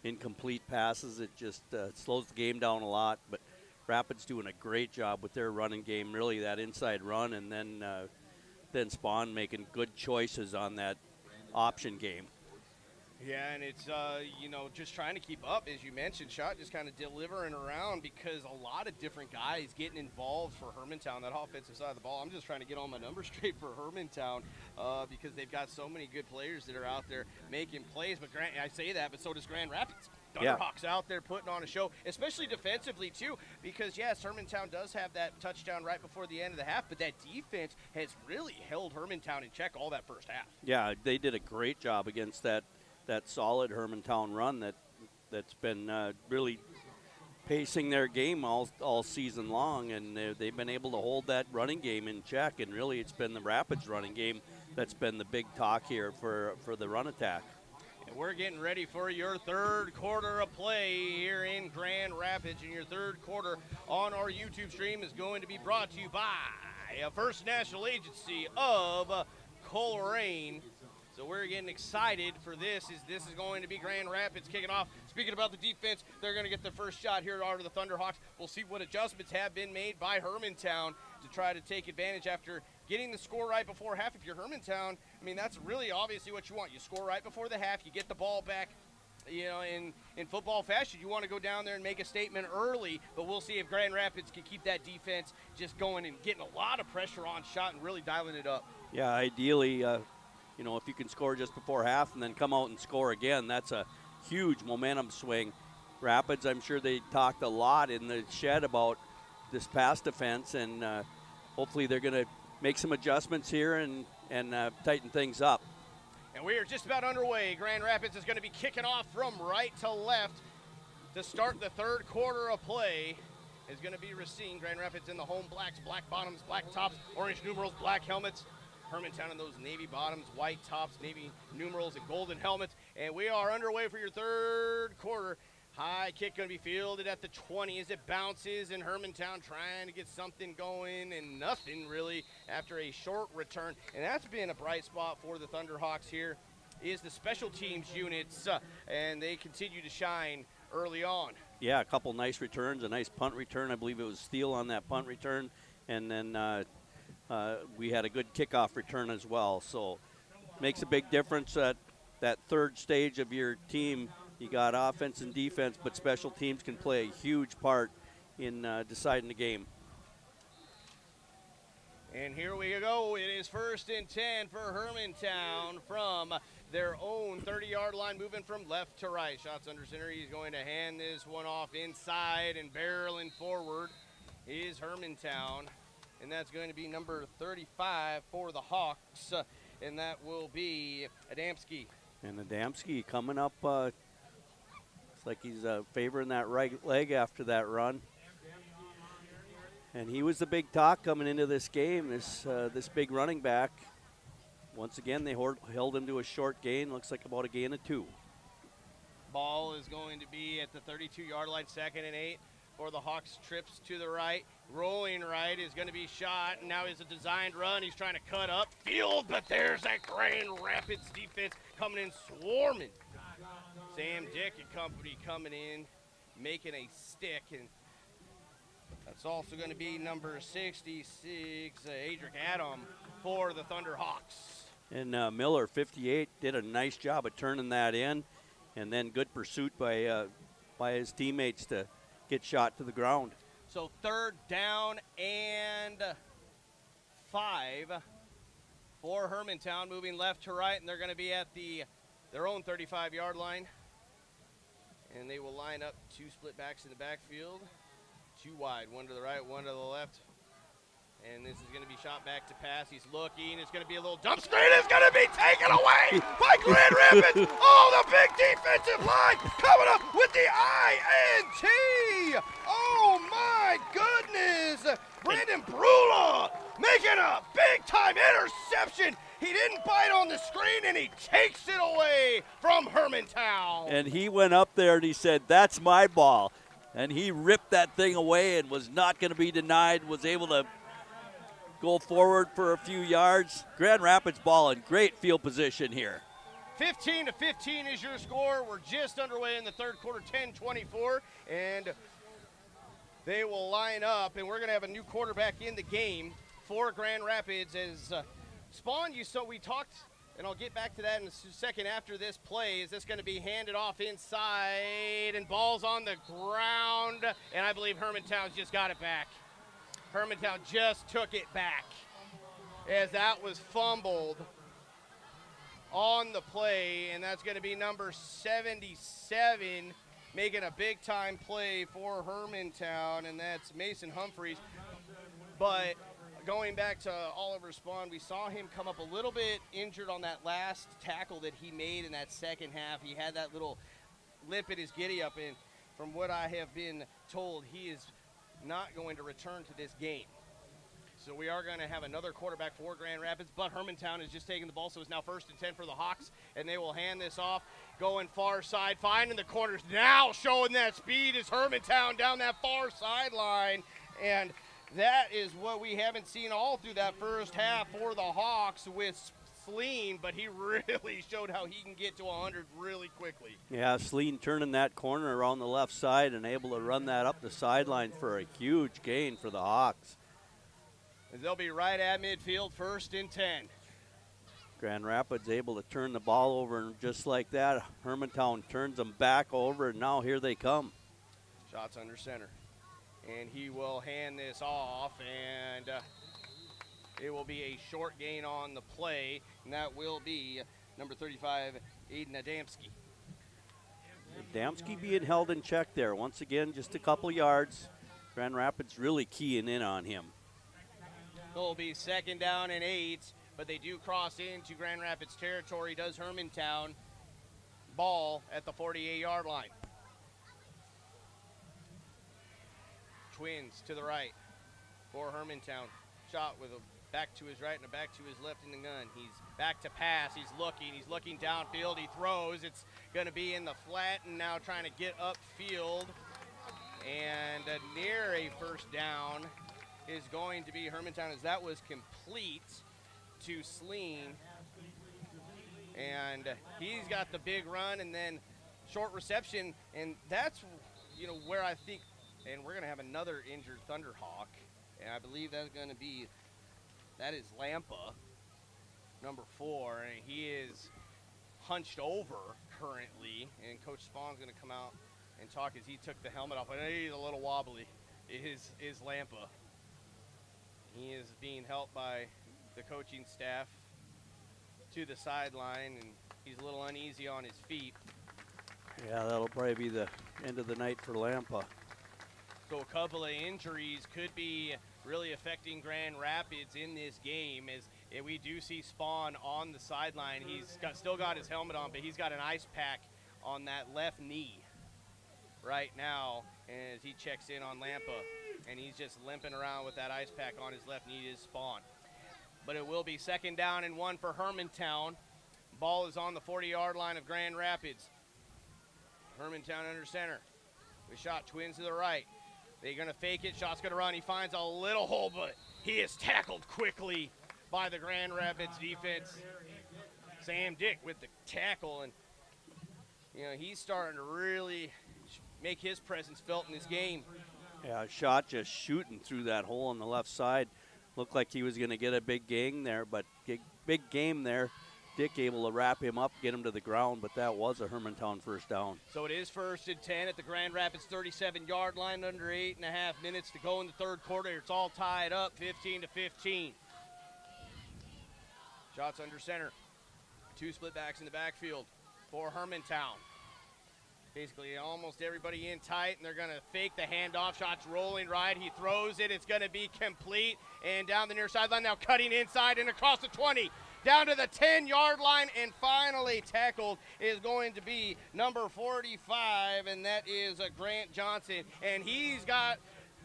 incomplete passes. It just slows the game down a lot. But Rapids doing a great job with their running game, really that inside run, and then Spawn making good choices on that option game. Yeah, and it's, just trying to keep up, as you mentioned. Shot just kind of delivering around because a lot of different guys getting involved for Hermantown, that offensive side of the ball. I'm just trying to get all my numbers straight for Hermantown because they've got so many good players that are out there making plays. But I say that, but so does Grand Rapids. Thunderhawks out there putting on a show, especially defensively, too, because, yes, Hermantown does have that touchdown right before the end of the half, but that defense has really held Hermantown in check all that first half. Yeah, they did a great job against that solid Hermantown run that's been really pacing their game all season long, and they've been able to hold that running game in check, and really it's been the Rapids running game that's been the big talk here for the run attack. And we're getting ready for your third quarter of play here in Grand Rapids, and your third quarter on our YouTube stream is going to be brought to you by First National Agency of Coleraine. So we're getting excited for this. This is going to be Grand Rapids kicking off. Speaking about the defense, they're going to get their first shot here out of the Thunderhawks. We'll see what adjustments have been made by Hermantown to try to take advantage after getting the score right before half. If you're Hermantown, I mean, that's really obviously what you want. You score right before the half, you get the ball back. In football fashion, you want to go down there and make a statement early, but we'll see if Grand Rapids can keep that defense just going and getting a lot of pressure on Shot and really dialing it up. Yeah, ideally, if you can score just before half and then come out and score again, that's a huge momentum swing. Rapids, I'm sure they talked a lot in the shed about this pass defense, and hopefully they're going to make some adjustments here and tighten things up. And we are just about underway. Grand Rapids is going to be kicking off from right to left to start the third quarter of play. Is going to be Racine. Grand Rapids in the home blacks, black bottoms, black tops, orange numerals, black helmets. Hermantown in those navy bottoms, white tops, navy numerals, and golden helmets. And we are underway for your third quarter. High kick going to be fielded at the 20 as it bounces, and Hermantown trying to get something going, and nothing really after a short return. And that's been a bright spot for the Thunderhawks here, is the special teams units, and they continue to shine early on. Yeah, a couple nice returns, a nice punt return. I believe it was Steele on that punt return, and then we had a good kickoff return as well. So makes a big difference at that third stage of your team. You got offense and defense, but special teams can play a huge part in deciding the game. And here we go. It is 1st and 10 for Hermantown from their own 30-yard line, moving from left to right. Shots under center. He's going to hand this one off inside, and barreling forward is Hermantown. And that's going to be number 35 for the Hawks, and that will be Adamski. And Adamski coming up, looks like he's favoring that right leg after that run. And he was the big talk coming into this game, this big running back. Once again, they held him to a short gain, looks like about a gain of 2. Ball is going to be at the 32-yard line, 2nd and 8 for the Hawks. Trips to the right, rolling right is going to be shot, and now is a designed run. He's trying to cut up field, but there's that Grand Rapids defense coming in swarming. Sam Dick and company coming in, making a stick, and that's also going to be number 66, Adric Adam, for the Thunderhawks. And Miller, 58, did a nice job of turning that in, and then good pursuit by his teammates to get shot to the ground. So 3rd down and 5 for Hermantown, moving left to right, and they're going to be at their own 35-yard line. And they will line up 2 split backs in the backfield. 2 wide, 1 to the right, 1 to the left. And this is going to be shot back to pass. He's looking. It's going to be a little dump screen. It's going to be taken away by Grand Rapids. Oh, the big defensive line coming up with the INT. Oh, my goodness. Brandon Brula making a big-time interception. He didn't bite on the screen, and he takes it away from Hermantown. And he went up there and he said, "That's my ball." And he ripped that thing away and was not going to be denied, was able to go forward for a few yards. Grand Rapids ball in great field position here. 15-15 is your score. We're just underway in the 3rd quarter, 10-24. And they will line up, and we're going to have a new quarterback in the game for Grand Rapids. As Spawn, we talked, and I'll get back to that in a second after this play. Is this going to be handed off inside, and ball's on the ground, and I believe Hermantown's just got it back. Hermantown just took it back as that was fumbled on the play, and that's going to be number 77 making a big-time play for Hermantown, and that's Mason Humphreys. But going back to Oliver Spahn, we saw him come up a little bit injured on that last tackle that he made in that second half. He had that little limp in his giddy-up, and from what I have been told, he is not going to return to this game. So we are going to have another quarterback for Grand Rapids, but Hermantown is just taking the ball, so it's now 1st and 10 for the Hawks, and they will hand this off, going far side, finding the corners, now showing that speed is Hermantown down that far sideline, and that is what we haven't seen all through that first half for the Hawks with Sleen, but he really showed how he can get to 100 really quickly. Yeah, Sleen turning that corner around the left side and able to run that up the sideline for a huge gain for the Hawks. They'll be right at midfield, 1st and 10. Grand Rapids able to turn the ball over, and just like that, Hermantown turns them back over, and now here they come. Shots under center. And he will hand this off, and it will be a short gain on the play, and that will be number 35, Aiden Adamski. Adamski being held in check there. Once again, just a couple yards. Grand Rapids really keying in on him. It will be 2nd down and 8, but they do cross into Grand Rapids territory. Does Hermantown. Ball at the 48-yard line. Twins to the right for Hermantown. shot with a back to his right and a back to his left in the gun. He's back to pass. He's looking downfield. He throws. It's going to be in the flat and now trying to get upfield. And near a first down is going to be Hermantown, as that was complete to Sleen. And he's got the big run and then short reception. And that's, where I think, and we're going to have another injured Thunderhawk. And I believe that is Lampa, number 4. And he is hunched over currently. And Coach Spawn's going to come out and talk as he took the helmet off. But he's a little wobbly, is Lampa. He is being helped by the coaching staff to the sideline, and he's a little uneasy on his feet. Yeah, that'll probably be the end of the night for Lampa. So a couple of injuries could be really affecting Grand Rapids in this game, as we do see Spawn on the sideline. He's still got his helmet on, but he's got an ice pack on that left knee right now as he checks in on Lampa, and he's just limping around with that ice pack on his left knee is Spawn. But it will be 2nd down and 1 for Hermantown. Ball is on the 40-yard line of Grand Rapids. Hermantown under center. We shot twins to the right. They're going to fake it. Shot's going to run. He finds a little hole, but he is tackled quickly by the Grand Rapids defense. Sam Dick with the tackle, and he's starting to really make his presence felt in this game. Yeah, shot just shooting through that hole on the left side. Looked like he was going to get a big game there, but big game there. Dick able to wrap him up, get him to the ground, but that was a Hermantown first down. So it is 1st and 10 at the Grand Rapids 37-yard line, under 8.5 minutes to go in the third quarter. It's all tied up, 15-15. Shots under center. 2 split backs in the backfield for Hermantown. Basically almost everybody in tight, and they're going to fake the handoff. Shots rolling right. He throws it. It's going to be complete. And down the near sideline, now cutting inside and across the 20. Down to the 10-yard line, and finally tackled is going to be number 45, and that is Grant Johnson. And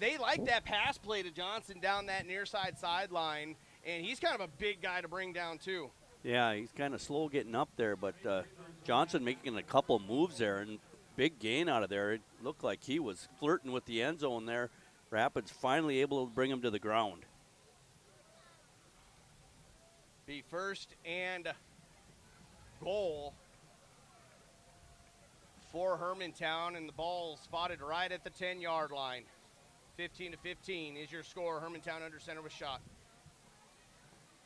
they like that pass play to Johnson down that near sideline, and he's kind of a big guy to bring down too. Yeah, he's kind of slow getting up there, but Johnson making a couple moves there, and big gain out of there. It looked like he was flirting with the end zone there. Rapids finally able to bring him to the ground. Be 1st and goal for Hermantown, and the ball spotted right at the 10-yard line. 15-15 is your score. Hermantown under center with Shot.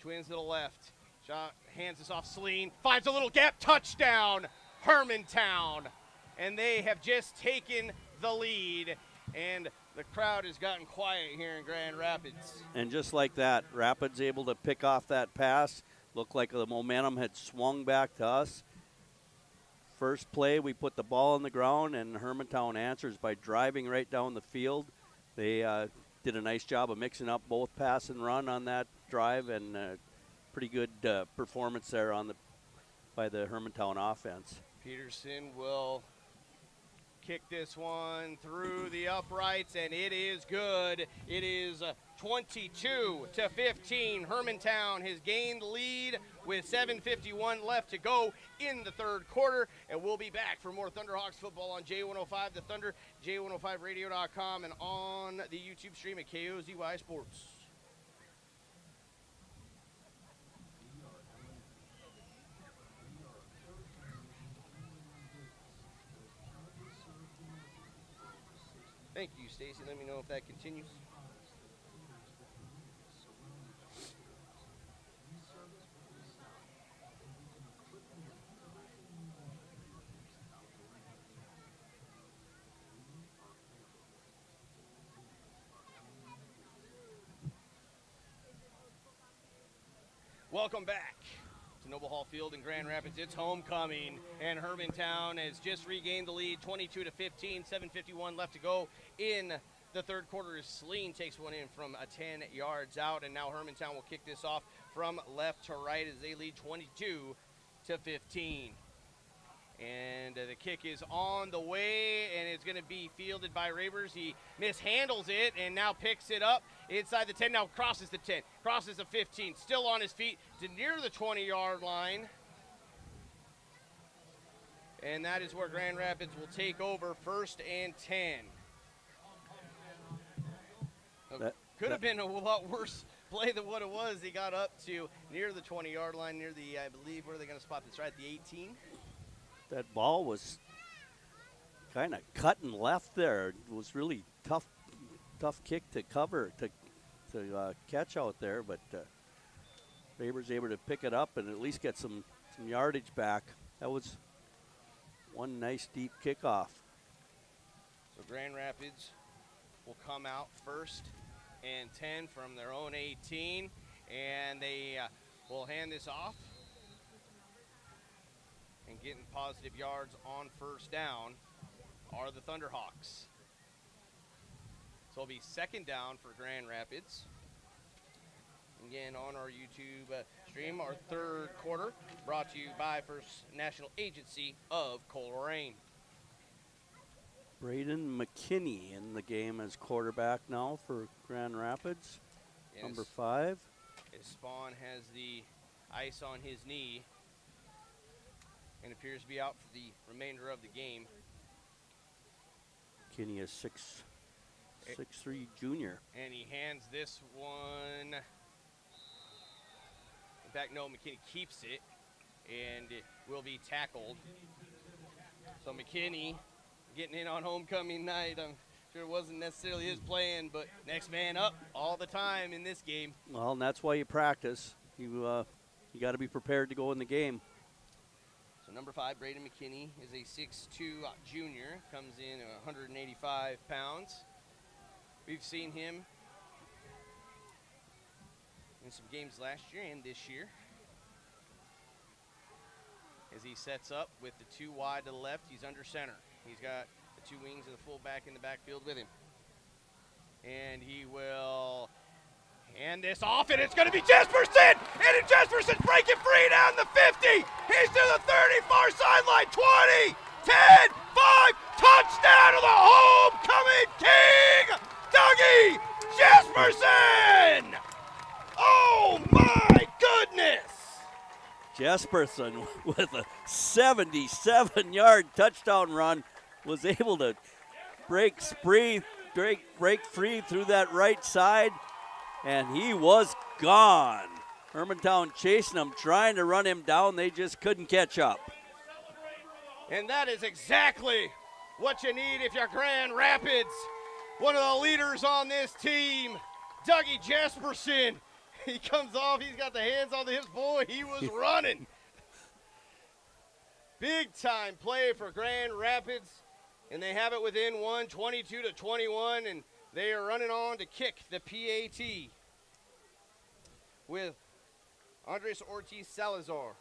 Twins to the left. Shot hands this off. Sleen finds a little gap. Touchdown, Hermantown. And they have just taken the lead, and the crowd has gotten quiet here in Grand Rapids. And just like that, Rapids able to pick off that pass. Looked like the momentum had swung back to us. First play, we put the ball on the ground, and Hermantown answers by driving right down the field. They did a nice job of mixing up both pass and run on that drive, and pretty good performance there by the Hermantown offense. Peterson will kick this one through the uprights, and it is good. It is 22-15. Hermantown has gained the lead with 7:51 left to go in the third quarter, and we'll be back for more Thunderhawks football on J105 The Thunder, J105radio.com, and on the YouTube stream at KOZY Sports. Thank you, Stacy. Let me know if that continues. Welcome back to Noble Hall Field in Grand Rapids. It's homecoming, and Hermantown has just regained the lead, 22-15, 7:51 left to go in the third quarter. As Sleen takes one in from 10 yards out, and now Hermantown will kick this off from left to right as they lead 22-15. And the kick is on the way, and it's going to be fielded by Rabers. He mishandles it and now picks it up inside the 10. Now crosses the 10, crosses the 15, still on his feet to near the 20-yard line. And that is where Grand Rapids will take over, 1st and 10. Could have been a lot worse play than what it was. He got up to near the 20-yard line, near the, I believe, where are they going to spot this? Right at the 18? That ball was kind of cut and left there. It was really tough kick to cover, to catch out there, but Faber's able to pick it up and at least get some yardage back. That was one nice deep kickoff. So Grand Rapids will come out 1st and 10 from their own 18, and they will hand this off. And getting positive yards on 1st down are the Thunderhawks. So it'll be 2nd down for Grand Rapids. Again, on our YouTube stream, our 3rd quarter, brought to you by First National Agency of Coleraine. Braden McKinney in the game as quarterback now for Grand Rapids, Yes. number 5. His Spawn has the ice on his knee and appears to be out for the remainder of the game. McKinney is 6'3" junior. And he hands this one. In fact, no, McKinney keeps it, and it will be tackled. So McKinney getting in on homecoming night. I'm sure it wasn't necessarily his plan, but next man up all the time in this game. Well, and that's why you practice. You got to be prepared to go in the game. So number 5, Braden McKinney, is a 6'2" junior, comes in at 185 pounds. We've seen him in some games last year and this year. As he sets up with the 2 wide to the left, he's under center. He's got the 2 wings and the fullback in the backfield with him. And he will hand this off, and it's going to be Jesperson! And Jesperson's breaking free down the 50! He's to the 30, far sideline, 20, 10, 5, touchdown to the homecoming king, Dougie Jesperson! Oh my goodness! Jesperson with a 77-yard touchdown run was able to break free through that right side, and he was gone. Hermantown chasing him, trying to run him down. They just couldn't catch up. And that is exactly what you need if you're Grand Rapids. One of the leaders on this team, Dougie Jesperson. He comes off, he's got the hands on the hips. Boy, he was running. Big time play for Grand Rapids. And they have it within 1, 22-21, and they are running on to kick the PAT with Andres Ortiz Salazar.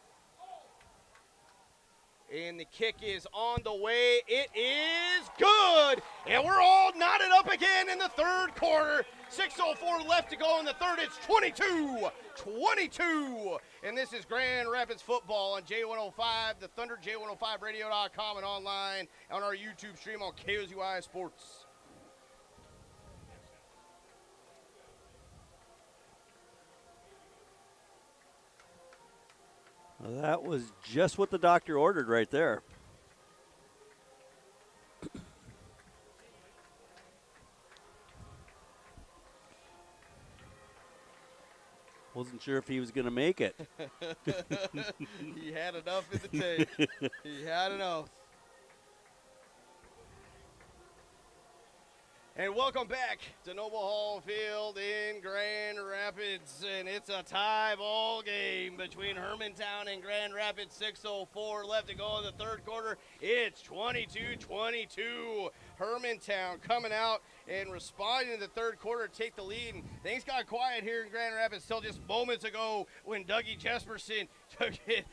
And the kick is on the way. It is good. And we're all knotted up again in the 3rd quarter. 6:04 left to go in the 3rd. It's 22-22. And this is Grand Rapids football on J105, the Thunder, J105radio.com, and online on our YouTube stream on KOZY Sports. Well, that was just what the doctor ordered right there. Wasn't sure if he was going to make it. He had enough in the tank. He had enough. And welcome back to Noble Hall Field in Grand Rapids. And it's a tie ball game between Hermantown and Grand Rapids. 6:04 left to go in the 3rd quarter. It's 22-22. Hermantown coming out and responding in the 3rd quarter to take the lead. And things got quiet here in Grand Rapids till just moments ago when Dougie Jesperson took it.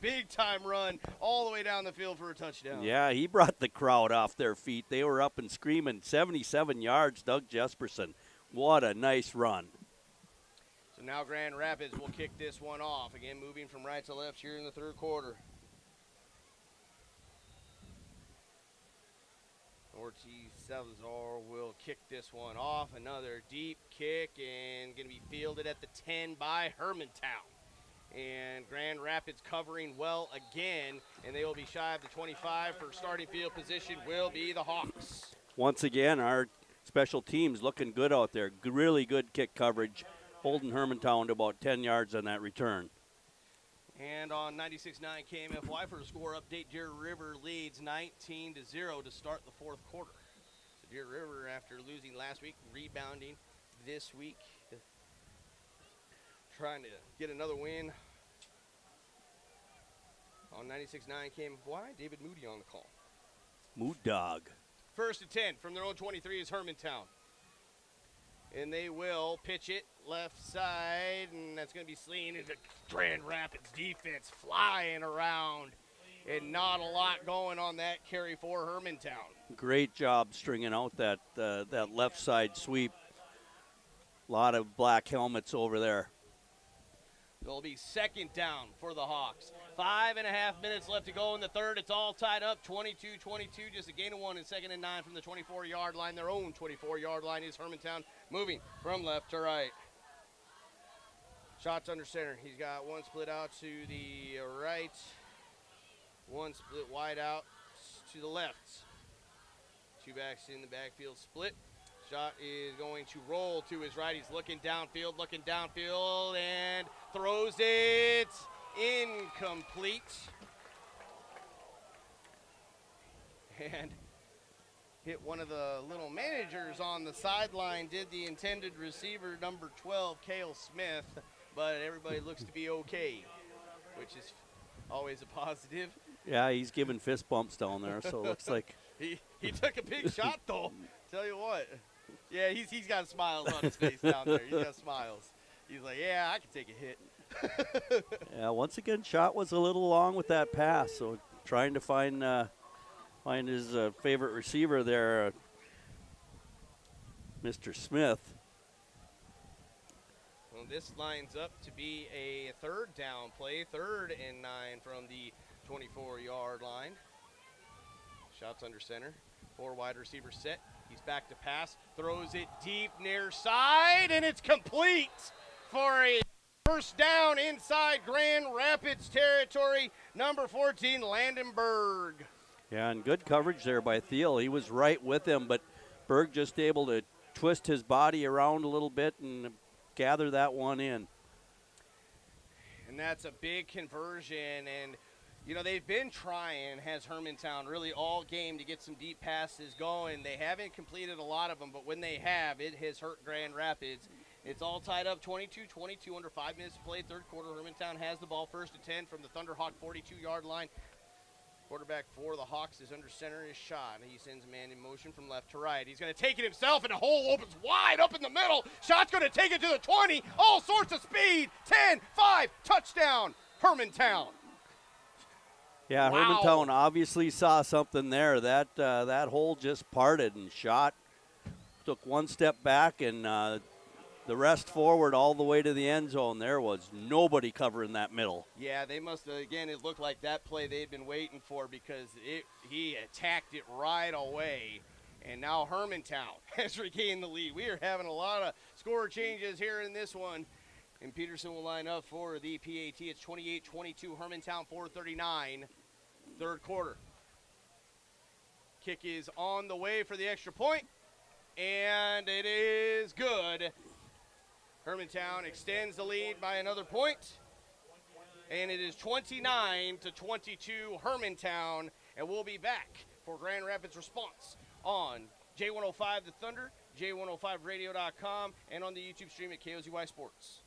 Big time run all the way down the field for a touchdown. Yeah, he brought the crowd off their feet. They were up and screaming. 77 yards, Doug Jesperson. What a nice run. So now Grand Rapids will kick this one off. Again, moving from right to left here in the 3rd quarter. Ortiz Salazar will kick this one off. Another deep kick and going to be fielded at the 10 by Hermantown. And Grand Rapids covering well again, and they will be shy of the 25 for starting field position will be the Hawks. Once again, our special teams looking good out there. Really good kick coverage, holding Hermantown to about 10 yards on that return. And on 96.9 KMFY for a score update, Deer River leads 19-0 to start the fourth quarter. So Deer River, after losing last week, rebounding this week, trying to get another win. On 96.9 KMFY, David Moody on the call. Mood Dog. First and 10 from their own 23 is Hermantown. And they will pitch it left side, and that's going to be Sleen into Grand Rapids defense flying around, and not a lot going on that carry for Hermantown. Great job stringing out that that left side sweep. A lot of black helmets over there. It'll be second down for the Hawks. 5.5 minutes left to go in the third. It's all tied up, 22-22, just a gain of 1 and 2nd and 9 from the 24-yard line. Their own 24-yard line is Hermantown moving from left to right. Shots under center. He's got one split out to the right, one split wide out to the left. Two backs in the backfield split. Shot is going to roll to his right. He's looking downfield, and throws it incomplete. And hit one of the little managers on the sideline, did the intended receiver, number 12, Cale Smith, but everybody looks to be okay, which is always a positive. Yeah, he's giving fist bumps down there, so it looks like. He took a big shot, though. Tell you what. Yeah, he's got smiles on his face down there. He's got smiles. He's like, yeah, I can take a hit. Yeah, once again, shot was a little long with that pass, so trying to find his favorite receiver there, Mr. Smith. Well, this lines up to be a third down play, 3rd and 9 from the 24-yard line. Shots under center. 4 wide receivers set. He's back to pass, throws it deep near side, and it's complete for a first down inside Grand Rapids territory. Number 14, Landenberg. Yeah, and good coverage there by Thiel. He was right with him, but Berg just able to twist his body around a little bit and gather that one in. And that's a big conversion, and you know, they've been trying, has Hermantown, really all game to get some deep passes going. They haven't completed a lot of them, but when they have, it has hurt Grand Rapids. It's all tied up 22-22 under 5 minutes to play. Third quarter, Hermantown has the ball, 1st and 10 from the Thunderhawk 42-yard line. Quarterback for the Hawks is under center his shot. He sends a man in motion from left to right. He's going to take it himself, and the hole opens wide up in the middle. Shot's going to take it to the 20. All sorts of speed. 10, 5, touchdown, Hermantown. Yeah, Wow. Hermantown obviously saw something there. That hole just parted and shot. Took one step back and the rest forward all the way to the end zone. There was nobody covering that middle. Yeah, they must have, again, it looked like that play they'd been waiting for because he attacked it right away. And now Hermantown has regained the lead. We are having a lot of score changes here in this one. And Peterson will line up for the PAT. It's 28-22, Hermantown 4:39, third quarter. Kick is on the way for the extra point, and it is good. Hermantown extends the lead by another point, and it is 29-22 Hermantown, and we'll be back for Grand Rapids Response on J105 The Thunder, J105radio.com, and on the YouTube stream at KOZY Sports.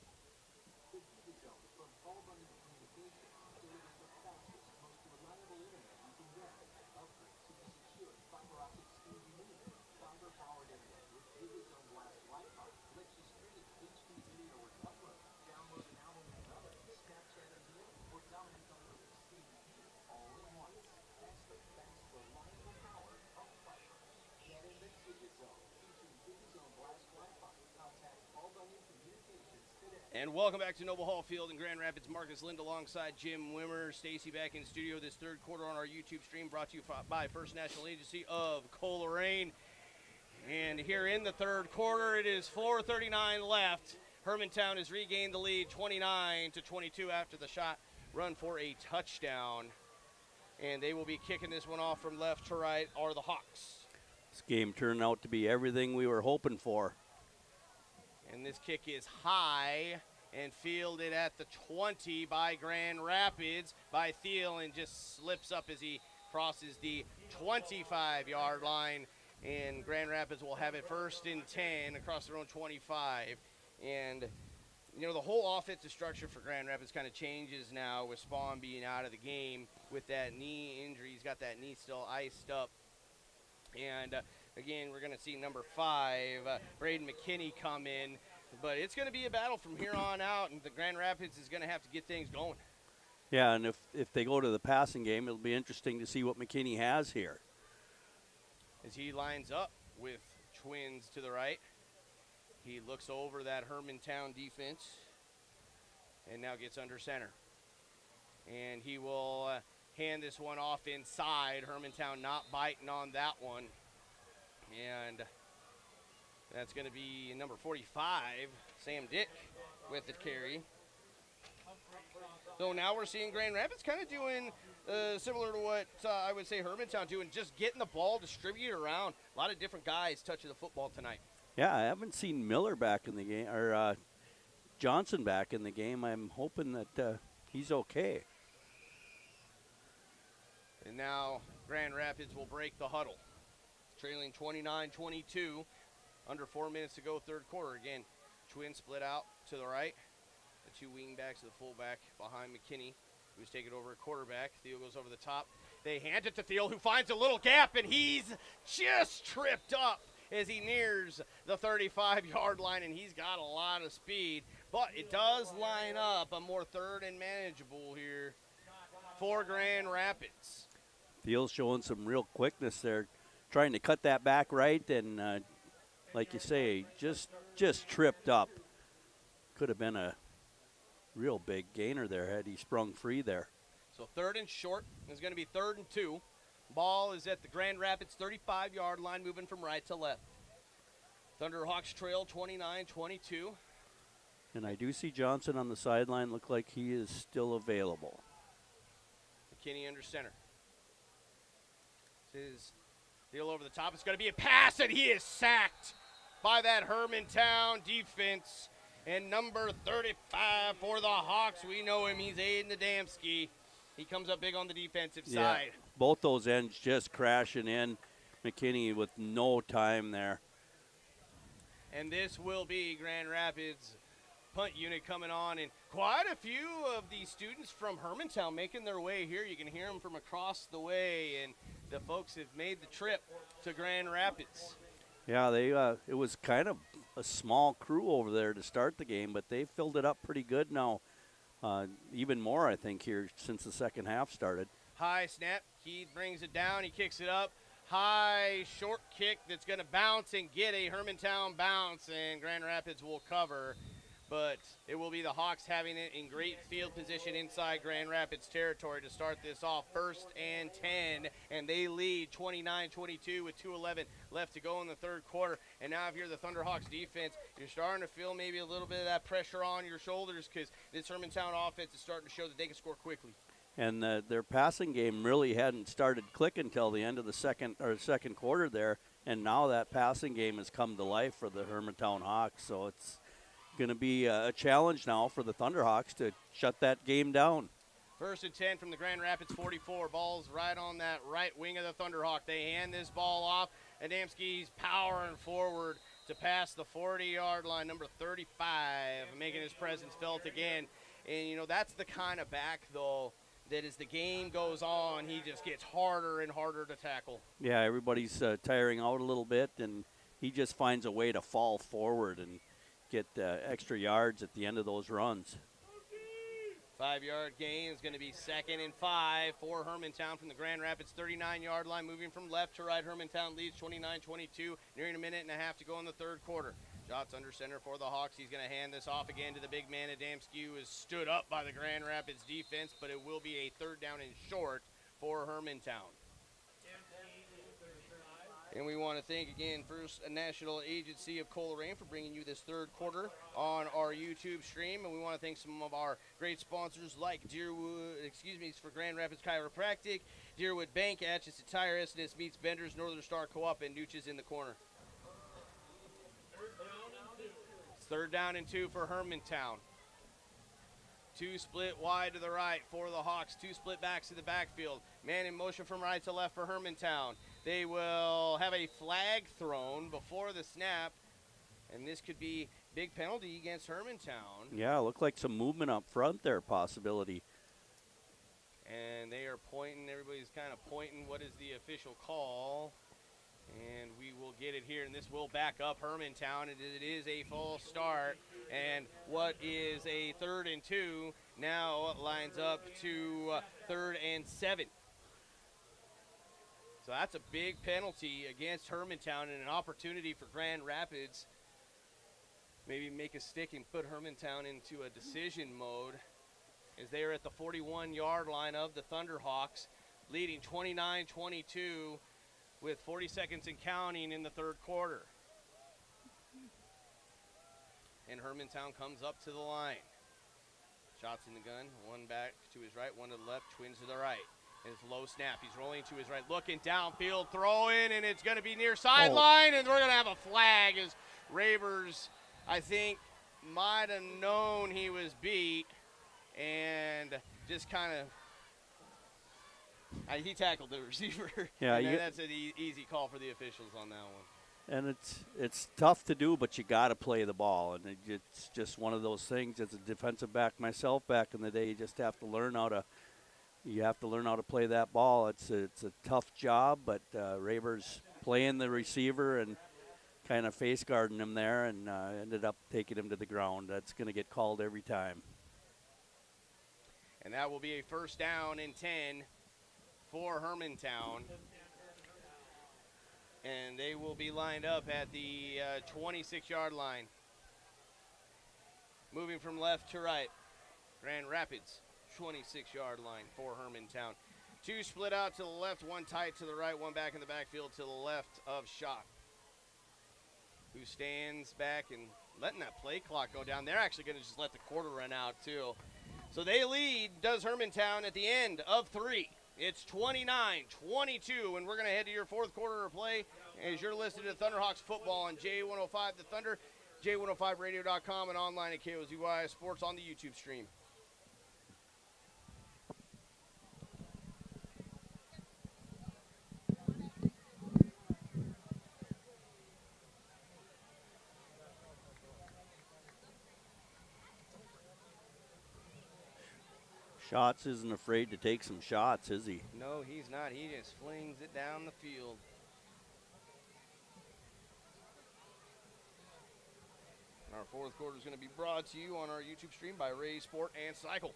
And welcome back to Noble Hall Field in Grand Rapids. Marcus Lind alongside Jim Wimmer. Stacy back in studio this third quarter on our YouTube stream, brought to you by First National Agency of Coleraine. And here in the third quarter, it is 4:39 left. Hermantown has regained the lead 29-22 after the shot run for a touchdown. And they will be kicking this one off from left to right, are the Hawks. This game turned out to be everything we were hoping for. And this kick is high and fielded at the 20 by Grand Rapids by Thiel, and just slips up as he crosses the 25-yard line. And Grand Rapids will have it 1st and 10 across their own 25. And, you know, the whole offensive structure for Grand Rapids kind of changes now with Spawn being out of the game with that knee injury. He's got that knee still iced up. And, again, we're going to see number 5, Braden McKinney, come in. But it's going to be a battle from here on out, and the Grand Rapids is going to have to get things going. Yeah, and if they go to the passing game, it'll be interesting to see what McKinney has here. As he lines up with Twins to the right, he looks over that Hermantown defense and now gets under center. And he will hand this one off inside. Hermantown not biting on that one. And that's going to be number 45, Sam Dick, with the carry. So now we're seeing Grand Rapids kind of doing similar to what I would say Hermantown doing, just getting the ball distributed around. A lot of different guys touching the football tonight. Yeah, I haven't seen Miller back in the game, or Johnson back in the game. I'm hoping that he's okay. And now Grand Rapids will break the huddle. Trailing 29-22. Under 4 minutes to go, third quarter. Again, Twins split out to the right. The 2 wing backs, the fullback behind McKinney, who's taking over at quarterback. Thiel goes over the top. They hand it to Thiel, who finds a little gap, and he's just tripped up as he nears the 35-yard line, and he's got a lot of speed. But it does line up a more third and manageable here for Grand Rapids. Thiel's showing some real quickness there, trying to cut that back right, and like you say, just tripped up. Could have been a real big gainer there had he sprung free there. So third and short is going to be 3rd and 2. Ball is at the Grand Rapids 35-yard line, moving from right to left. Thunderhawks trail 29-22. And I do see Johnson on the sideline. Look like he is still available. McKinney under center. This is Thiel over the top. It's going to be a pass, and he is sacked by that Hermantown defense. And number 35 for the Hawks, we know him. He's Aiden Adamski. He comes up big on the defensive side. Both those ends just crashing in. McKinney with no time there. And this will be Grand Rapids punt unit coming on. And quite a few of these students from Hermantown making their way here. You can hear them from across the way. And the folks have made the trip to Grand Rapids. Yeah, it was kind of a small crew over there to start the game, but they filled it up pretty good now. Even more, I think, here since the second half started. High snap. Keith brings it down. He kicks it up. High short kick that's going to bounce and get a Hermantown bounce, and Grand Rapids will cover. But it will be the Hawks having it in great field position inside Grand Rapids territory to start this off. 1st and 10, and they lead 29-22 with 2:11 left to go in the third quarter. And now if you're the Thunderhawks defense, you're starting to feel maybe a little bit of that pressure on your shoulders because this Hermantown offense is starting to show that they can score quickly. And their passing game really hadn't started clicking until the end of the second quarter there, and now that passing game has come to life for the Hermantown Hawks. So it's going to be a challenge now for the Thunderhawks to shut that game down. 1st and 10 from the Grand Rapids 44. Ball's right on that right wing of the Thunderhawk. They hand this ball off. Adamski's powering forward to pass the 40-yard line. Number 35 making his presence felt again. And, you know, that's the kind of back, though, that as the game goes on, he just gets harder and harder to tackle. Yeah, everybody's tiring out a little bit, and he just finds a way to fall forward and get extra yards at the end of those runs. 5-yard gain is going to be 2nd and 5 for Hermantown from the Grand Rapids 39-yard line. Moving from left to right, Hermantown leads 29-22, nearing a minute and a half to go in the third quarter. Shots under center for the Hawks. He's going to hand this off again to the big man. Adamski, who is stood up by the Grand Rapids defense, but it will be a third down and short for Hermantown. And we want to thank again First National Agency of Coleraine for bringing you this third quarter on our YouTube stream. And we want to thank some of our great sponsors like for Grand Rapids Chiropractic, Deerwood Bank, Atchison Tire, S&S Meats Vendors, Northern Star Co-op, and Nooches in the corner. It's third down and 2 for Hermantown. 2 split wide to the right for the Hawks. 2 split backs to the backfield. Man in motion from right to left for Hermantown. They will have a flag thrown before the snap, and this could be big penalty against Hermantown. Yeah, looked like some movement up front there, possibility. And they are pointing. Everybody's kind of pointing. What is the official call? And we will get it here, and this will back up Hermantown, and it is a false start. And what is a 3rd and 2 now lines up to 3rd and 7. So that's a big penalty against Hermantown and an opportunity for Grand Rapids. Maybe make a stick and put Hermantown into a decision mode as they are at the 41-yard line of the Thunderhawks, leading 29-22 with 40 seconds and counting in the third quarter. And Hermantown comes up to the line. Shots in the gun, one back to his right, one to the left, twins to the right. His low snap, he's rolling to his right, looking downfield, throwing, and it's going to be near sideline, and we're going to have a flag as Ravers, I think, might have known he was beat and just kind of he tackled the receiver. Yeah, and that's an easy call for the officials on that one. And it's tough to do, but you got to play the ball, and it's just one of those things. As a defensive back myself back in the day, you just have to learn how to play that ball. It's a tough job, but Ravers playing the receiver and kind of face guarding him there, and ended up taking him to the ground. That's going to get called every time. And that will be a 1st down and 10 for Hermantown. And they will be lined up at the 26-yard line. Moving from left to right. Grand Rapids, 26-yard line for Hermantown. 2 split out to the left, 1 tight to the right, 1 back in the backfield to the left of Schott, who stands back and letting that play clock go down. They're actually going to just let the quarter run out, too. So they lead, does Hermantown, at the end of 3. It's 29-22, and we're going to head to your fourth quarter of play as you're listening to Thunderhawks football on J105 The Thunder, J105radio.com, and online at KOZY Sports on the YouTube stream. Shots isn't afraid to take some shots, is he? No, he's not. He just flings it down the field. And our fourth quarter is going to be brought to you on our YouTube stream by Ray Sport and Cycle.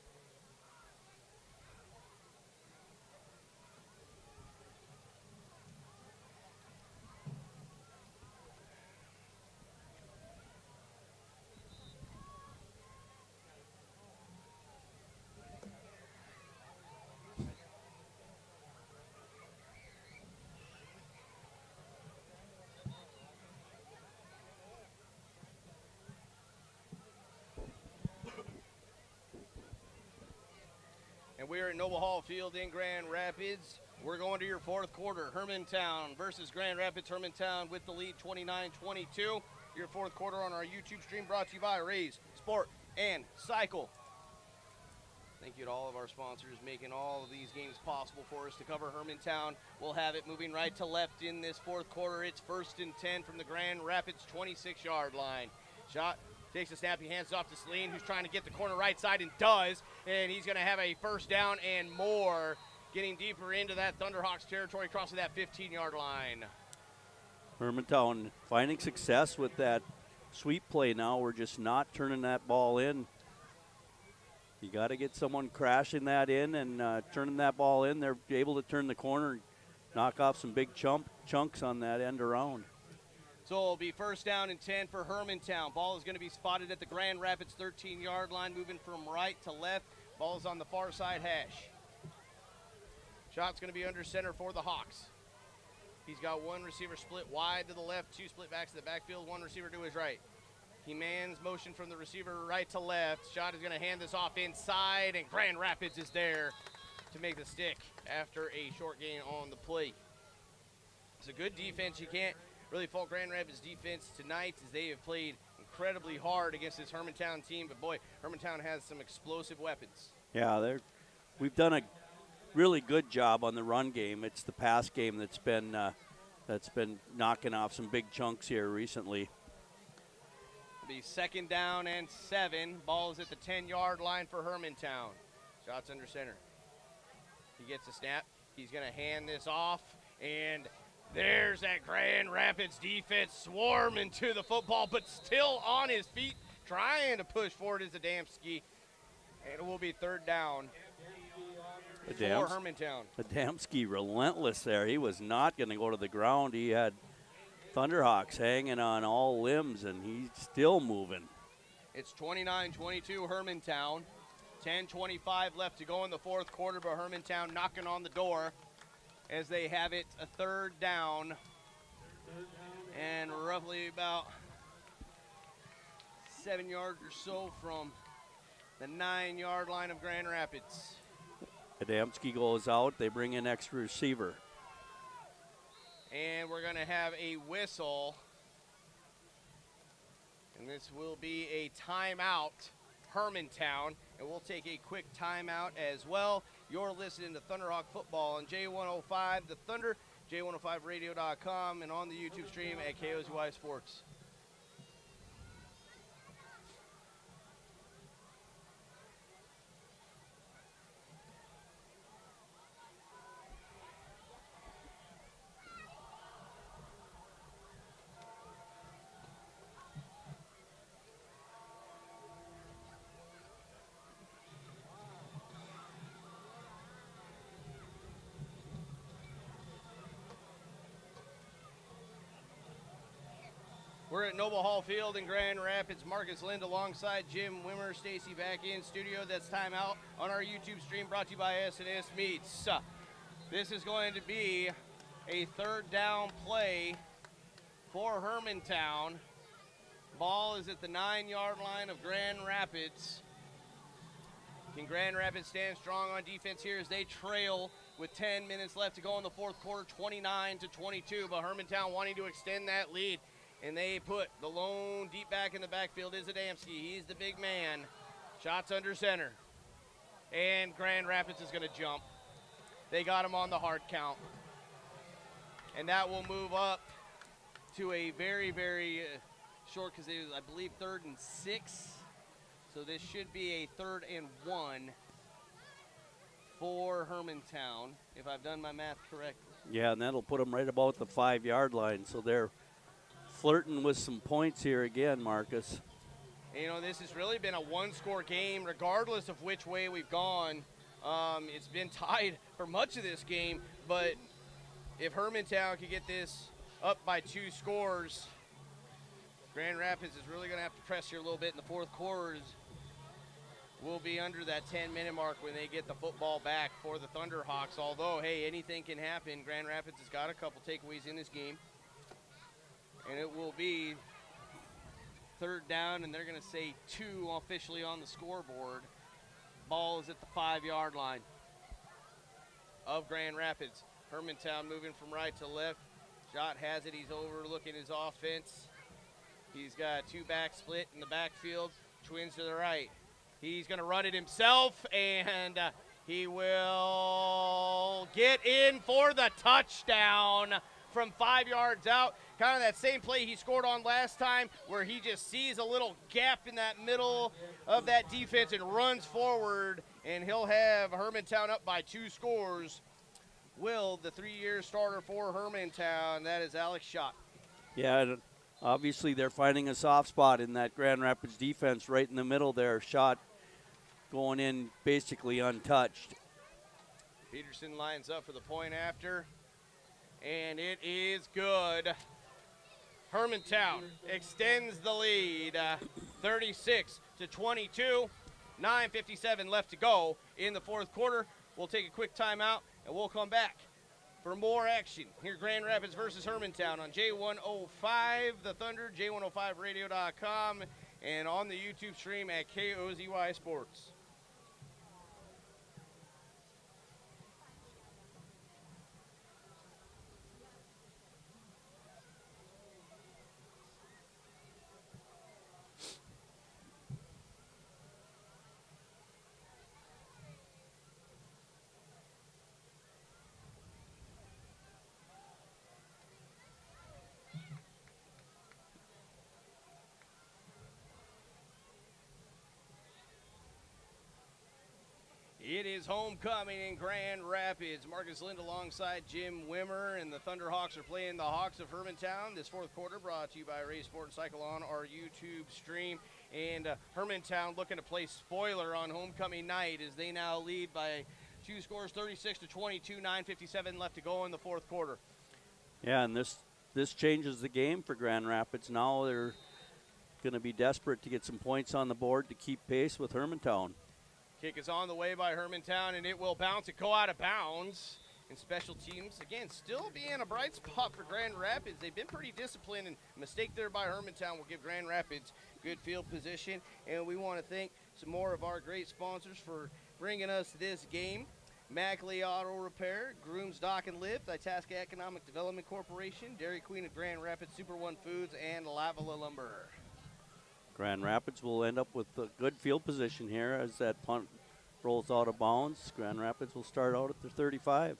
And we are at Noble Hall Field in Grand Rapids. We're going to your fourth quarter. Hermantown versus Grand Rapids. Hermantown with the lead, 29-22. Your fourth quarter on our YouTube stream, brought to you by Rays Sport and Cycle. Thank you to all of our sponsors making all of these games possible for us to cover. Hermantown will have it moving right to left in this fourth quarter. It's 1st and 10 from the Grand Rapids 26-yard line. Shot. Takes a snap, he hands it off to Celine, who's trying to get the corner right side and does. And he's going to have a 1st down and more, getting deeper into that Thunderhawks territory, crossing that 15-yard line. Hermantown finding success with that sweep play now. We're just not turning that ball in. You got to get someone crashing that in and turning that ball in. They're able to turn the corner and knock off some big chunks on that end around. So it'll be first down and 10 for Hermantown. Ball is going to be spotted at the Grand Rapids 13-yard line, moving from right to left. Ball is on the far side hash. Shot's going to be under center for the Hawks. He's got one receiver split wide to the left, two split backs to the backfield, one receiver to his right. He mans motion from the receiver right to left. Shot is going to hand this off inside, and Grand Rapids is there to make the stick after a short gain on the play. It's a good defense. You can't really fault Grand Rapids defense tonight, as they have played incredibly hard against this Hermantown team. But boy, Hermantown has some explosive weapons. Yeah, we've done a really good job on the run game. It's the pass game that's been knocking off some big chunks here recently. It'll be second down and 7. Ball is at the 10-yard line for Hermantown. Shots under center. He gets a snap. He's going to hand this off, and there's that Grand Rapids defense swarming to the football, but still on his feet, trying to push forward is Adamski. And it will be third down for Hermantown. Adamski relentless there. He was not going to go to the ground. He had Thunderhawks hanging on all limbs, and he's still moving. It's 29-22 Hermantown. 10:25 left to go in the fourth quarter, but Hermantown knocking on the door as they have it a third down and roughly about 7 yards or so from the 9-yard line of Grand Rapids. Adamski goes out. They bring in extra receiver. And we're going to have a whistle. And this will be a timeout, Hermantown. And we'll take a quick timeout as well. You're listening to Thunderhawk Football on J105 The Thunder, J105radio.com, and on the YouTube stream at KOZY Sports. We're at Noble Hall Field in Grand Rapids. Marcus Lind alongside Jim Wimmer, Stacy back in studio. That's timeout on our YouTube stream brought to you by S&S Meats. This is going to be a third down play for Hermantown. Ball is at the 9-yard line of Grand Rapids. Can Grand Rapids stand strong on defense here as they trail with 10 minutes left to go in the fourth quarter, 29-22, but Hermantown wanting to extend that lead. And they put the lone deep back in the backfield is Adamski. He's the big man. Shots under center. And Grand Rapids is going to jump. They got him on the hard count. And that will move up to a very, very short, because it was, I believe, 3rd and 6. So this should be a 3rd and 1 for Hermantown, if I've done my math correctly. Yeah, and that'll put them right about the 5-yard line. So they're flirting with some points here again, Marcus. You know, this has really been a one-score game, regardless of which way we've gone. It's been tied for much of this game, but if Hermantown could get this up by 2 scores, Grand Rapids is really going to have to press here a little bit in the fourth quarter. We'll be under that 10-minute mark when they get the football back for the Thunderhawks. Although, hey, anything can happen. Grand Rapids has got a couple takeaways in this game. And it will be third down, and they're going to say 2 officially on the scoreboard. Ball is at the 5-yard line of Grand Rapids. Hermantown moving from right to left. Shot has it. He's overlooking his offense. He's got 2 back split in the backfield. Twins to the right. He's going to run it himself, and he will get in for the touchdown from 5 yards out. Kind of that same play he scored on last time, where he just sees a little gap in that middle of that defense and runs forward, and he'll have Hermantown up by 2 scores. Will, the 3-year starter for Hermantown, that is Alex Schott. Yeah, obviously they're finding a soft spot in that Grand Rapids defense right in the middle there. Schott going in basically untouched. Peterson lines up for the point after, and it is good. Hermantown extends the lead, 36-22. 9:57 left to go in the fourth quarter. We'll take a quick timeout, and we'll come back for more action here, Grand Rapids versus Hermantown on J105 The Thunder, J105radio.com, and on the YouTube stream at KOZY Sports. It is homecoming in Grand Rapids. Marcus Lind alongside Jim Wimmer, and the Thunderhawks are playing the Hawks of Hermantown. This fourth quarter brought to you by Ray Sport and Cycle on our YouTube stream. And Hermantown looking to play spoiler on homecoming night as they now lead by 2 scores, 36-22, 9:57 left to go in the fourth quarter. Yeah, and this changes the game for Grand Rapids. Now they're going to be desperate to get some points on the board to keep pace with Hermantown. Kick is on the way by Hermantown, and it will bounce and go out of bounds. And special teams, again, still being a bright spot for Grand Rapids. They've been pretty disciplined, and a mistake there by Hermantown will give Grand Rapids good field position. And we want to thank some more of our great sponsors for bringing us this game. Mackley Auto Repair, Grooms Dock and Lift, Itasca Economic Development Corporation, Dairy Queen of Grand Rapids, Super One Foods, and Lavalla Lumber. Grand Rapids will end up with a good field position here as that punt rolls out of bounds. Grand Rapids will start out at their 35.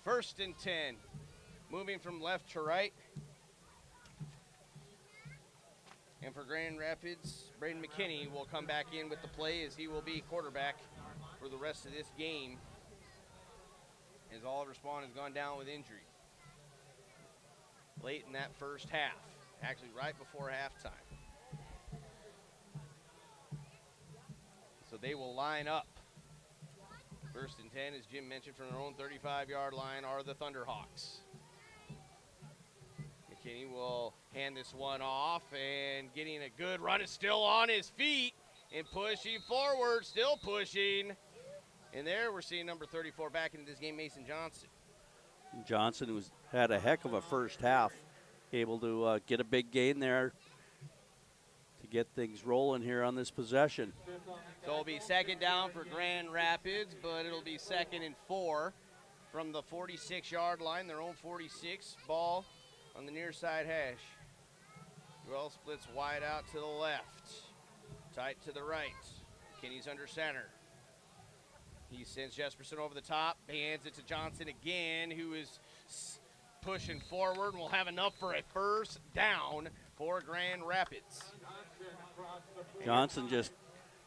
1st and 10. Moving from left to right. And for Grand Rapids, Braden McKinney will come back in with the play as he will be quarterback for the rest of this game, as Oliver Spawn has gone down with injury late in that first half. Actually right before halftime. So they will line up. 1st and 10, as Jim mentioned, from their own 35-yard line are the Thunderhawks. McKinney will hand this one off, and getting a good run, is still on his feet and pushing forward, still pushing. And there we're seeing number 34 back into this game, Mason Johnson. Johnson, who's had a heck of a first half, able to get a big gain there to get things rolling here on this possession. So it'll be 2nd down for Grand Rapids, but it'll be 2nd and 4 from the 46-yard line, their own 46. Ball on the near side hash. Well, splits wide out to the left, tight to the right. McKinney's under center. He sends Jesperson over the top, hands it to Johnson again, who is pushing forward, and will have enough for a 1st down for Grand Rapids. Johnson just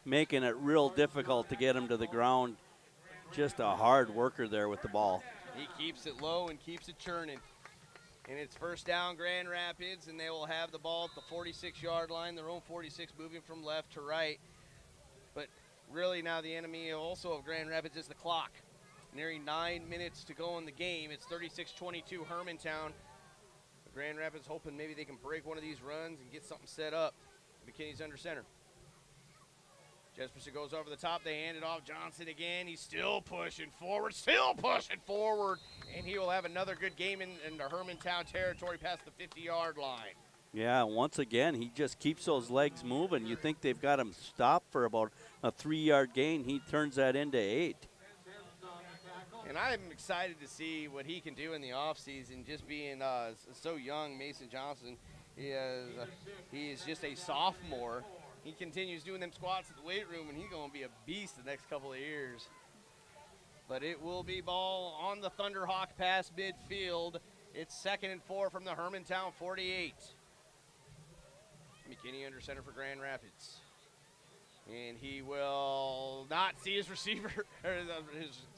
making it real difficult to get him to the ground. Just a hard worker there with the ball. He keeps it low and keeps it churning. And it's 1st down Grand Rapids, and they will have the ball at the 46-yard line, their own 46, moving from left to right. But really now the enemy also of Grand Rapids is the clock. Nearing 9 minutes to go in the game. It's 36-22 Hermantown. Grand Rapids hoping maybe they can break one of these runs and get something set up. McKinney's under center. Jesperson goes over the top. They hand it off. Johnson again. He's still pushing forward. And he will have another good game in the Hermantown territory past the 50-yard line. Yeah, once again, he just keeps those legs moving. You think they've got him stopped for about a 3-yard gain. He turns that into 8. And I'm excited to see what he can do in the offseason, just being so young. Mason Johnson, he is just a sophomore. He continues doing them squats at the weight room, and he's going to be a beast the next couple of years. But it will be ball on the Thunderhawk past midfield. It's 2nd and 4 from the Hermantown 48. McKinney under center for Grand Rapids. And he will not see his receiver, or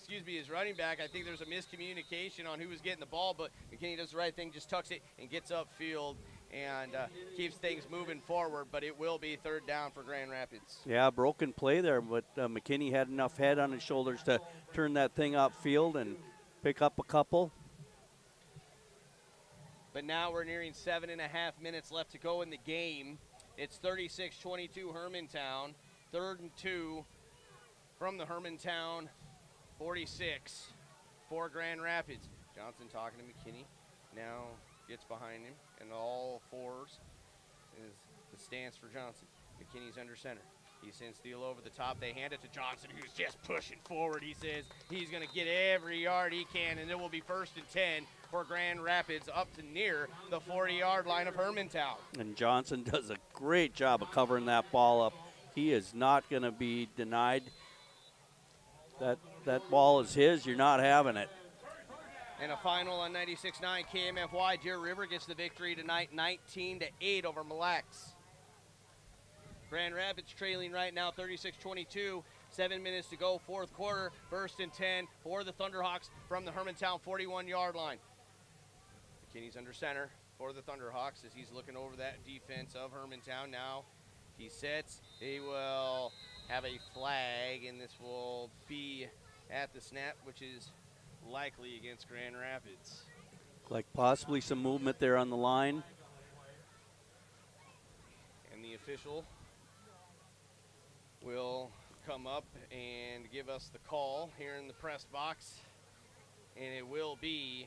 his running back. I think there's a miscommunication on who was getting the ball, but McKinney does the right thing, just tucks it and gets upfield and keeps things moving forward, but it will be 3rd down for Grand Rapids. Yeah, broken play there, but McKinney had enough head on his shoulders to turn that thing upfield and pick up a couple. But now we're nearing 7.5 minutes left to go in the game. It's 36-22 Hermantown. 3rd and 2 from the Hermantown 46 for Grand Rapids. Johnson talking to McKinney. Now gets behind him, and all fours is the stance for Johnson. McKinney's under center. He sends Steele over the top. They hand it to Johnson, who's just pushing forward. He says he's going to get every yard he can, and it will be 1st and 10 for Grand Rapids up to near the 40-yard line of Hermantown. And Johnson does a great job of covering that ball up. He is not going to be denied. That ball is his. You're not having it. And a final on 96.9 KMFY. Deer River gets the victory tonight, 19-8 over Mille Lacs. Grand Rapids trailing right now, 36-22. 7 minutes to go, 4th quarter. 1st and 10 for the Thunderhawks from the Hermantown 41-yard line. McKinney's under center for the Thunderhawks as he's looking over that defense of Hermantown. Now he sets. He will have a flag, and this will be at the snap, which is likely against Grand Rapids. Like possibly some movement there on the line. And the official will come up and give us the call here in the press box, and it will be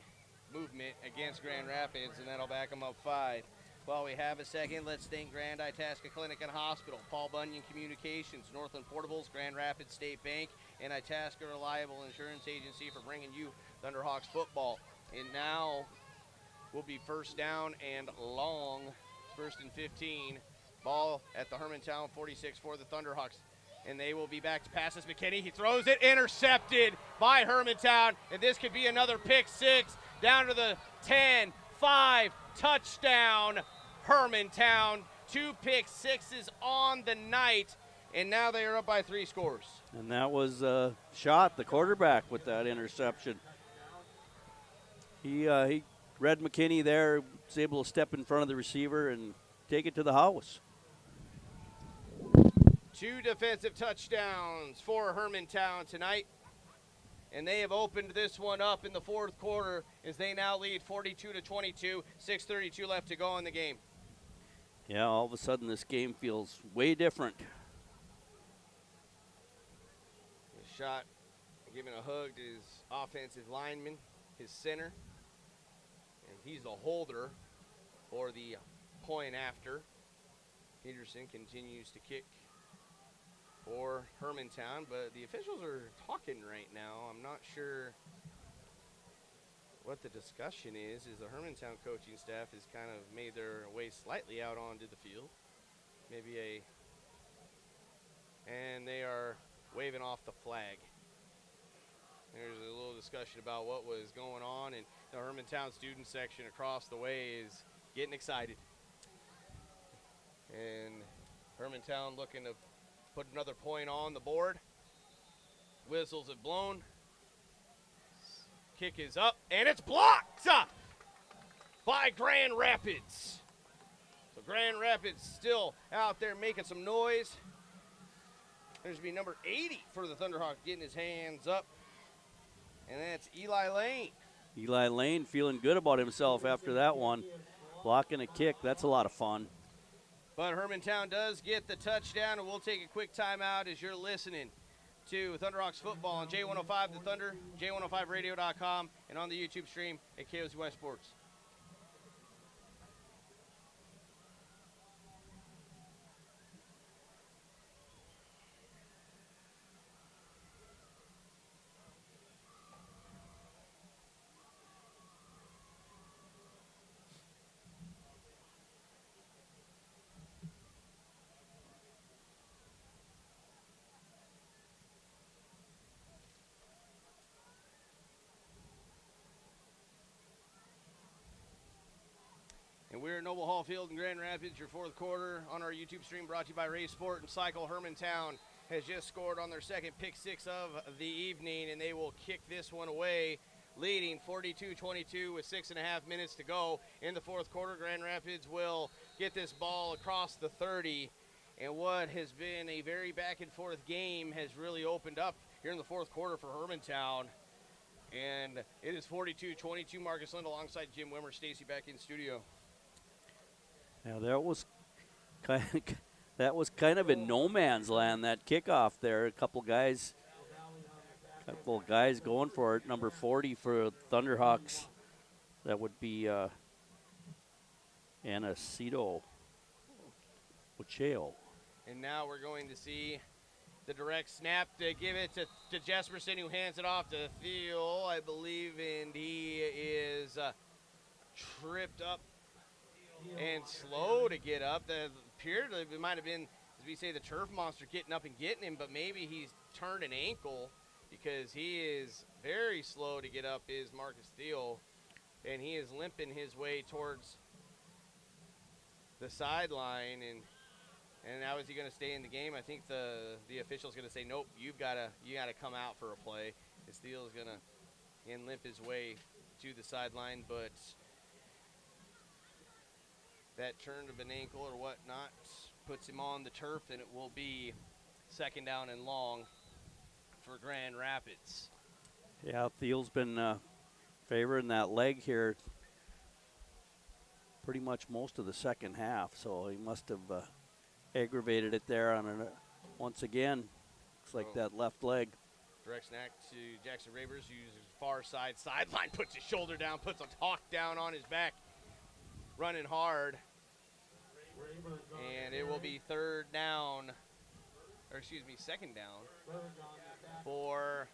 movement against Grand Rapids, and that'll back them up 5. While we have a second, let's thank Grand Itasca Clinic and Hospital, Paul Bunyan Communications, Northland Portables, Grand Rapids State Bank, and Itasca Reliable Insurance Agency for bringing you Thunderhawks football. And now will be 1st down and long, 1st and 15. Ball at the Hermantown 46 for the Thunderhawks. And they will be back to passes. McKinney, he throws it, intercepted by Hermantown. And this could be another pick 6 down to the 10, 5, touchdown, Hermantown. 2 pick 6s on the night, and now they are up by 3 scores. And that was Schott, the quarterback, with that interception. He read McKinney there, was able to step in front of the receiver and take it to the house. 2 defensive touchdowns for Hermantown tonight. And they have opened this one up in the 4th quarter as they now lead 42-22, 6:32 left to go in the game. Yeah, all of a sudden this game feels way different. The shot giving a hug to his offensive lineman, his center. And he's the holder for the point after. Peterson continues to kick for Hermantown, but the officials are talking right now. I'm not sure what the discussion is the Hermantown coaching staff has kind of made their way slightly out onto the field. And they are waving off the flag. There's a little discussion about what was going on, and the Hermantown student section across the way is getting excited. And Hermantown looking to put another point on the board. Whistles have blown. Kick is up, and it's blocked by Grand Rapids. So Grand Rapids still out there making some noise. There's going to be number 80 for the Thunderhawks getting his hands up, and that's Eli Lane. Eli Lane feeling good about himself after that one. Blocking a kick, that's a lot of fun. But Hermantown does get the touchdown, and we'll take a quick timeout as you're listening to Thunderhawks football on J105 The Thunder, J105radio.com, and on the YouTube stream at KOZY Sports. And we're at Noble Hall Field in Grand Rapids, your 4th quarter on our YouTube stream, brought to you by Ray Sport and Cycle. Hermantown has just scored on their 2nd pick 6 of the evening, and they will kick this one away, leading 42-22 with 6.5 minutes to go in the 4th quarter. Grand Rapids will get this ball across the 30, and what has been a very back-and-forth game has really opened up here in the 4th quarter for Hermantown. And it is 42-22. Marcus Lind alongside Jim Wimmer. Stacy back in studio. Yeah, that was kind of in no man's land, that kickoff there. A couple guys going for it. Number 40 for Thunderhawks. That would be Anacido Ocheo. And now we're going to see the direct snap to give it to Jesperson, who hands it off to Thiel, I believe, and he is tripped up and slow to get up. It might have been, as we say, the turf monster getting up and getting him, but maybe he's turned an ankle because he is very slow to get up, is Marcus Thiel, and he is limping his way towards the sideline. And now is he going to stay in the game? I think the official's going to say, nope, you got to come out for a play. Steele is going to limp his way to the sideline, but that turn of an ankle or whatnot puts him on the turf, and it will be second down and long for Grand Rapids. Yeah, Thiel's been favoring that leg here pretty much most of the second half, so he must have aggravated it there on once again. Looks like that left leg. Direct snack to Jackson Rabers, who's far sideline, puts his shoulder down, puts a talk down on his back, running hard. And it will be second down for,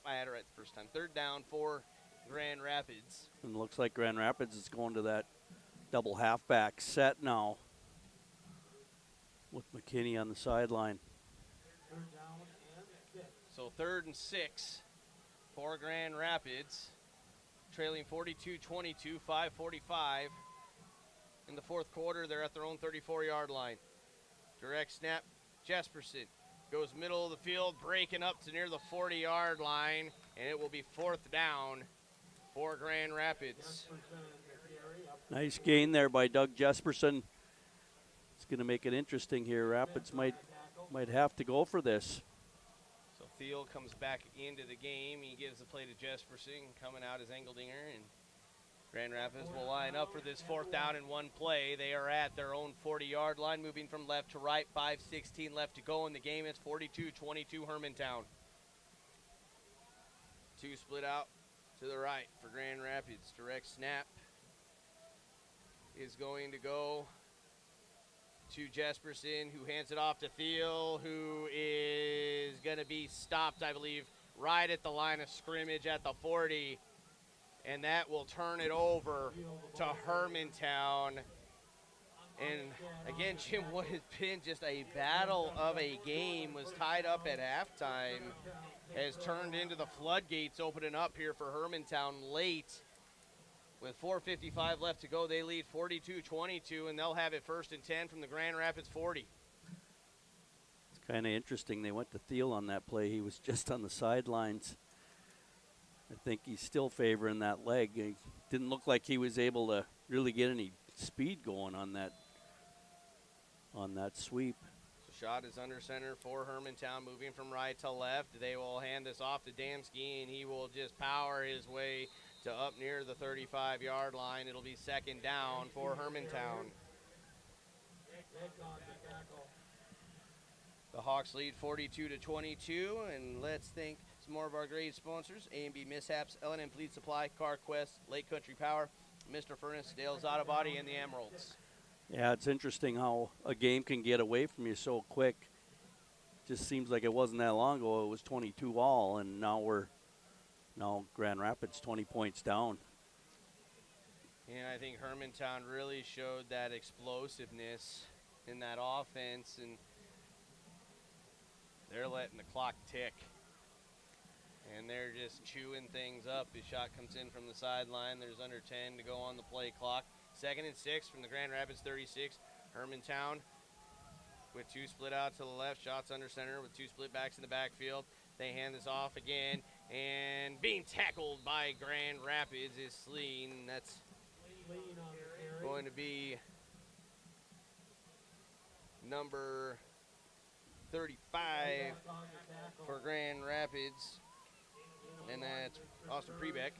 I had it right the first time. Third down for Grand Rapids. And looks like Grand Rapids is going to that double halfback set now with McKinney on the sideline. So 3rd and 6 for Grand Rapids, trailing 42-22, 5:45. In the fourth quarter, they're at their own 34-yard line. Direct snap, Jesperson goes middle of the field, breaking up to near the 40-yard line, and it will be 4th down for Grand Rapids. Nice gain there by Doug Jesperson. It's going to make it interesting here. Rapids might have to go for this. So Thiel comes back into the game. He gives the play to Jesperson, coming out as Engeldinger, and Grand Rapids will line up for this 4th down in one play. They are at their own 40-yard line, moving from left to right. 5:16 left to go in the game. It's 42-22 Hermantown. 2 split out to the right for Grand Rapids. Direct snap is going to go to Jesperson, who hands it off to Thiel, who is going to be stopped, I believe, right at the line of scrimmage at the 40. And that will turn it over to Hermantown. And again, Jim, what has been just a battle of a game, was tied up at halftime, has turned into the floodgates opening up here for Hermantown late. With 4:55 left to go, they lead 42-22, and they'll have it 1st and 10 from the Grand Rapids 40. It's kind of interesting. They went to Thiel on that play. He was just on the sidelines. I think he's still favoring that leg. It didn't look like he was able to really get any speed going on that sweep. So shot is under center for Hermantown, moving from right to left. They will hand this off to Damsky, and he will just power his way to up near the 35-yard line. It'll be second down for Hermantown. The Hawks lead 42-22, and let's thank some more of our great sponsors: A&B Mishaps, L&M Fleet Supply, CarQuest, Lake Country Power, Mr. Furnace, Dale's Auto Body, and the Emeralds. Yeah, it's interesting how a game can get away from you so quick. Just seems like it wasn't that long ago. It was 22 all, and now Grand Rapids 20 points down. And I think Hermantown really showed that explosiveness in that offense, and they're letting the clock tick. And they're just chewing things up. The shot comes in from the sideline. There's under 10 to go on the play clock. 2nd and 6 from the Grand Rapids 36. Hermantown with 2 split out to the left. Shots under center with 2 split backs in the backfield. They hand this off again. And being tackled by Grand Rapids is Sleen. That's going to be number 35 for Grand Rapids. and that's Austin Prebeck.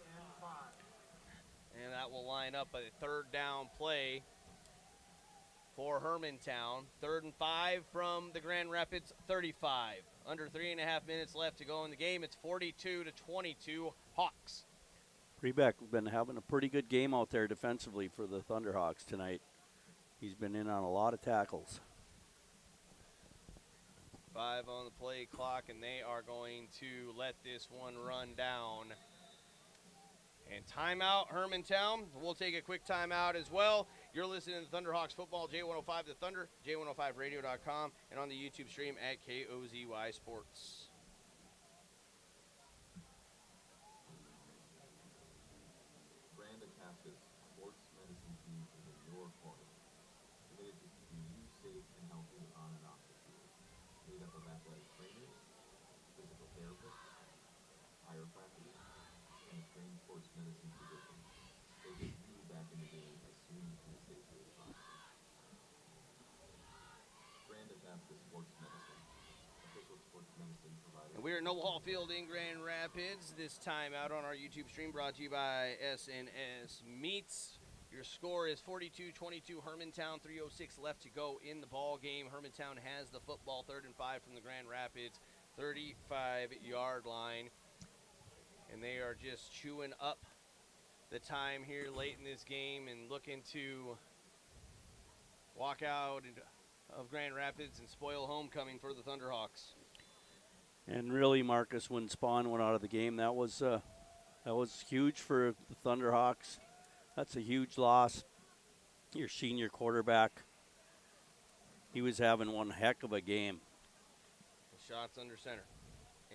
And that will line up a third down play for Hermantown. 3rd and 5 from the Grand Rapids 35. Under 3.5 minutes left to go in the game. It's 42-22 Hawks. Prebeck has been having a pretty good game out there defensively for the Thunderhawks tonight. He's been in on a lot of tackles. 5 on the play clock, and they are going to let this one run down. And timeout, Hermantown. We'll take a quick timeout as well. You're listening to Thunderhawks football, J105 The Thunder, J105radio.com, and on the YouTube stream at KOZY Sports. And we're at Noble Hall Field in Grand Rapids. This time out on our YouTube stream brought to you by SNS Meats. Your score is 42-22 Hermantown, 3:06 left to go in the ball game. Hermantown has the football, 3rd and 5 from the Grand Rapids 35-yard line. And they are just chewing up the time here late in this game and looking to walk out of Grand Rapids and spoil homecoming for the Thunderhawks. And really, Marcus, when Spawn went out of the game, that was huge for the Thunderhawks. That's a huge loss. Your senior quarterback, he was having one heck of a game. Shots under center.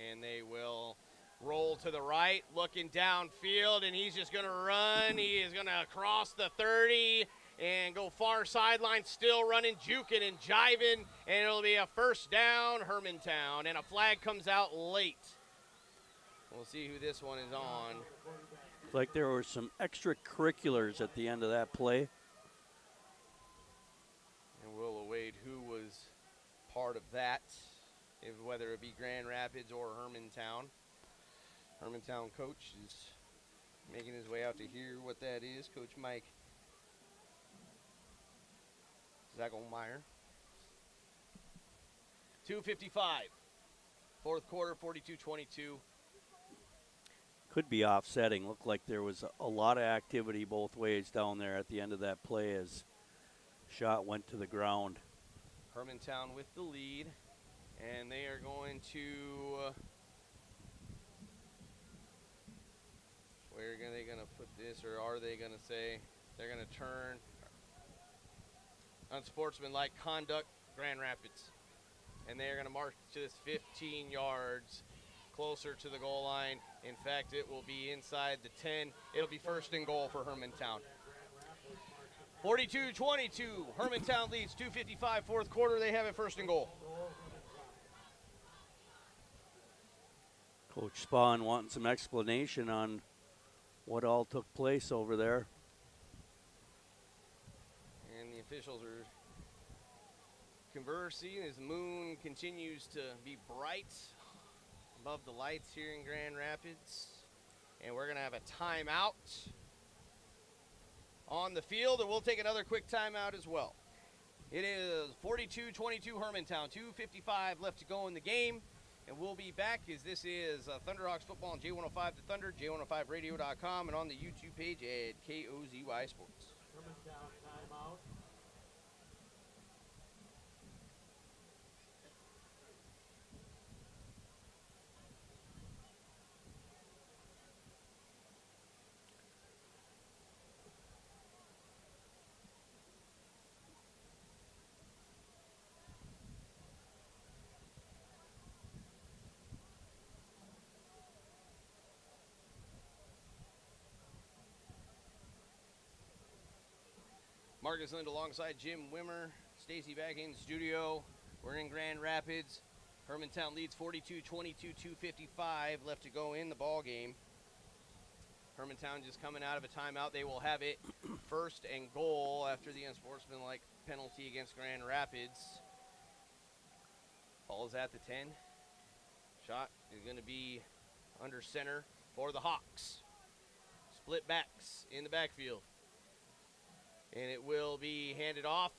And they will roll to the right, looking downfield, and he's just going to run. He is going to cross the 30 and go far sideline, still running, juking and jiving, and it'll be a first down, Hermantown, and a flag comes out late. We'll see who this one is on. It's like there were some extracurriculars at the end of that play. And we'll await who was part of that, whether it be Grand Rapids or Hermantown. Hermantown coach is making his way out to hear what that is. Coach Mike Zagelmeyer. 2:55. 4th quarter, 42-22. Could be offsetting. Looked like there was a lot of activity both ways down there at the end of that play as shot went to the ground. Hermantown with the lead, and they are going to where are they going to put this, or are they going to say they're going to turn unsportsmanlike conduct, Grand Rapids, and they are going to march to this 15 yards closer to the goal line. In fact, it will be inside the 10. It'll be 1st and goal for Hermantown. 42-22, Hermantown leads, 2:55, 4th quarter. They have it 1st and goal. Coach Spawn wanting some explanation on what all took place over there. And the officials are conversing as the moon continues to be bright above the lights here in Grand Rapids. And we're going to have a timeout on the field, and we'll take another quick timeout as well. It is 42-22 Hermantown, 2:55 left to go in the game. And we'll be back as this is Thunderhawks football on J105 The Thunder, J105radio.com, and on the YouTube page at KOZY Sports. Hermantown timeout. Marcus Lind alongside Jim Wimmer, Stacy back in the studio. We're in Grand Rapids. Hermantown leads 42-22, 2:55 left to go in the ball game. Hermantown just coming out of a timeout. They will have it 1st and goal after the unsportsmanlike penalty against Grand Rapids. Ball is at the 10. Shot is going to be under center for the Hawks. Split backs in the backfield. And it will be handed off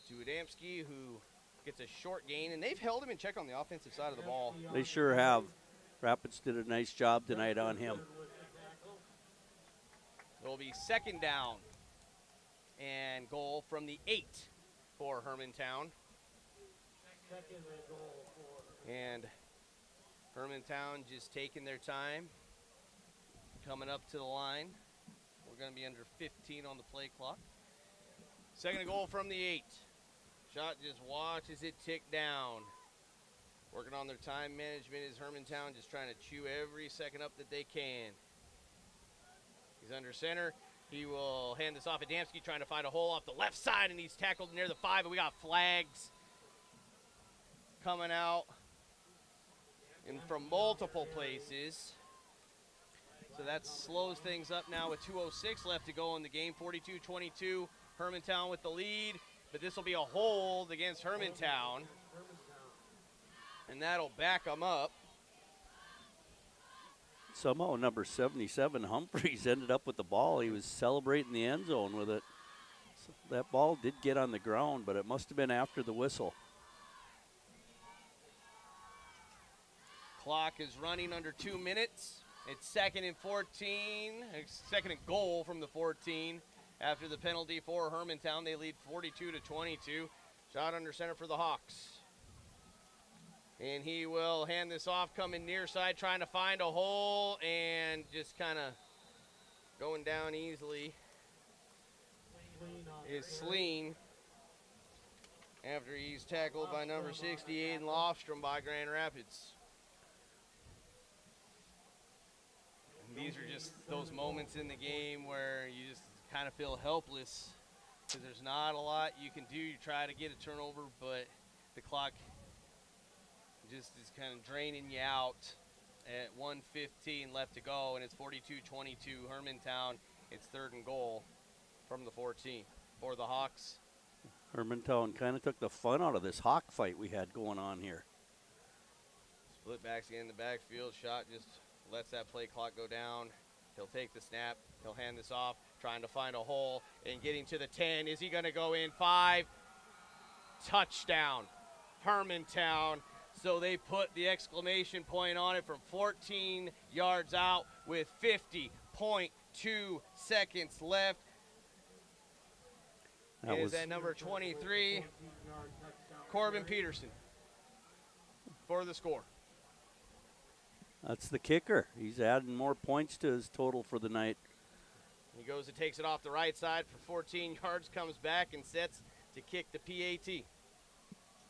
to Adamski, who gets a short gain. And they've held him in check on the offensive side of the ball. They sure have. Rapids did a nice job tonight on him. It will be second down and goal from the 8 for Hermantown. And Hermantown just taking their time, coming up to the line. We're going to be under 15 on the play clock. Second and goal from the 8. Shot just watches it tick down. Working on their time management is Hermantown, just trying to chew every second up that they can. He's under center. He will hand this off. Adamski trying to find a hole off the left side, and he's tackled near the 5, and we got flags coming out and from multiple places. So that slows things up now with 2:06 left to go in the game. 42-22, Hermantown with the lead, but this will be a hold against Hermantown, and that'll back them up. Somehow number 77, Humphreys, ended up with the ball. He was celebrating the end zone with it. So that ball did get on the ground, but it must have been after the whistle. Clock is running under 2 minutes. It's 2nd and 14, second and goal from the 14. After the penalty for Hermantown, they lead 42-22. Shot under center for the Hawks. And he will hand this off, coming near side, trying to find a hole, and just kind of going down easily is Sleen after he's tackled by number 68 and Lofstrom by Grand Rapids. And these are just those moments in the game where you just kind of feel helpless because there's not a lot you can do. You try to get a turnover, but the clock just is kind of draining you out at 1:15 left to go, and it's 42-22 Hermantown. It's 3rd and goal from the 14 for the Hawks. Hermantown kind of took the fun out of this Hawk fight we had going on here. Split backs again in the backfield. Shot just lets that play clock go down. He'll take the snap. He'll hand this off, trying to find a hole and getting to the 10. Is he going to go in? 5. Touchdown, Hermantown. So they put the exclamation point on it from 14 yards out with 50.2 seconds left. It is at number 23, Corbin Peterson, for the score. That's the kicker. He's adding more points to his total for the night. He goes and takes it off the right side for 14 yards, comes back and sets to kick the PAT.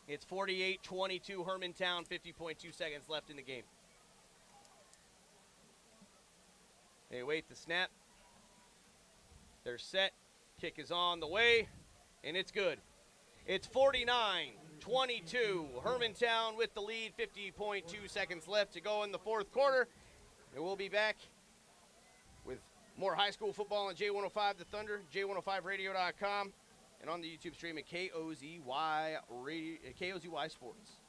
It's 48-22 Hermantown, 50.2 seconds left in the game. They wait the snap. They're set. Kick is on the way, and it's good. It's 49-22 Hermantown with the lead, 50.2 seconds left to go in the 4th quarter. And we'll be back with more high school football on J105 The Thunder, J105radio.com. And on the YouTube stream at KOZY Sports.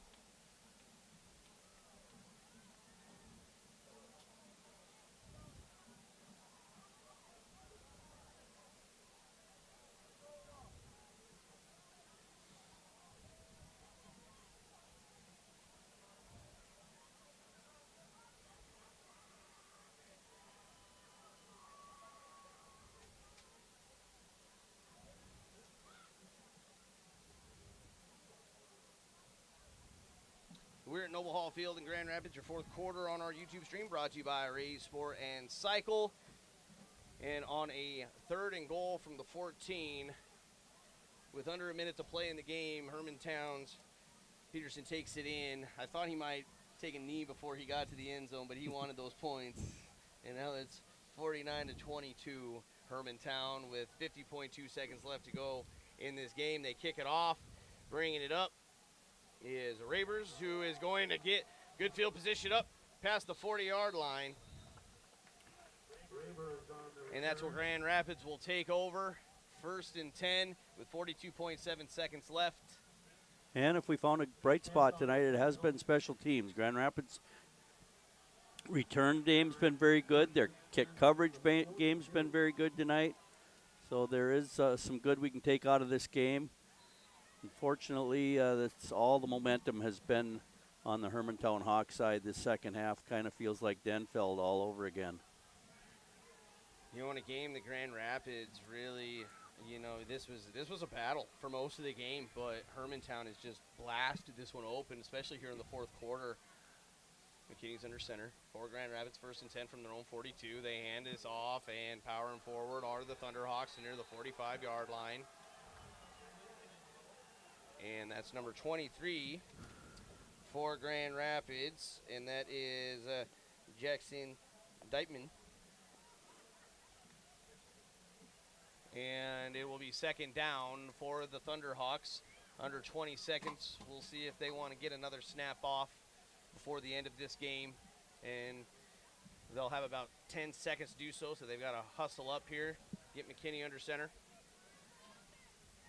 We're at Noble Hall Field in Grand Rapids, your 4th quarter on our YouTube stream, brought to you by Raise Sport and Cycle. And on a 3rd and goal from the 14, with under a minute to play in the game, Hermantown's Peterson takes it in. I thought he might take a knee before he got to the end zone, but he wanted those points. And now it's 49-22 Hermantown with 50.2 seconds left to go in this game. They kick it off, bringing it up is Ravers, who is going to get good field position up past the 40-yard line. And that's where Grand Rapids will take over. 1st and 10 with 42.7 seconds left. And if we found a bright spot tonight, it has been special teams. Grand Rapids return game's been very good. Their kick coverage game's been very good tonight. So there is some good we can take out of this game. Unfortunately, that's all the momentum has been on the Hermantown Hawk side. This second half kind of feels like Denfeld all over again. You know, in a game, the Grand Rapids really, this was a battle for most of the game, but Hermantown has just blasted this one open, especially here in the fourth quarter. McKinney's under center for Grand Rapids, 1st and 10 from their own 42. They hand this off and powering forward are the Thunderhawks near the 45-yard line. And that's number 23 for Grand Rapids, and that is Jackson Deitman. And it will be second down for the Thunderhawks. Under 20 seconds. We'll see if they want to get another snap off before the end of this game. And they'll have about 10 seconds to do so they've got to hustle up here, get McKinney under center.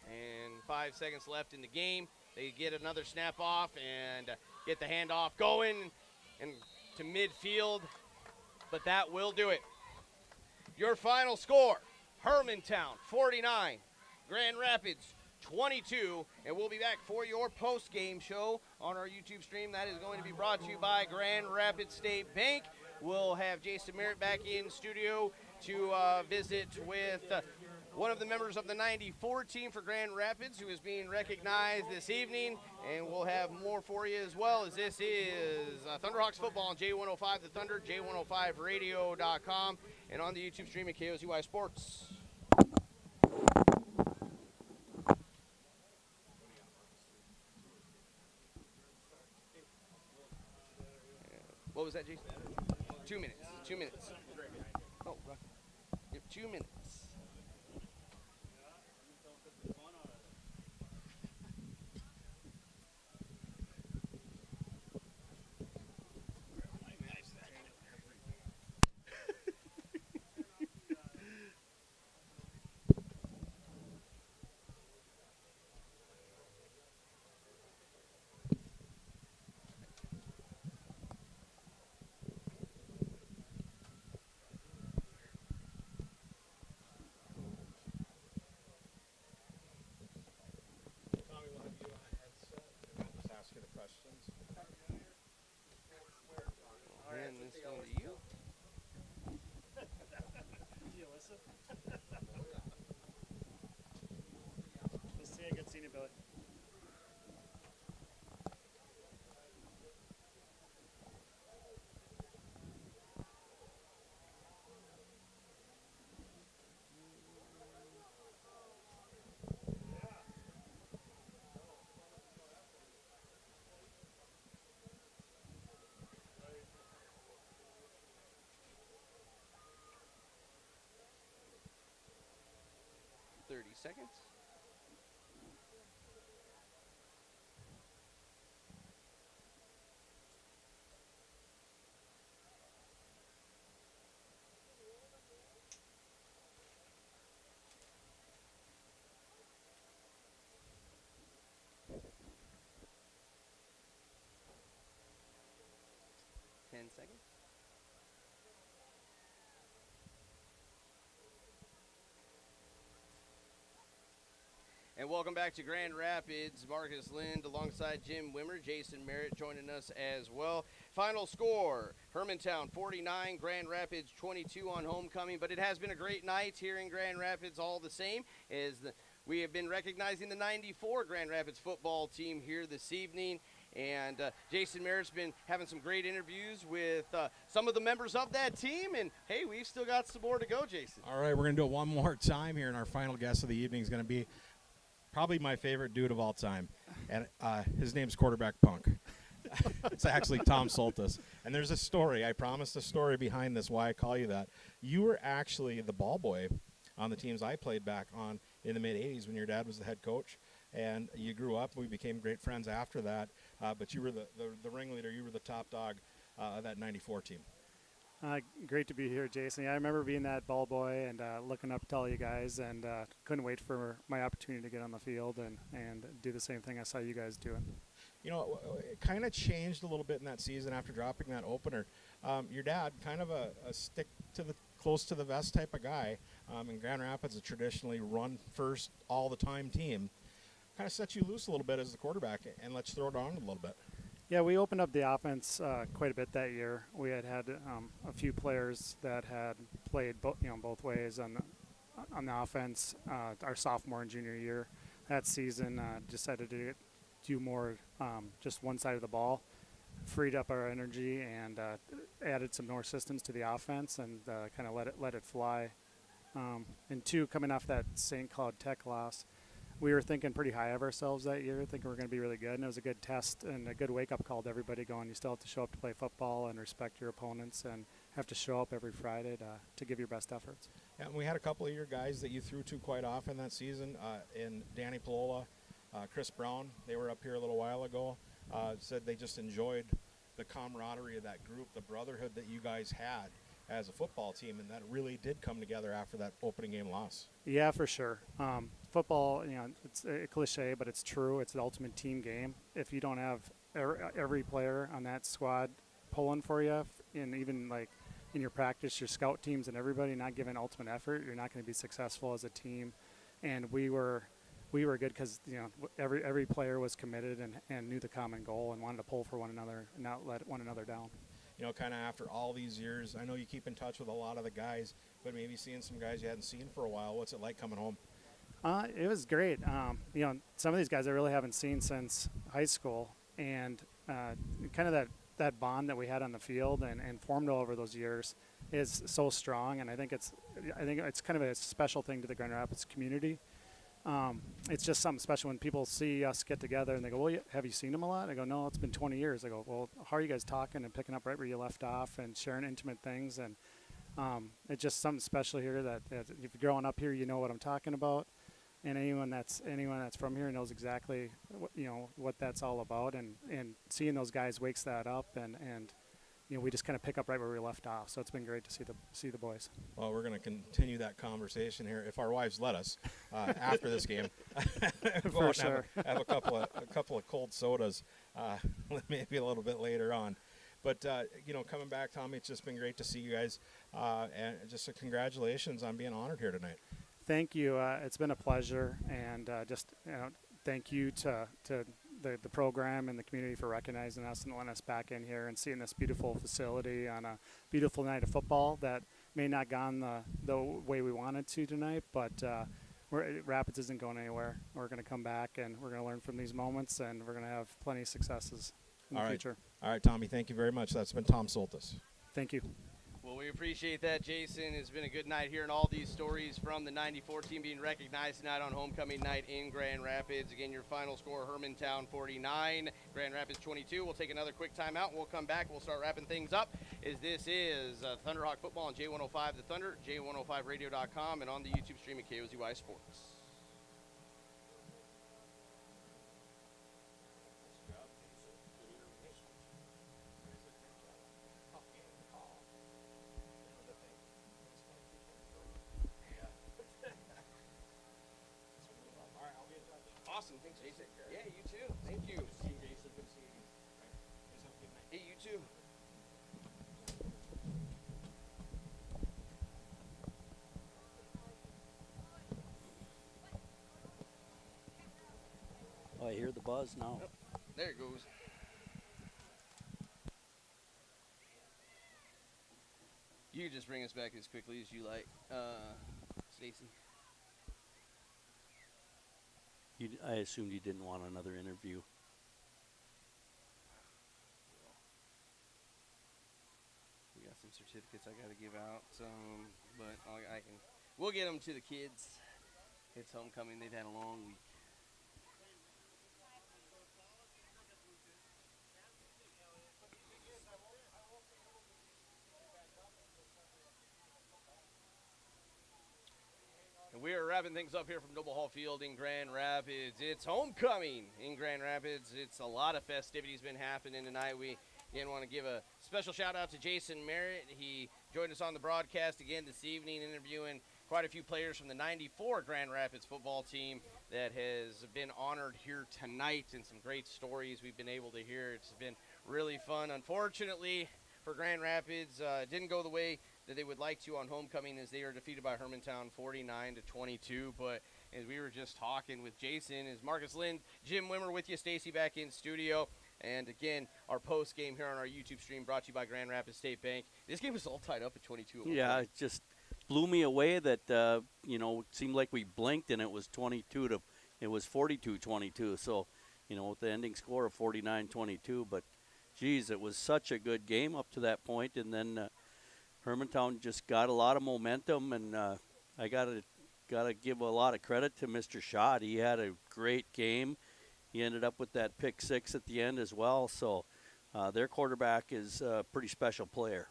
And 5 seconds left in the game. They get another snap off and get the handoff going and to midfield. But that will do it. Your final score, Hermantown 49, Grand Rapids 22, and we'll be back for your post-game show on our YouTube stream. That is going to be brought to you by Grand Rapids State Bank. We'll have Jason Merritt back in studio to visit with one of the members of the 94 team for Grand Rapids who is being recognized this evening, and we'll have more for you as well, as this is Thunderhawks football on J105 The Thunder, J105radio.com, and on the YouTube stream at KOZY Sports. What was that, Jason? 2 minutes. 2 minutes. Oh, right. Yep, 2 minutes. And this one to you. Did you listen? Let's see, good seeing you, Billy. Seconds. Seconds. And welcome back to Grand Rapids. Marcus Lind alongside Jim Wimmer, Jason Merritt joining us as well. Final score, Hermantown 49, Grand Rapids 22 on homecoming. But it has been a great night here in Grand Rapids all the same, as we have been recognizing the 94 Grand Rapids football team here this evening. And Jason Merritt's been having some great interviews with some of the members of that team. And, hey, we've still got some more to go, Jason. All right, we're going to do it one more time here, and our final guest of the evening is going to be probably my favorite dude of all time, and his name's Quarterback Punk. It's actually Tom Soltis. And there's a story. I promised a story behind this, why I call you that. You were actually the ball boy on the teams I played back on in the mid-'80s when your dad was the head coach. And you grew up. We became great friends after that. But you were the ringleader. You were the top dog of that 94 team. Great to be here, Jason. Yeah, I remember being that ball boy and looking up to all you guys, and couldn't wait for my opportunity to get on the field and do the same thing I saw you guys doing. it kind of changed a little bit in that season after dropping that opener. Your dad, kind of a stick to the close to the vest type of guy, in Grand Rapids, a traditionally run first all the time team, kind of set you loose a little bit as the quarterback and let you throw it on a little bit. Yeah, we opened up the offense quite a bit that year. We had a few players that had played both ways on the offense. Our sophomore and junior year, that season, decided to do more just one side of the ball, freed up our energy, and added some more systems to the offense, and kind of let it fly. And two, coming off that St. Cloud Tech loss, we were thinking pretty high of ourselves that year, thinking we were going to be really good, and it was a good test and a good wake-up call to everybody going, you still have to show up to play football and respect your opponents and have to show up every Friday to give your best efforts. Yeah, and we had a couple of your guys that you threw to quite often that season, in Danny Palola, Chris Brown. They were up here a little while ago, said they just enjoyed the camaraderie of that group, the brotherhood that you guys had as a football team, and that really did come together after that opening game loss. Yeah, for sure. Football, it's a cliche, but it's true. It's the ultimate team game. If you don't have every player on that squad pulling for you, and even like in your practice, your scout teams and everybody not giving ultimate effort, you're not going to be successful as a team. And we were good because every player was committed and knew the common goal and wanted to pull for one another and not let one another down. Kind of after all these years, I know you keep in touch with a lot of the guys, but maybe seeing some guys you hadn't seen for a while. What's it like coming home? It was great. Some of these guys I really haven't seen since high school, and kind of that bond that we had on the field and formed over those years is so strong. And I think it's kind of a special thing to the Grand Rapids community. It's just something special when people see us get together and they go, well, have you seen him a lot? I go, no, it's been 20 years. I go, well, how are you guys talking and picking up right where you left off and sharing intimate things? And it's just something special here that if you're growing up here, you know what I'm talking about. And anyone that's from here knows exactly what that's all about. And seeing those guys wakes that up, and we just kind of pick up right where we left off. So it's been great to see the boys. Well, we're going to continue that conversation here, if our wives let us, after this game. For sure. Have a couple of cold sodas, maybe a little bit later on. But coming back, Tommy, it's just been great to see you guys, and just congratulations on being honored here tonight. Thank you. It's been a pleasure, and thank you to the program and the community for recognizing us and letting us back in here and seeing this beautiful facility on a beautiful night of football that may not have gone the way we wanted to tonight, but Rapids isn't going anywhere. We're going to come back, and we're going to learn from these moments, and we're going to have plenty of successes in the future. All right, Tommy, thank you very much. That's been Tom Soltis. Thank you. Well, we appreciate that, Jason. It's been a good night hearing all these stories from the 94 team being recognized tonight on homecoming night in Grand Rapids. Again, your final score, Hermantown 49, Grand Rapids 22. We'll take another quick timeout, and we'll come back. We'll start wrapping things up. This is Thunderhawk Football on J105 The Thunder, J105radio.com, and on the YouTube stream at KOZY Sports. Awesome. Thanks, Jason. Yeah, you too. Thank you. Jason. Good seeing you. Hey, you too. Oh, I hear the buzz now. Yep. There it goes. You can just bring us back as quickly as you like, Stacy. I assumed you didn't want another interview. We got some certificates I got to give out, but we'll get them to the kids. It's homecoming. They've had a long week. We are wrapping things up here from Noble Hall Field in Grand Rapids. It's homecoming in Grand Rapids. It's a lot of festivities been happening tonight. We again want to give a special shout out to Jason Merritt. He joined us on the broadcast again this evening, interviewing quite a few players from the 94 Grand Rapids football team. that has been honored here tonight, and some great stories we've been able to hear. It's been really fun. Unfortunately for Grand Rapids, it didn't go the way that they would like to on homecoming, as they are defeated by Hermantown 49-22. But as we were just talking with Jason, is Marcus Lind, Jim Wimmer with you, Stacy back in studio. And again, our post game here on our YouTube stream brought to you by Grand Rapids State Bank. This game was all tied up at 22. Yeah, it just blew me away that it seemed like we blinked and it was 42-22. So, with the ending score of 49-22. But, geez, it was such a good game up to that point. And then Hermantown just got a lot of momentum, and I gotta give a lot of credit to Mr. Schott. He had a great game. He ended up with that pick six at the end as well. So their quarterback is a pretty special player.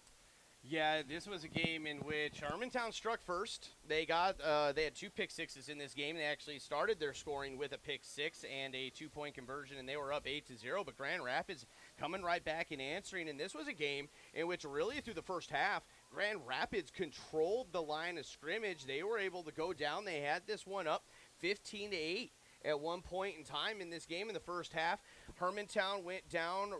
Yeah, this was a game in which Hermantown struck first. They had 2 pick sixes in this game. They actually started their scoring with a pick six and a 2-point conversion, and they were up 8-0. But Grand Rapids coming right back and answering. And this was a game in which really through the first half, Grand Rapids controlled the line of scrimmage. They were able to go down. They had this one up 15-8. At one point in time in this game in the first half. Hermantown went down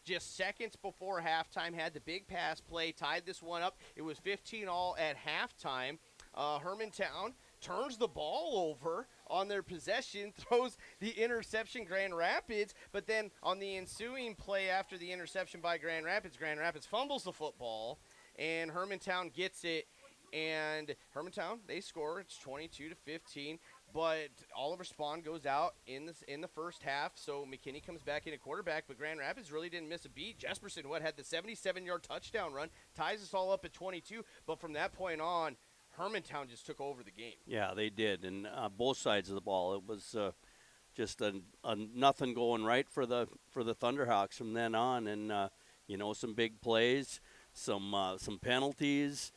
just seconds before halftime, had the big pass play, tied this one up. It was 15-all at halftime. Hermantown turns the ball over on their possession, throws the interception, Grand Rapids, but then on the ensuing play after the interception by Grand Rapids fumbles the football, and Hermantown gets it, and Hermantown, they score. It's 22-15. But Oliver Spahn goes out in the first half, so McKinney comes back in at quarterback, but Grand Rapids really didn't miss a beat. Jesperson, had the 77-yard touchdown run, ties us all up at 22, but from that point on, Hermantown just took over the game. Yeah, they did, and both sides of the ball. It was just a nothing going right for the Thunderhawks from then on, and some big plays, some penalties,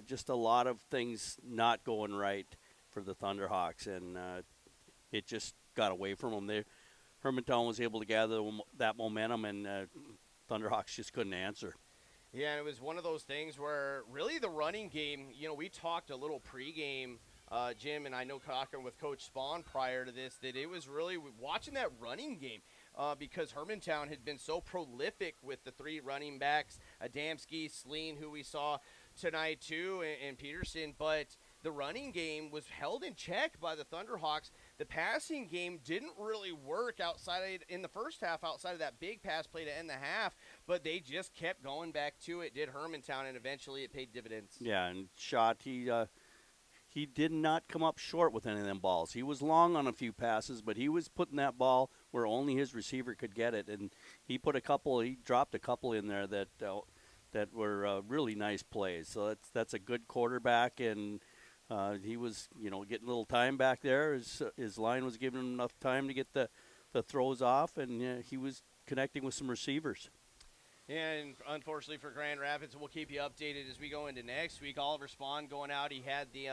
just a lot of things not going right for the Thunderhawks, and it just got away from them. Hermantown was able to gather that momentum, and Thunderhawks just couldn't answer. Yeah, and it was one of those things where really the running game, we talked a little pregame, Jim, and I know talking with Coach Spahn prior to this, that it was really watching that running game because Hermantown had been so prolific with the 3 running backs, Adamski, Sleen, who we saw tonight too, and Peterson, but the running game was held in check by the Thunderhawks. The passing game didn't really work in the first half outside of that big pass play to end the half, but they just kept going back to it, did Hermantown, and eventually it paid dividends. Yeah, and Schott, he did not come up short with any of them balls. He was long on a few passes, but he was putting that ball where only his receiver could get it, and he dropped a couple in there that were really nice plays. So that's a good quarterback, and he was, getting a little time back there. His line was giving him enough time to get the throws off, and he was connecting with some receivers. And unfortunately for Grand Rapids, we'll keep you updated as we go into next week. Oliver Spahn going out. He had the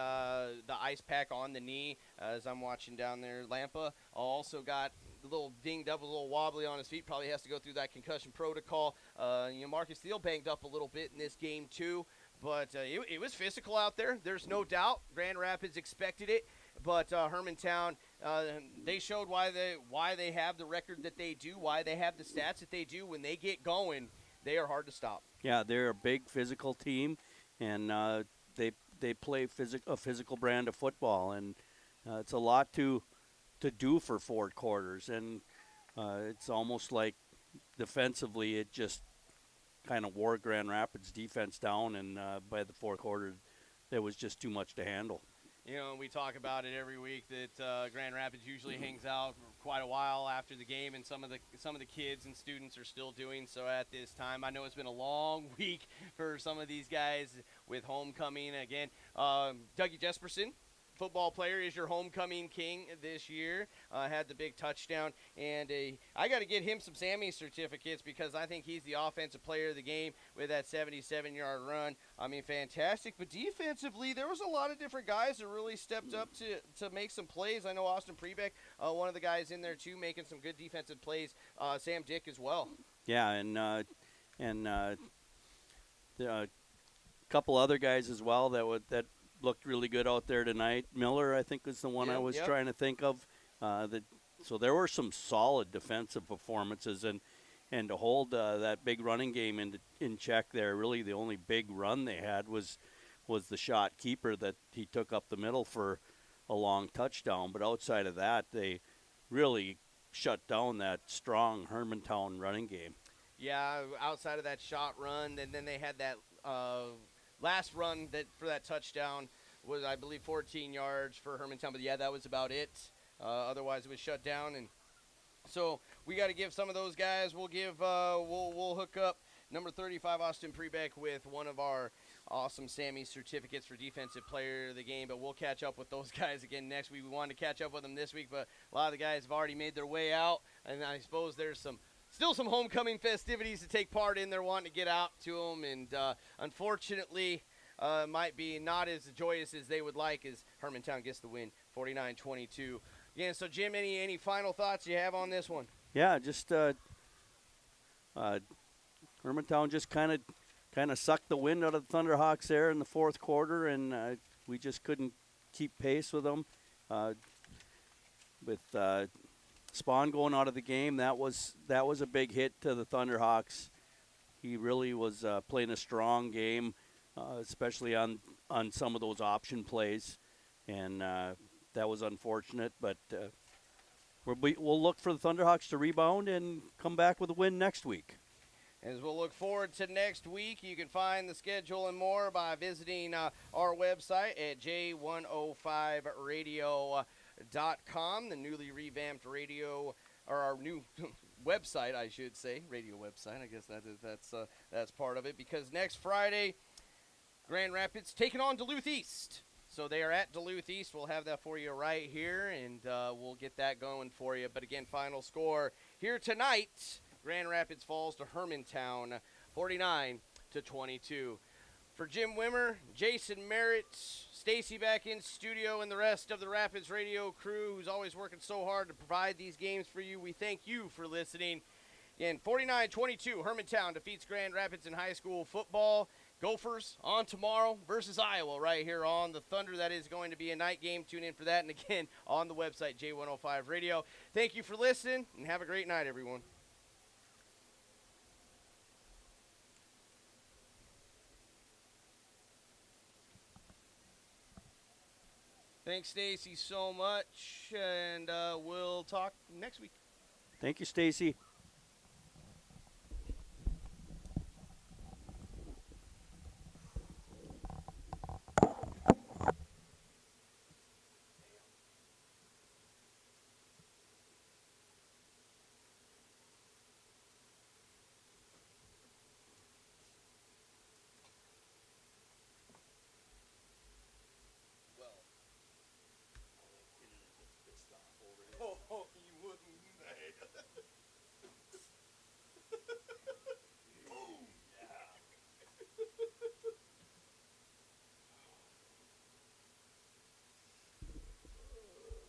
ice pack on the knee, as I'm watching down there. Lampa also got a little dinged up, a little wobbly on his feet. Probably has to go through that concussion protocol. Marcus Thiel banged up a little bit in this game too. But it was physical out there. There's no doubt. Grand Rapids expected it. But Hermantown, they showed why they have the record that they do, why they have the stats that they do. When they get going, they are hard to stop. Yeah, they're a big physical team, and they play a physical brand of football. And it's a lot to do for 4 quarters. And it's almost like defensively it just kind of wore Grand Rapids defense down, and by the 4th quarter, there was just too much to handle. We talk about it every week that Grand Rapids usually hangs out for quite a while after the game, and some of the kids and students are still doing so at this time. I know it's been a long week for some of these guys with homecoming. Again, Dougie Jesperson, football player, is your homecoming king this year. Had the big touchdown, and I got to get him some Sammy certificates because I think he's the offensive player of the game with that 77-yard run. I mean, fantastic. But defensively, there was a lot of different guys that really stepped up to make some plays. I know Austin Prebeck, one of the guys in there too, making some good defensive plays. Sam Dick as well. Yeah, and a couple other guys as well that looked really good out there tonight. Miller, I think, was the one I was trying to think of. So there were some solid defensive performances, and to hold that big running game in check there, really the only big run they had was the shot keeper that he took up the middle for a long touchdown. But outside of that, they really shut down that strong Hermantown running game. Yeah, outside of that shot run, and then they had that last run for that touchdown was, I believe, 14 yards for Hermantown. But yeah, that was about it. Otherwise, it was shut down, and so we got to give some of those guys. We'll hook up number 35 Austin Prebeck with one of our awesome Sammy certificates for defensive player of the game. But we'll catch up with those guys again next week. We wanted to catch up with them this week, but a lot of the guys have already made their way out, and I suppose there's still some homecoming festivities to take part in. They're wanting to get out to them, and unfortunately, might be not as joyous as they would like as Hermantown gets the win, 49-22. Yeah, so Jim, any final thoughts you have on this one? Yeah, just Hermantown just kind of sucked the wind out of the Thunderhawks there in the fourth quarter, and we just couldn't keep pace with them. With Spawn going out of the game, that was a big hit to the Thunderhawks. He really was playing a strong game, especially on some of those option plays, and that was unfortunate. But we'll look for the Thunderhawks to rebound and come back with a win next week. As we'll look forward to next week, you can find the schedule and more by visiting our website at j105radio.com, the newly revamped radio, or our new website, I should say, radio website. I guess that's part of it, because next Friday, Grand Rapids taking on Duluth East. So they are at Duluth East. We'll have that for you right here, and we'll get that going for you. But again, final score here tonight, Grand Rapids falls to Hermantown, 49-22. For Jim Wimmer, Jason Merritt, Stacy back in studio, and the rest of the Rapids radio crew who's always working so hard to provide these games for you, we thank you for listening. Again, 49-22, Hermantown defeats Grand Rapids in high school football. Gophers on tomorrow versus Iowa right here on the Thunder. That is going to be a night game. Tune in for that. And again, on the website, J105 Radio. Thank you for listening, and have a great night, everyone. Thanks, Stacy, so much, and we'll talk next week. Thank you, Stacy.